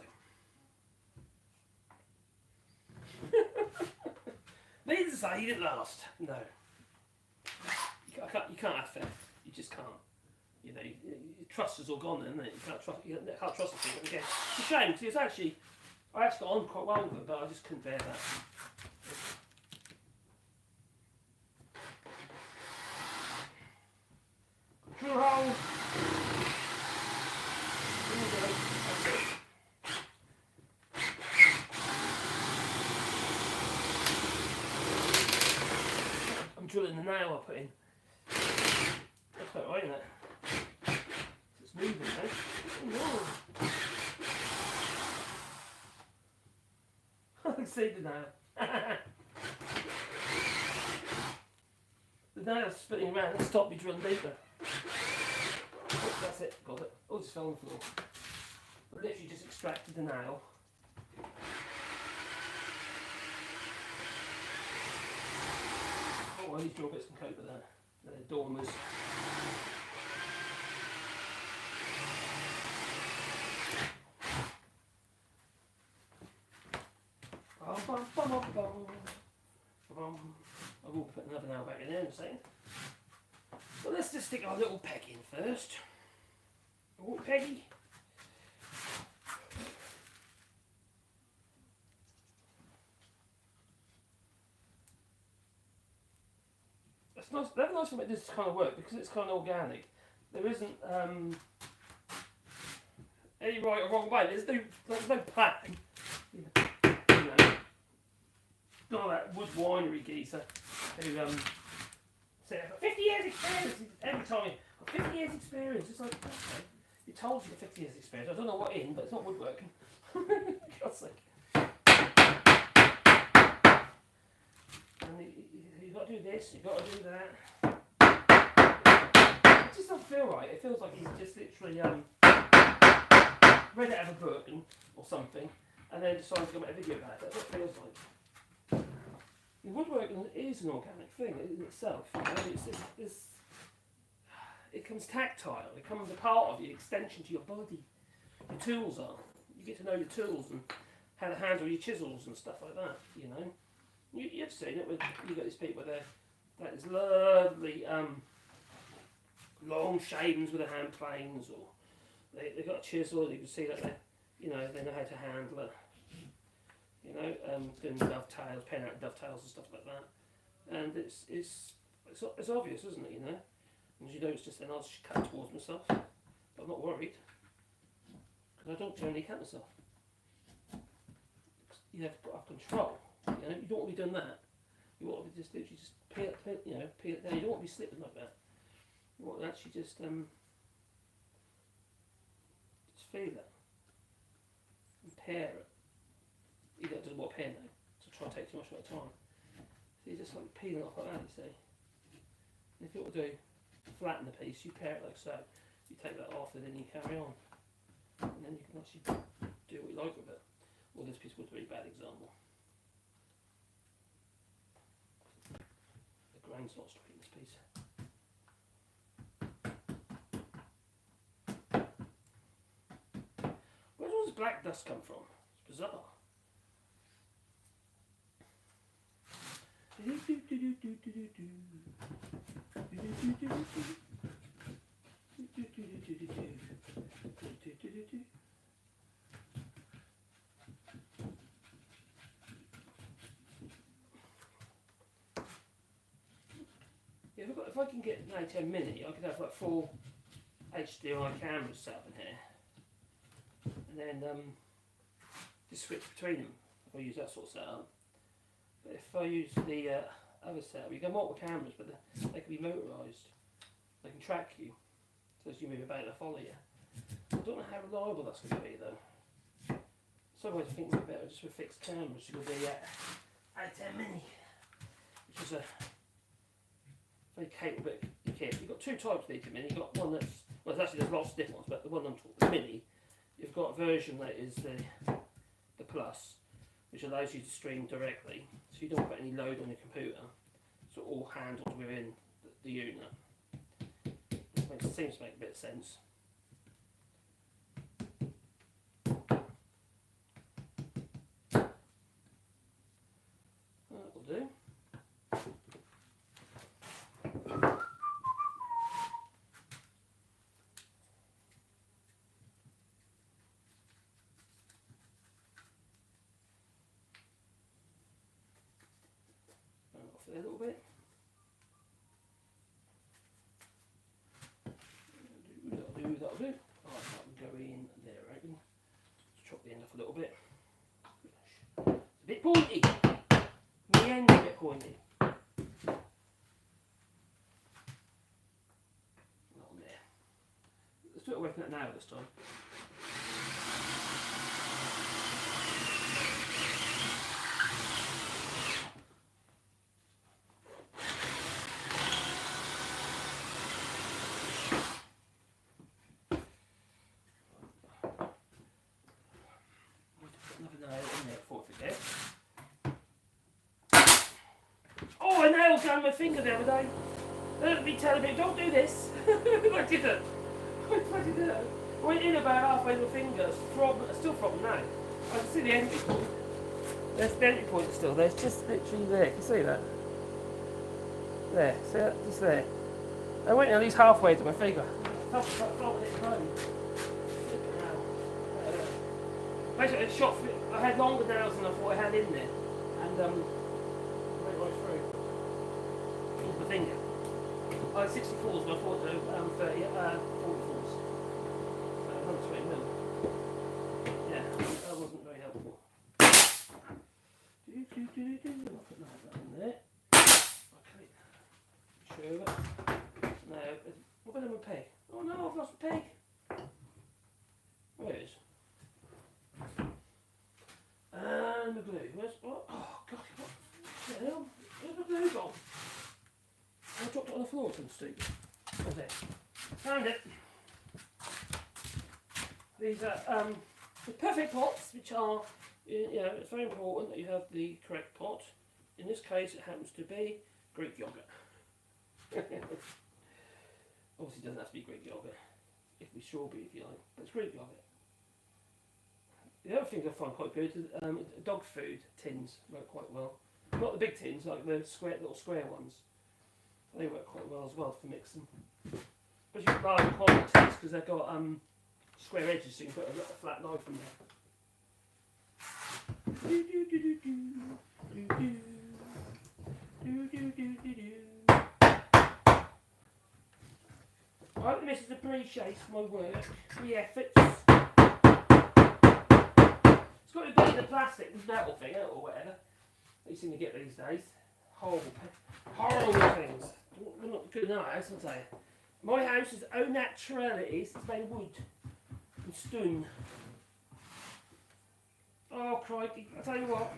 Needless to say, he didn't last. No. You can't have faith. You just can't. You know, your trust is all gone then, isn't it? You can't trust the people again. It's a shame, because I actually got on quite well with them, but I just couldn't bear that. Drill hole. I'm drilling the nail I put in. That's quite right, isn't it? It's moving, eh? Oh, I can see the nail. The nail's spinning around and stopped me drilling deeper. Oh, that's it, got it. Oh, it just fell on the floor. I literally just extracted the nail. Oh, well, these drill bits can cope with that. They're dormers. I will put another nail back in there in a second. But let's just stick our little peg in first. Oh, Peggy. That's nice. That's nice about this kind of work because it's kind of organic. There isn't any right or wrong way. There's no plan. You know, not that wood winery geezer who said, I've got 50 years experience every time. I've got 50 years experience. It's like, okay, you told you got 50 years experience. I don't know what in, but it's not woodworking. God's sake. And you've got to do this, you've got to do that. It just doesn't feel right. It feels like he's just literally read it out of a book or something, and then decided to make a video about it. That's what it feels like. Woodworking is an organic thing in itself. You know? It becomes tactile. It becomes a part of you, extension to your body. Your tools are. You get to know your tools and how to handle your chisels and stuff like that. You know, you've seen it with you got these people there. Like this lovely long shavings with their hand planes, or they've got a chisel. You can see that they know how to handle it. You know, doing dovetails, pen out dovetails and stuff like that. And it's obvious, isn't it? You know, and you know it's just then I'll just cut towards myself, but I'm not worried because I don't generally cut myself. You have to have control. You know, you don't want to be doing that. You want to be just literally just peel it down. You don't want to be slipping like that. You want to actually just feel it and pair it. You don't do what pair now, so try to take too much of your time. So you just like peeling it off like that, you see. And if you want to do flatten the piece, you pair it like so. You take that off and then you carry on. And then you can actually do what you like with it. Well, this piece was a very bad example. The grain's not straight in this piece. Where does all this black dust come from? It's bizarre. Yeah, if I can get an 10 mini, I could have like 4 HDMI cameras set up in here, and then just switch between them if I use that sort of setup. But if I use the other setup, you get multiple cameras, but they can be motorised. They can track you, so as you move about, they'll follow you. I don't know how reliable that's going to be though. Sometimes I think it'd be better just with fixed cameras. You'll be A10 Mini, which is a very capable bit of kit. You've got 2 types of A10 Mini. You've got one that's, well, there's lots of different ones, but the one I'm talking, the Mini, you've got a version that is the Plus, which allows you to stream directly, so you don't put any load on your computer. So all handled within the unit. It seems to make a bit of sense. That will do. Off there a little bit. That'll do. Oh, that will go in there, I reckon. Let's chop the end off a little bit. It's a bit pointy. The end's a bit pointy. Not on there. Let's do it away from that now this time. Oh, I nailed down my finger the other day. Don't be telling me, don't do this. I did it. I bloody did it. I went in about halfway with my fingers, still throbbing now. I can see the entry point. There's the entry point still there. It's just literally there. Can you see that? There. See that? Just there. I went at least halfway to my finger. Basically, I had longer nails than I thought I had in there, and went right through. With my finger. I had 64s, but I thought 44s. So 120 mil. Yeah, that wasn't very helpful. I'll put that in there. Okay. Sure of it. Now, what about my peg? Oh no, I've lost my peg. Where is? And the glue. Where's what? Oh god, what the hell? Where's the glue gone? I dropped it on the floor, so to speak. Where's it? Found it. These are the perfect pots, which are, it's very important that you have the correct pot. In this case, it happens to be Greek yogurt. Obviously, it doesn't have to be Greek yogurt. It can be strawberry if you like, but it's Greek yogurt. The other things I find quite good is dog food tins work quite well. Not the big tins, like the little square ones. They work quite well as well for mixing. But you can buy the quantities because they've got square edges, so you can put a flat knife in there. I hope the missus appreciates my work, the efforts. It's got to be the plastic, the metal thing, or whatever. You seem to get these days. Horrible things. They're not good in our house, I'll tell you. My house is au naturel, it is. It's made of wood and stone. Oh, crikey. I'll tell you what.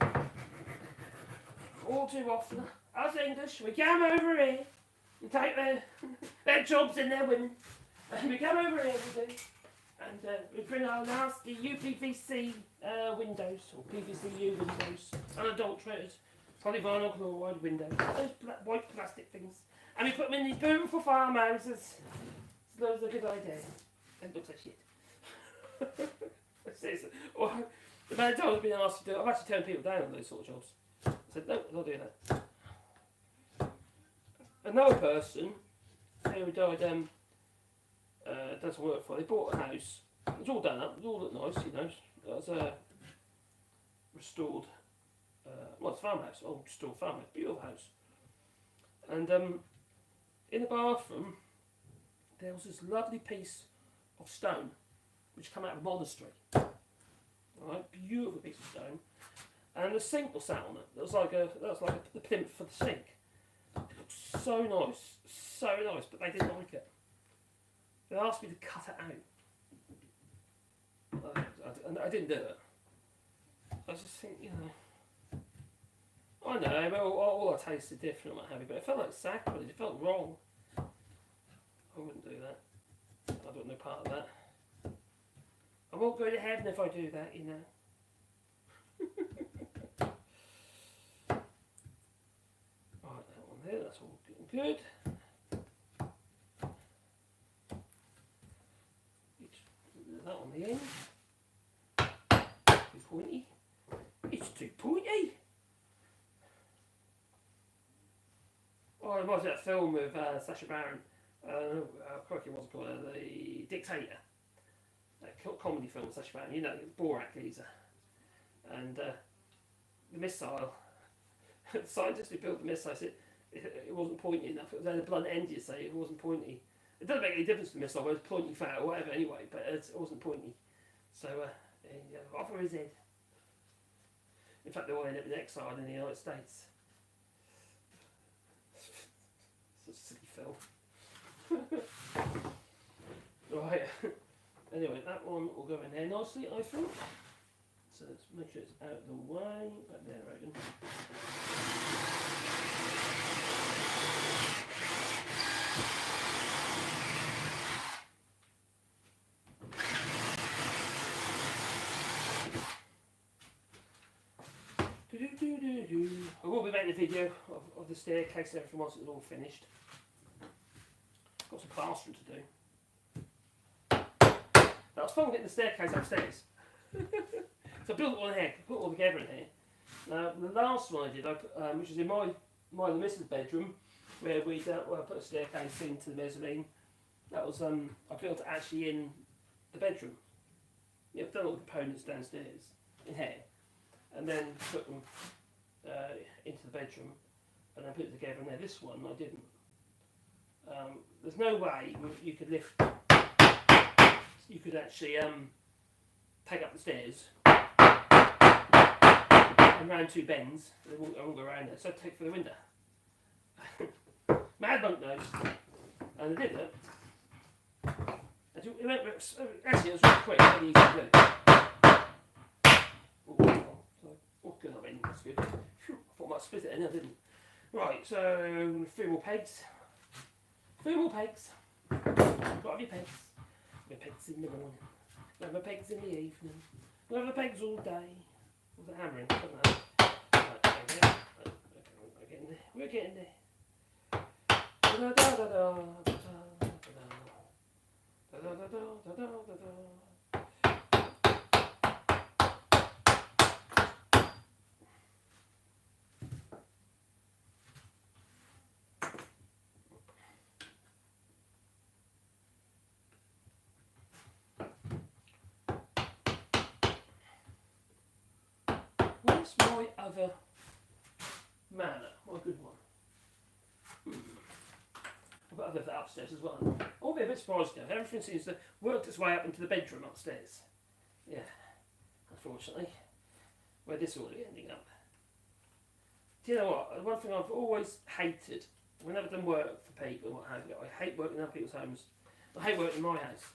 All too often, us English, we come over here and take their jobs in their women. And we come over here every day. And we bring our nasty UPVC windows, or PVCU windows, unadulterated polyvinyl chloride windows, those white plastic things. And we put them in these beautiful farmhouses. So those are a good idea. It looks like shit. Seriously. Well, the amount of times I've been asked to do it, I've actually turned people down on those sort of jobs. I said, no, I'm not doing that. Another person who died, does some work for, they bought a house. It was all done up, it all looked nice, you know. It was restored, well, it's a farmhouse, old restored farmhouse, beautiful house. And in the bathroom, there was this lovely piece of stone which came out of a monastery. Right, beautiful piece of stone. And the sink was sat on it. That was like the plinth for the sink. It looked so nice, but they didn't like it. They asked me to cut it out. I didn't do it. I just think, you know. I know, but all our tastes are different and what have you, but it felt like sacrilege, it felt wrong. I wouldn't do that. I don't want no part of that. I won't go to heaven if I do that, you know. Right, that one there, that's all good. That on the end. Too pointy. It's too pointy. Oh, it was that film with Sacha Baron. Crikey, what's it called? The Dictator. That comedy film with Sacha Baron. You know, Borat geezer. And the missile. The scientist who built the missile said it wasn't pointy enough. It was at a blunt end, you say. It wasn't pointy. It doesn't make any difference to the missile, whether it's pointy fat or whatever anyway, but it wasn't pointy. So, off of his head. In fact, they all ended up in exile in the United States. It's a silly film. Right. Anyway, that one will go in there nicely, I think. So let's make sure it's out of the way. Back there, I reckon. I will be making a video of the staircase and everything once it's all finished. Got some plastering to do. That was fun getting the staircase upstairs. So I built it all in here, put it all together in here. Now the last one I did, which was in my and the missus' bedroom, where we put a staircase into the mezzanine. That was I built it actually in the bedroom. Yeah, I've done all the components downstairs in here, and then put them into the bedroom, and then put it together in there. This one I didn't. There's no way you could lift. You could actually take up the stairs and round two bends. I won't go around there, so I'd take for the window. Mad monk knows, and I did it. Actually, it was really quick, really easy to do. Oh, good, I mean, that's good. Whew, I thought I might split it in, I didn't. Right, so 3 more pegs. 3 more pegs. Got your pegs. Your pegs in the morning. We have the pegs in the evening. We have the pegs all day. With the hammering, I don't know. Right, there we go. We're getting there. We're getting there. Da da da da da da da da da da da da. Where's my other manor? My good one. I've got other upstairs as well. I'll be a bit surprised now. Everything seems to work its way up into the bedroom upstairs. Yeah, unfortunately. Where this will be ending up. Do you know what? One thing I've always hated, whenever I've done work for people and what have you, I hate working in other people's homes. I hate working in my house.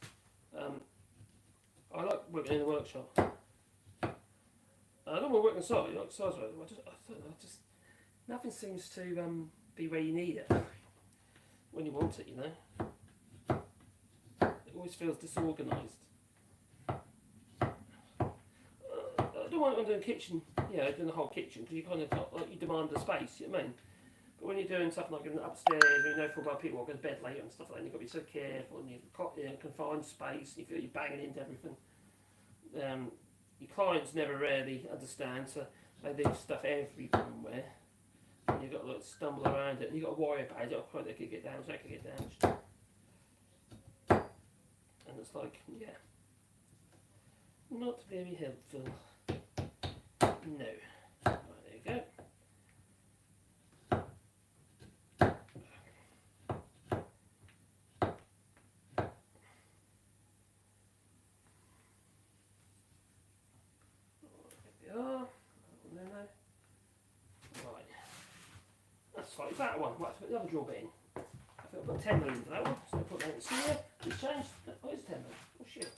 I like working in the workshop. I don't want to work inside, like sideways. I don't know, nothing seems to be where you need it when you want it, you know. It always feels disorganised. I don't want to do the kitchen, doing the whole kitchen, because you kind of like you demand the space, you know what I mean? But when you're doing stuff like upstairs, you know, for about people walk to bed later and stuff like that, you've got to be so careful, and you've got confined space, you feel you're banging into everything. Your clients never really understand, so they do stuff everywhere. And you've got to stumble around it, and you've got to worry about it. Oh, they could get damaged, they could get damaged. And it's like, yeah, not very helpful. No. Right, there you go. Like that one. Right, put the other drawer bit in. I think I've got 10 million for that one, so I'll put that in here. It's changed. Oh, it's 10 million. Oh, shit.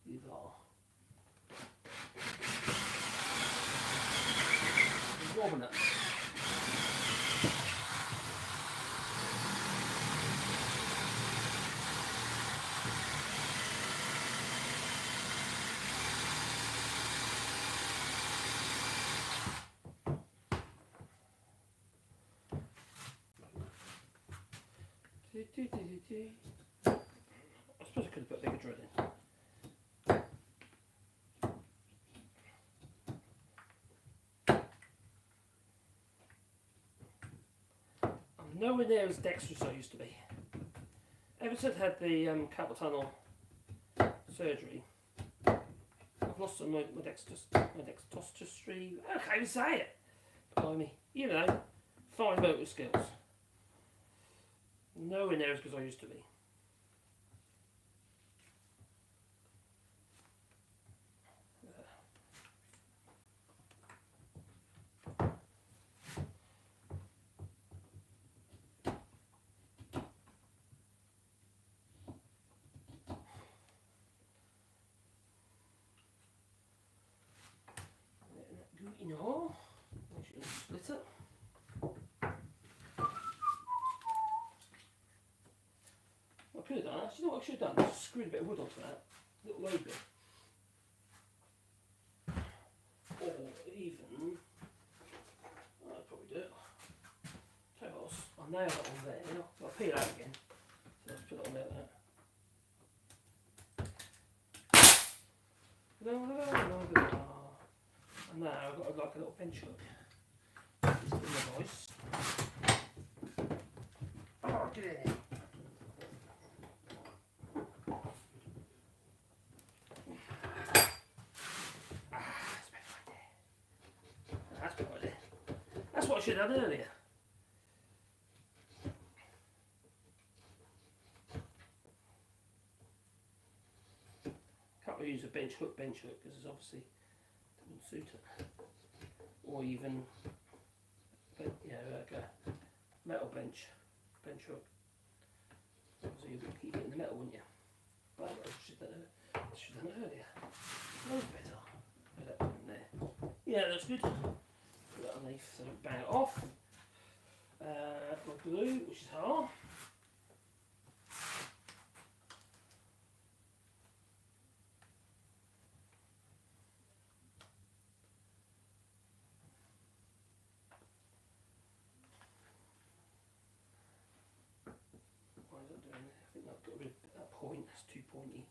These are. Warming up. I suppose I could have put a bigger drill in. I'm nowhere near as dexterous as I used to be. Ever since I had the carpal tunnel surgery, I've lost some of my dexterity. I can't even say it. But I mean, you know, fine motor skills. Nowhere near as good as I used to be. You know, I should split it. I could have done that. You know what I should have done? Just screwed a bit of wood onto that little load bit. Or even, I'd probably do it. Tell you what, I'll nail that on there. I'll peel it out again. So let's put it on there like that. And now I've got like a little bench hook. It's in the voice. Oh, get in here. That's what I should have done earlier. Can't really use a bench hook because it's obviously doesn't suit it. Or even, like a metal bench hook. So you'd keep it in the metal, wouldn't you? But I should have done it earlier. Loads better. Put that in there. Yeah, that's good. Put that on knife so I don't bang it off. My glue, which is hard. Why is that doing it? I think I've got rid of that point. That's too pointy.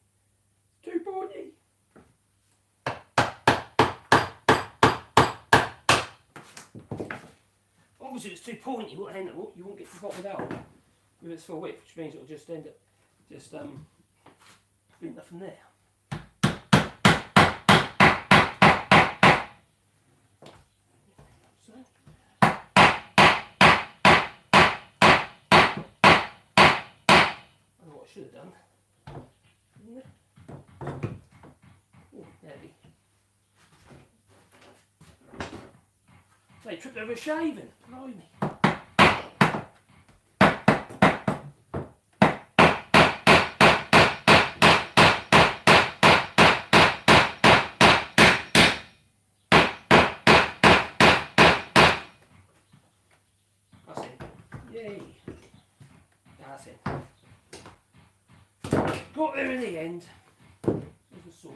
It's too pointy. Obviously, it's too pointy. What end you won't get to the bottom without with its full width, which means it'll just end up just being nothing there. So. I know what I should have done. Oh, nearly. They tripped over a shaving. Blimey. That's it. Yay. That's it. Got there in the end. There's a saw.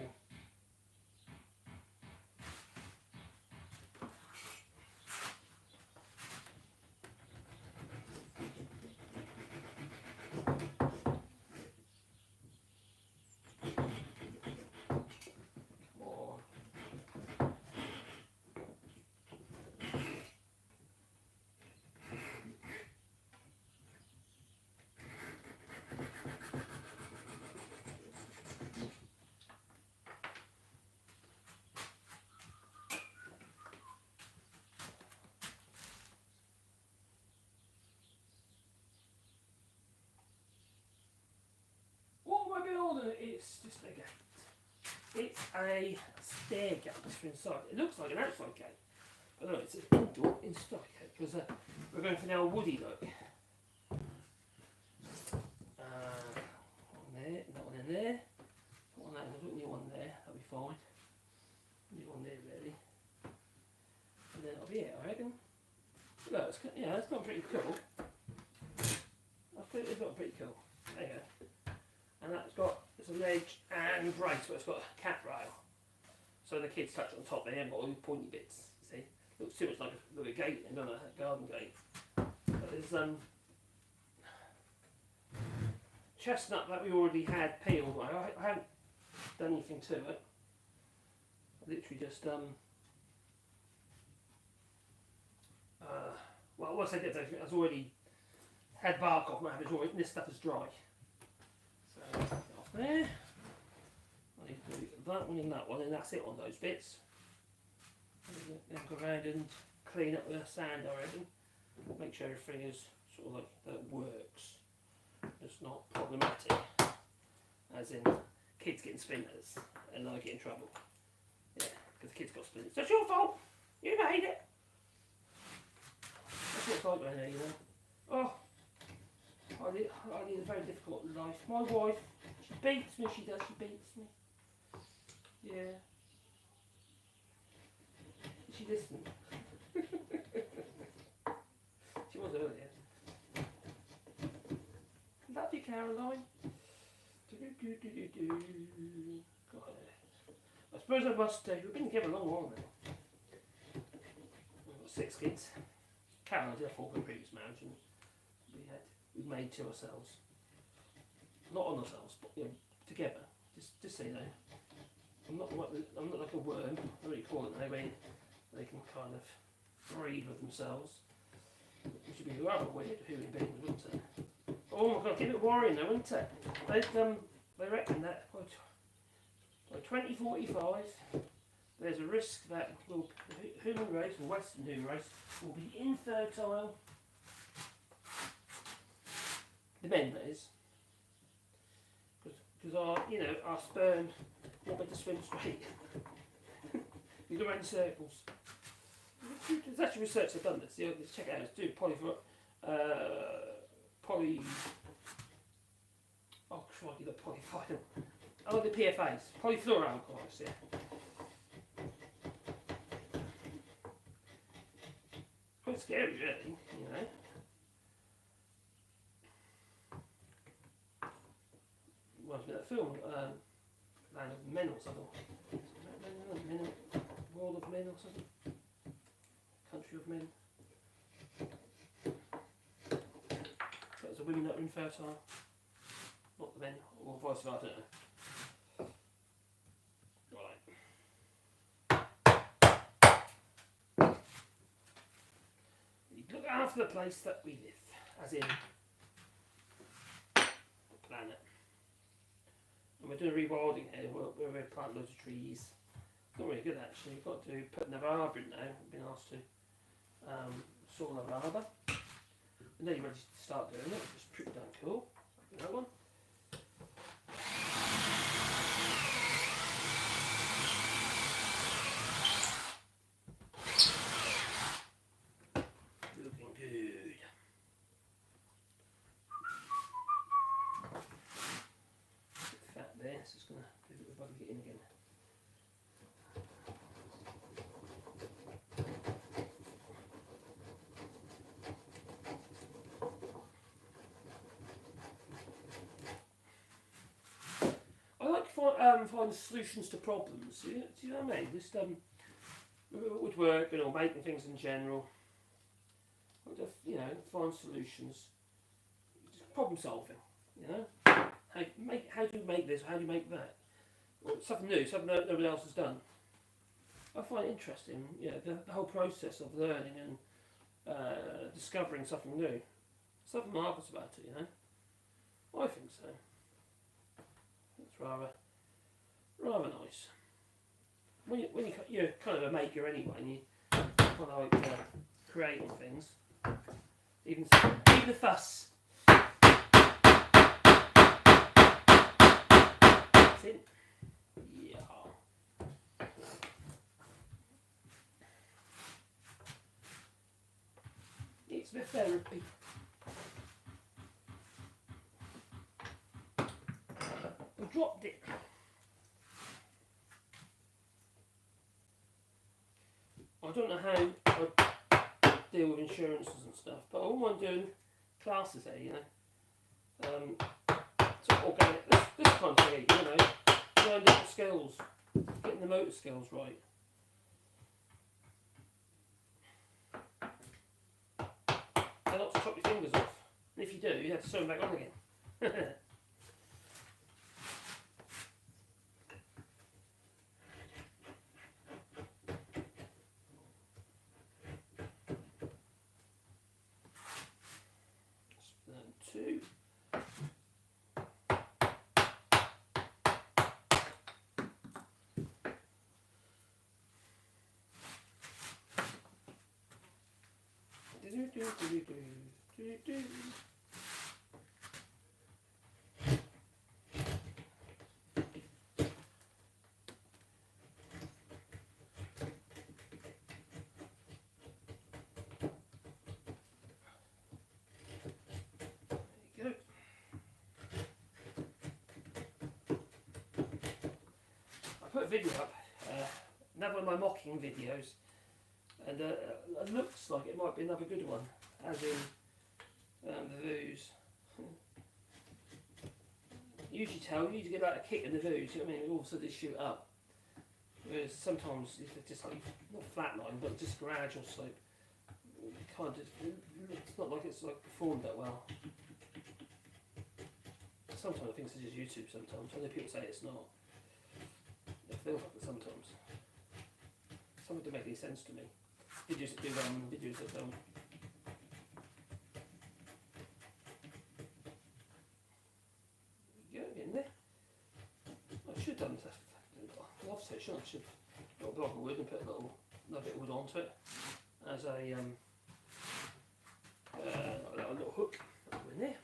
It's just a gate. It's a stair gate for inside. It looks like an outside gate, but no, it's an indoor inside gate because we're going for now a woody look. One there, and that one in there. One there, there's only one there. That'll be fine. Only one there really, and then it'll be it, I reckon. Look, it's got pretty cool. I think it's got pretty cool. There you go. And that's got some ledge and brace, but it's got a cat rail. So the kids touch on top, they haven't got all the pointy bits. See? Looks too much like a gate, and a garden gate. But there's chestnut that we already had peeled. I haven't done anything to it. I literally just well, once I did that, I was already had bark off. This stuff is dry. Off there. I need to do that one and that one, and that's it on those bits. Then go around and clean up the sand, I reckon. Make sure everything is sort of like that works. It's not problematic. As in kids getting splinters and I get in trouble. Yeah, because the kids got splinters. That's your fault! You made it! That's what it's like right now, you know. Oh. I lead a very difficult life. My wife, she beats me, she beats me. Yeah. She listened. She was earlier. Love you, Caroline. God. I suppose I must, we've been together a long while now. We've got 6 kids. Caroline did a 4 previous marriage, and we've made 2 ourselves. Not on ourselves, but you know, together. Just so you know. I'm not like a worm, I really call it now, when they can kind of breed with themselves. Which would be rather weird human beings, wouldn't it? Oh my god, keep it worrying though, wouldn't it? They reckon that by 2045 there's a risk that the human race, the Western human race, will be infertile. The men, that is, because our sperm won't be able to swim straight. We go around in circles. There's actually research they've done this. Let's check it out. Let's do the PFAs, polyfluoroalkyls. Yeah. quite scary, really, you know. Reminds me of that film, Land of Men or something. World of Men or something. Country of Men. But the women that are infertile, not the men, or vice versa, I don't know. Right. You look after the place that we live, as in the planet. And we're doing rewilding here, we're going to plant loads of trees. It's not really good actually, we've got to put another arbour in now, we've been asked to saw another arbour. And then you're ready to start doing it, just pretty damn cool. That one. Looking good. Bit fat there, so it's going to do a bit of buggy get in again. Find solutions to problems. Do you know what I mean? Just woodworking or making things in general. You know, find solutions. Just problem solving. You know, how do you make this? How do you make that? Well, something new, something that nobody else has done. I find it interesting. You know, the whole process of learning and discovering something new. Something marvellous about it. You know, I think so. It's rather nice. When you're kind of a maker anyway, and you kind of like creating things, even the fuss. That's it. Yeah. It's a bit therapy. I dropped it. I don't know how I deal with insurances and stuff, but I wouldn't mind doing classes there, you know. Sort of organic, this kind of thing, you know, learning the skills, getting the motor skills right. And not to chop your fingers off. And if you do, you have to sew them back on again. Two. I put a video up, another one of my mocking videos, and it looks like it might be another good one, as in the views. Usually you get like a kick in the views, you know what I mean, all of a sudden they shoot up. Whereas sometimes it's just like, not flat line, but just gradual slope. It's not like it's like performed that well. Sometimes I think it's just YouTube sometimes, I know people say it's not. It feels like it sometimes. Some of them don't make any sense to me. Videos that do videos that don't. Yeah, in there. I should have done this. The offset, shouldn't I? Should got a block of wood and put another bit of wood onto it as a little hook in there.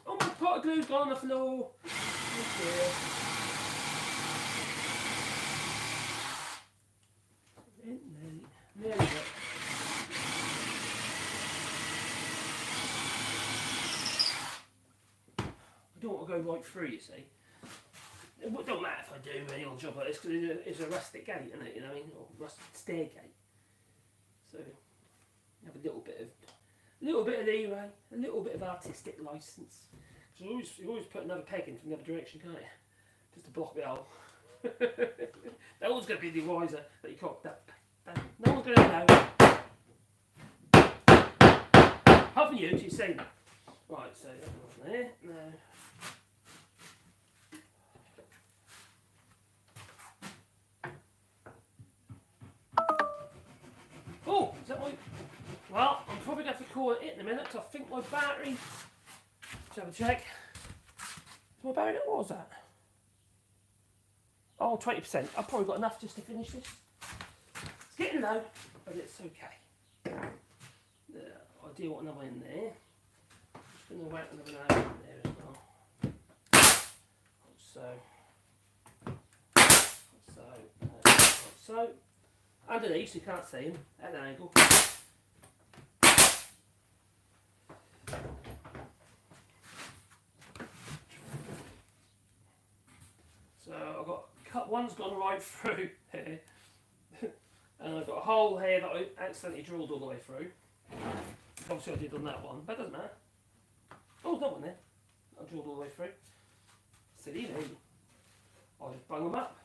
Oh, my pot of glue's gone on the floor. Oh dear. There we go. I don't want to go right through, you see. It don't matter if I do any old job like this because it's a rustic gate, isn't it? You know what I mean? Or rustic stair gate. So you have a little bit of leeway, a little bit of artistic license. Because you always put another peg in from the other direction, can't you? Just to block the hole. No one's going to be any wiser that you cocked up. No one's going to know. Apart from you, you've seen that. Right, so that one there. No. Oh, is that my... Well, I'm probably going to have to call it in a minute because I think my battery... Let's have a check. Is my battery... What was that? Oh, 20%. I've probably got enough just to finish this. It's getting low, but it's okay. I do want another in there. Just going to whack another in there as well. So. Underneath, so you can't see them at an angle. So I've got one's gone right through here, and I've got a hole here that I accidentally drilled all the way through. Obviously I did on that one, but it doesn't matter. Oh, there's that one there. I drilled all the way through. Silly me. I'll just bung them up.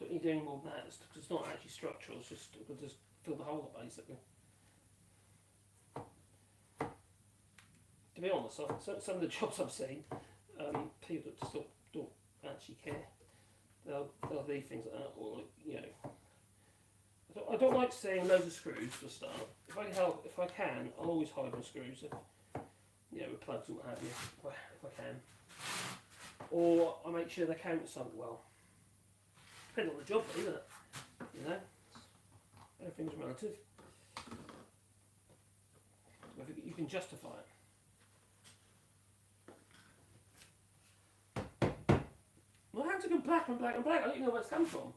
Don't need any more than that, because it's not actually structural, it's just, we'll just fill the hole up basically. To be honest, some of the jobs I've seen, people that just don't actually care. They'll leave things like that, or you know. I don't like seeing loads of screws for a start. If I can, I'll always hide my screws, with plugs and what have you, if I can. Or I make sure they countersunk well. Depending on the job, isn't it? You know, everything's relative. You can justify it. My hands are going black and black and black. I don't even know where it's come from.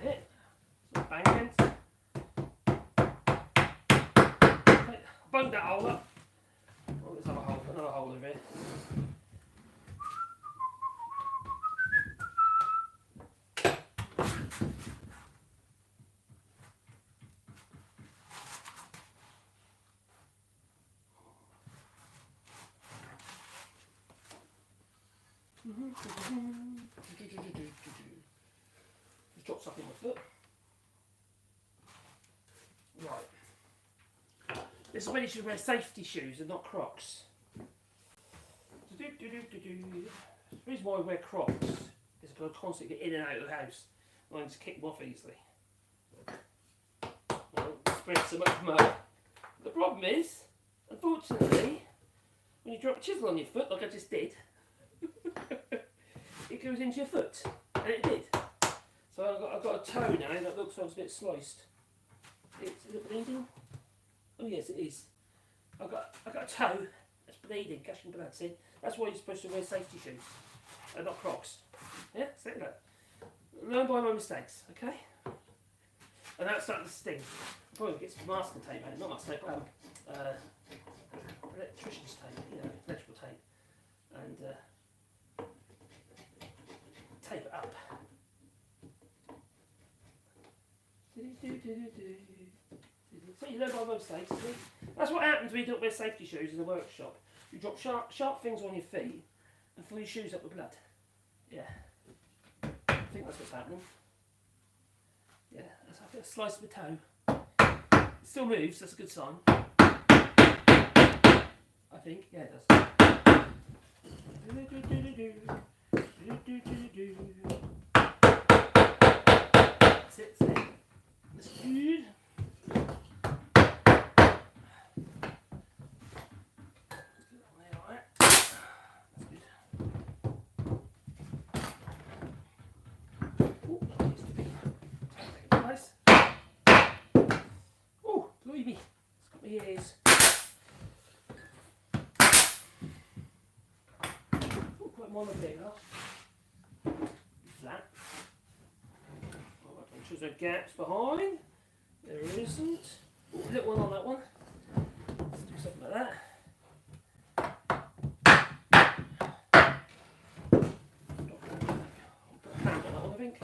Hit. Bang against. Bung that hole up. Oh, let's have another hole over here. Just dropped something on my foot. Right. This is when you should wear safety shoes and not Crocs. The reason why I wear Crocs is because I constantly get in and out of the house and I just kick them off easily. Spread so much mud. The problem is, unfortunately, when you drop a chisel on your foot like I just did, it goes into your foot, and it did. So I've got a toe now that looks like it's a bit sliced. Is it bleeding? Oh yes, it is. I've got a toe that's bleeding, gushing blood. See, that's why you're supposed to wear safety shoes, and not Crocs. Yeah, see that. Learn by my mistakes, okay? And that's starting to sting. Probably get some masking tape out, not masking tape, electrician's tape, electrical tape, and tape it up. So you learn by my mistakes. See? That's what happens when you don't wear safety shoes in the workshop. You drop sharp things on your feet and fill your shoes up with blood. Yeah. I think that's what's happening. Yeah, that's like a slice of a toe. It still moves, that's a good sign. I think, yeah it does. That's it, see? That's good. Oh, blimey, it's got my ears. Oh, quite more than bigger. Flat. Alright, make sure there's no gaps behind. There isn't. Little one on that one. Let's do something like that. Put a hand on that one, I think.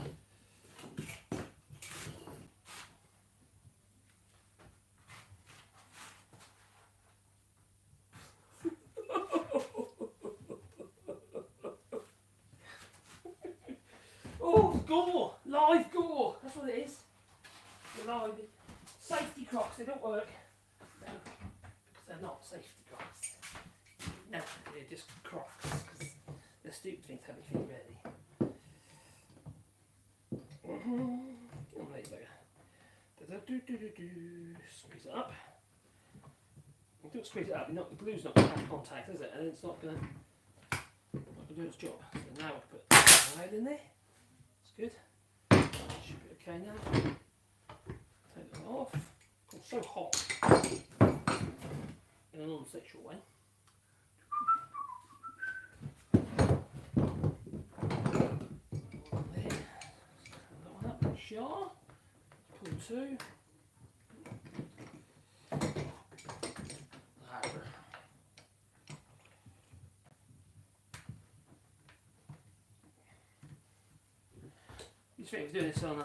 Oh, gore! Live gore! That's what it is. They're live. Safety crocs, they don't work. No, because they're not safety crocs. No, they're just crocs. Because they're stupid things to have your feet ready. Get on, lady bugger. Squeeze it up. Don't squeeze it up, the glue's not going to have contact, is it? And it's not going to do its job. So now I'll put the slide in there. That's good. Should be okay now. Take that off. It's so hot in a non-sexual way. There. That one up, sure. Pull two. You think of doing this on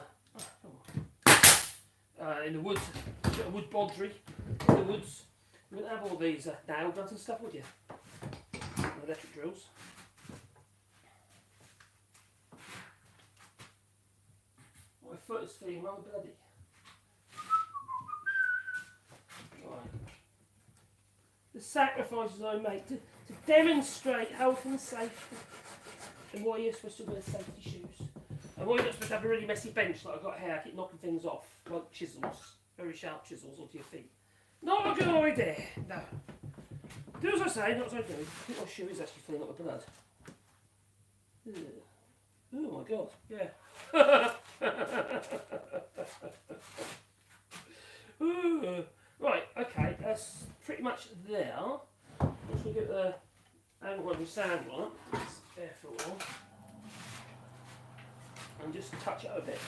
in the woods, a wood bodgery, in the woods. You wouldn't have all these nail guns and stuff, would you? Electric drills. My foot is feeling rather bloody. Right. The sacrifices I make to demonstrate health and safety, and why you're supposed to wear safety shoes. And why you're not supposed to have a really messy bench like I've got here, I keep knocking things off, like chisels, very sharp chisels onto your feet. Not a good idea, no. Do as I say, not as I do. I think my shoe is actually filling up with blood. Oh my god, yeah. Right, okay, that's pretty much there. I'm just going to get the angle on the sand on it. It's there for a while. And just touch it a bit.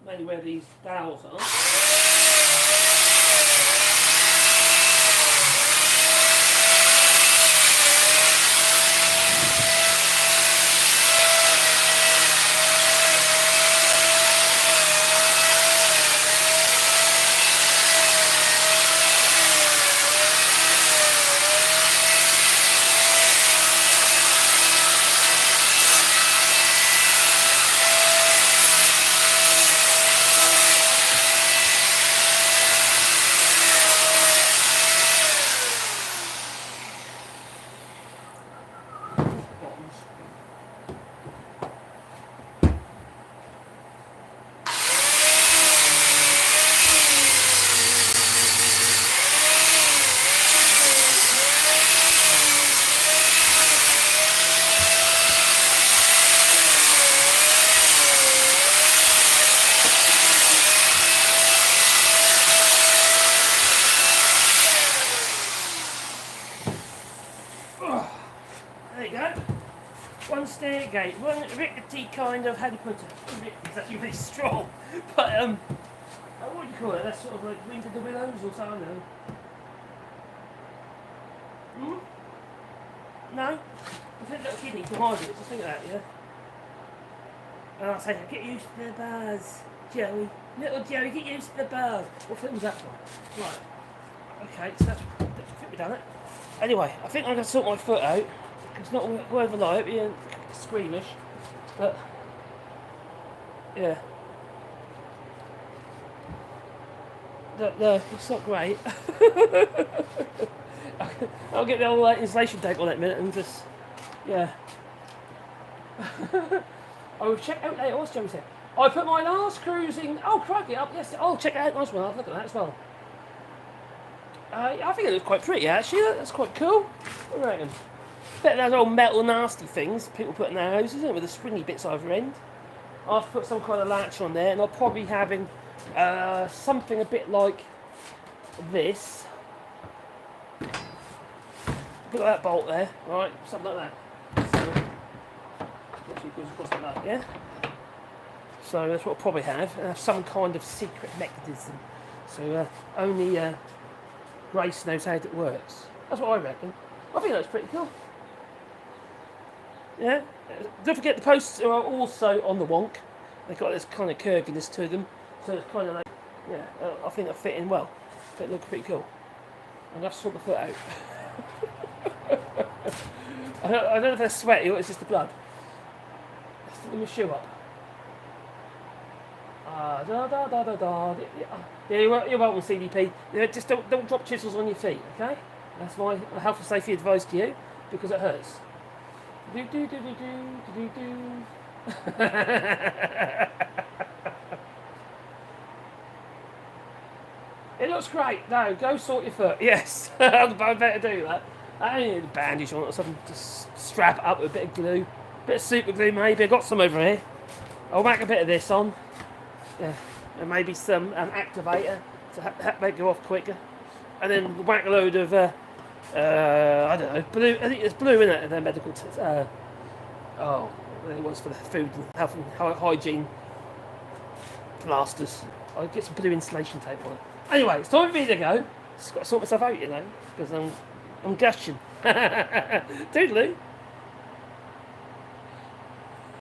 Mainly where these dowels are. One stair gate, one rickety kind of, how do you put it? It's actually really strong, but what do you call it? That's sort of like Wind of the Willows or something. No? I think little kid needs to hide it, just think of that, yeah? And I'll say, get used to the bars, Joey. Little Joey, get used to the bars. What film was that from? Right. Okay, so that's quickly done it. Anyway, I think I'm going to sort my foot out. It's not worth a lie, it'd be squeamish, but yeah. No, it's not great. I'll get the old insulation tape on that minute and just, yeah. I will check out later. What's Joey said? I put my last cruising. Oh, crikey! Yes. Oh, check it out. Nice one. I'll look at that as well. I think it looks quite pretty actually. That's quite cool. What do you reckon? Better than those old metal nasty things people put in their houses, isn't it? With the springy bits either end. I'll put some kind of latch on there, and I'll probably having something a bit like this. Look at that bolt there, right? Something like that. So, actually goes across like that, yeah? So that's what I'll probably have. And have some kind of secret mechanism So only Grace knows how it works. That's what I reckon. I think that's pretty cool. Yeah. Don't forget the posts are also on the wonk. They've got this kind of curviness to them, so it's kind of like, yeah. I think they'll fit in well. They look pretty cool. I'm gonna have to sort the foot out. I don't know if they're sweaty or it's just the blood. Let's put my shoe up. Yeah, you're welcome, CDP. Yeah, just don't drop chisels on your feet, okay? That's my health and safety advice to you, because it hurts. Do do do do do do do. It looks great. No, go sort your foot. Yes, I better do that. I don't need a bandage on it or something. Just strap it up with a bit of glue, bit of super glue maybe. I got some over here. I'll whack a bit of this on. Yeah, and maybe some activator to make it go off quicker, and then whack a load of I don't know, blue. I think there's blue in it, and then medical. It was for the food and health and hygiene plasters. I'll get some blue insulation tape on it. Anyway, it's time for me to go. Just got to sort myself out, you know, because I'm gushing. Toodaloo.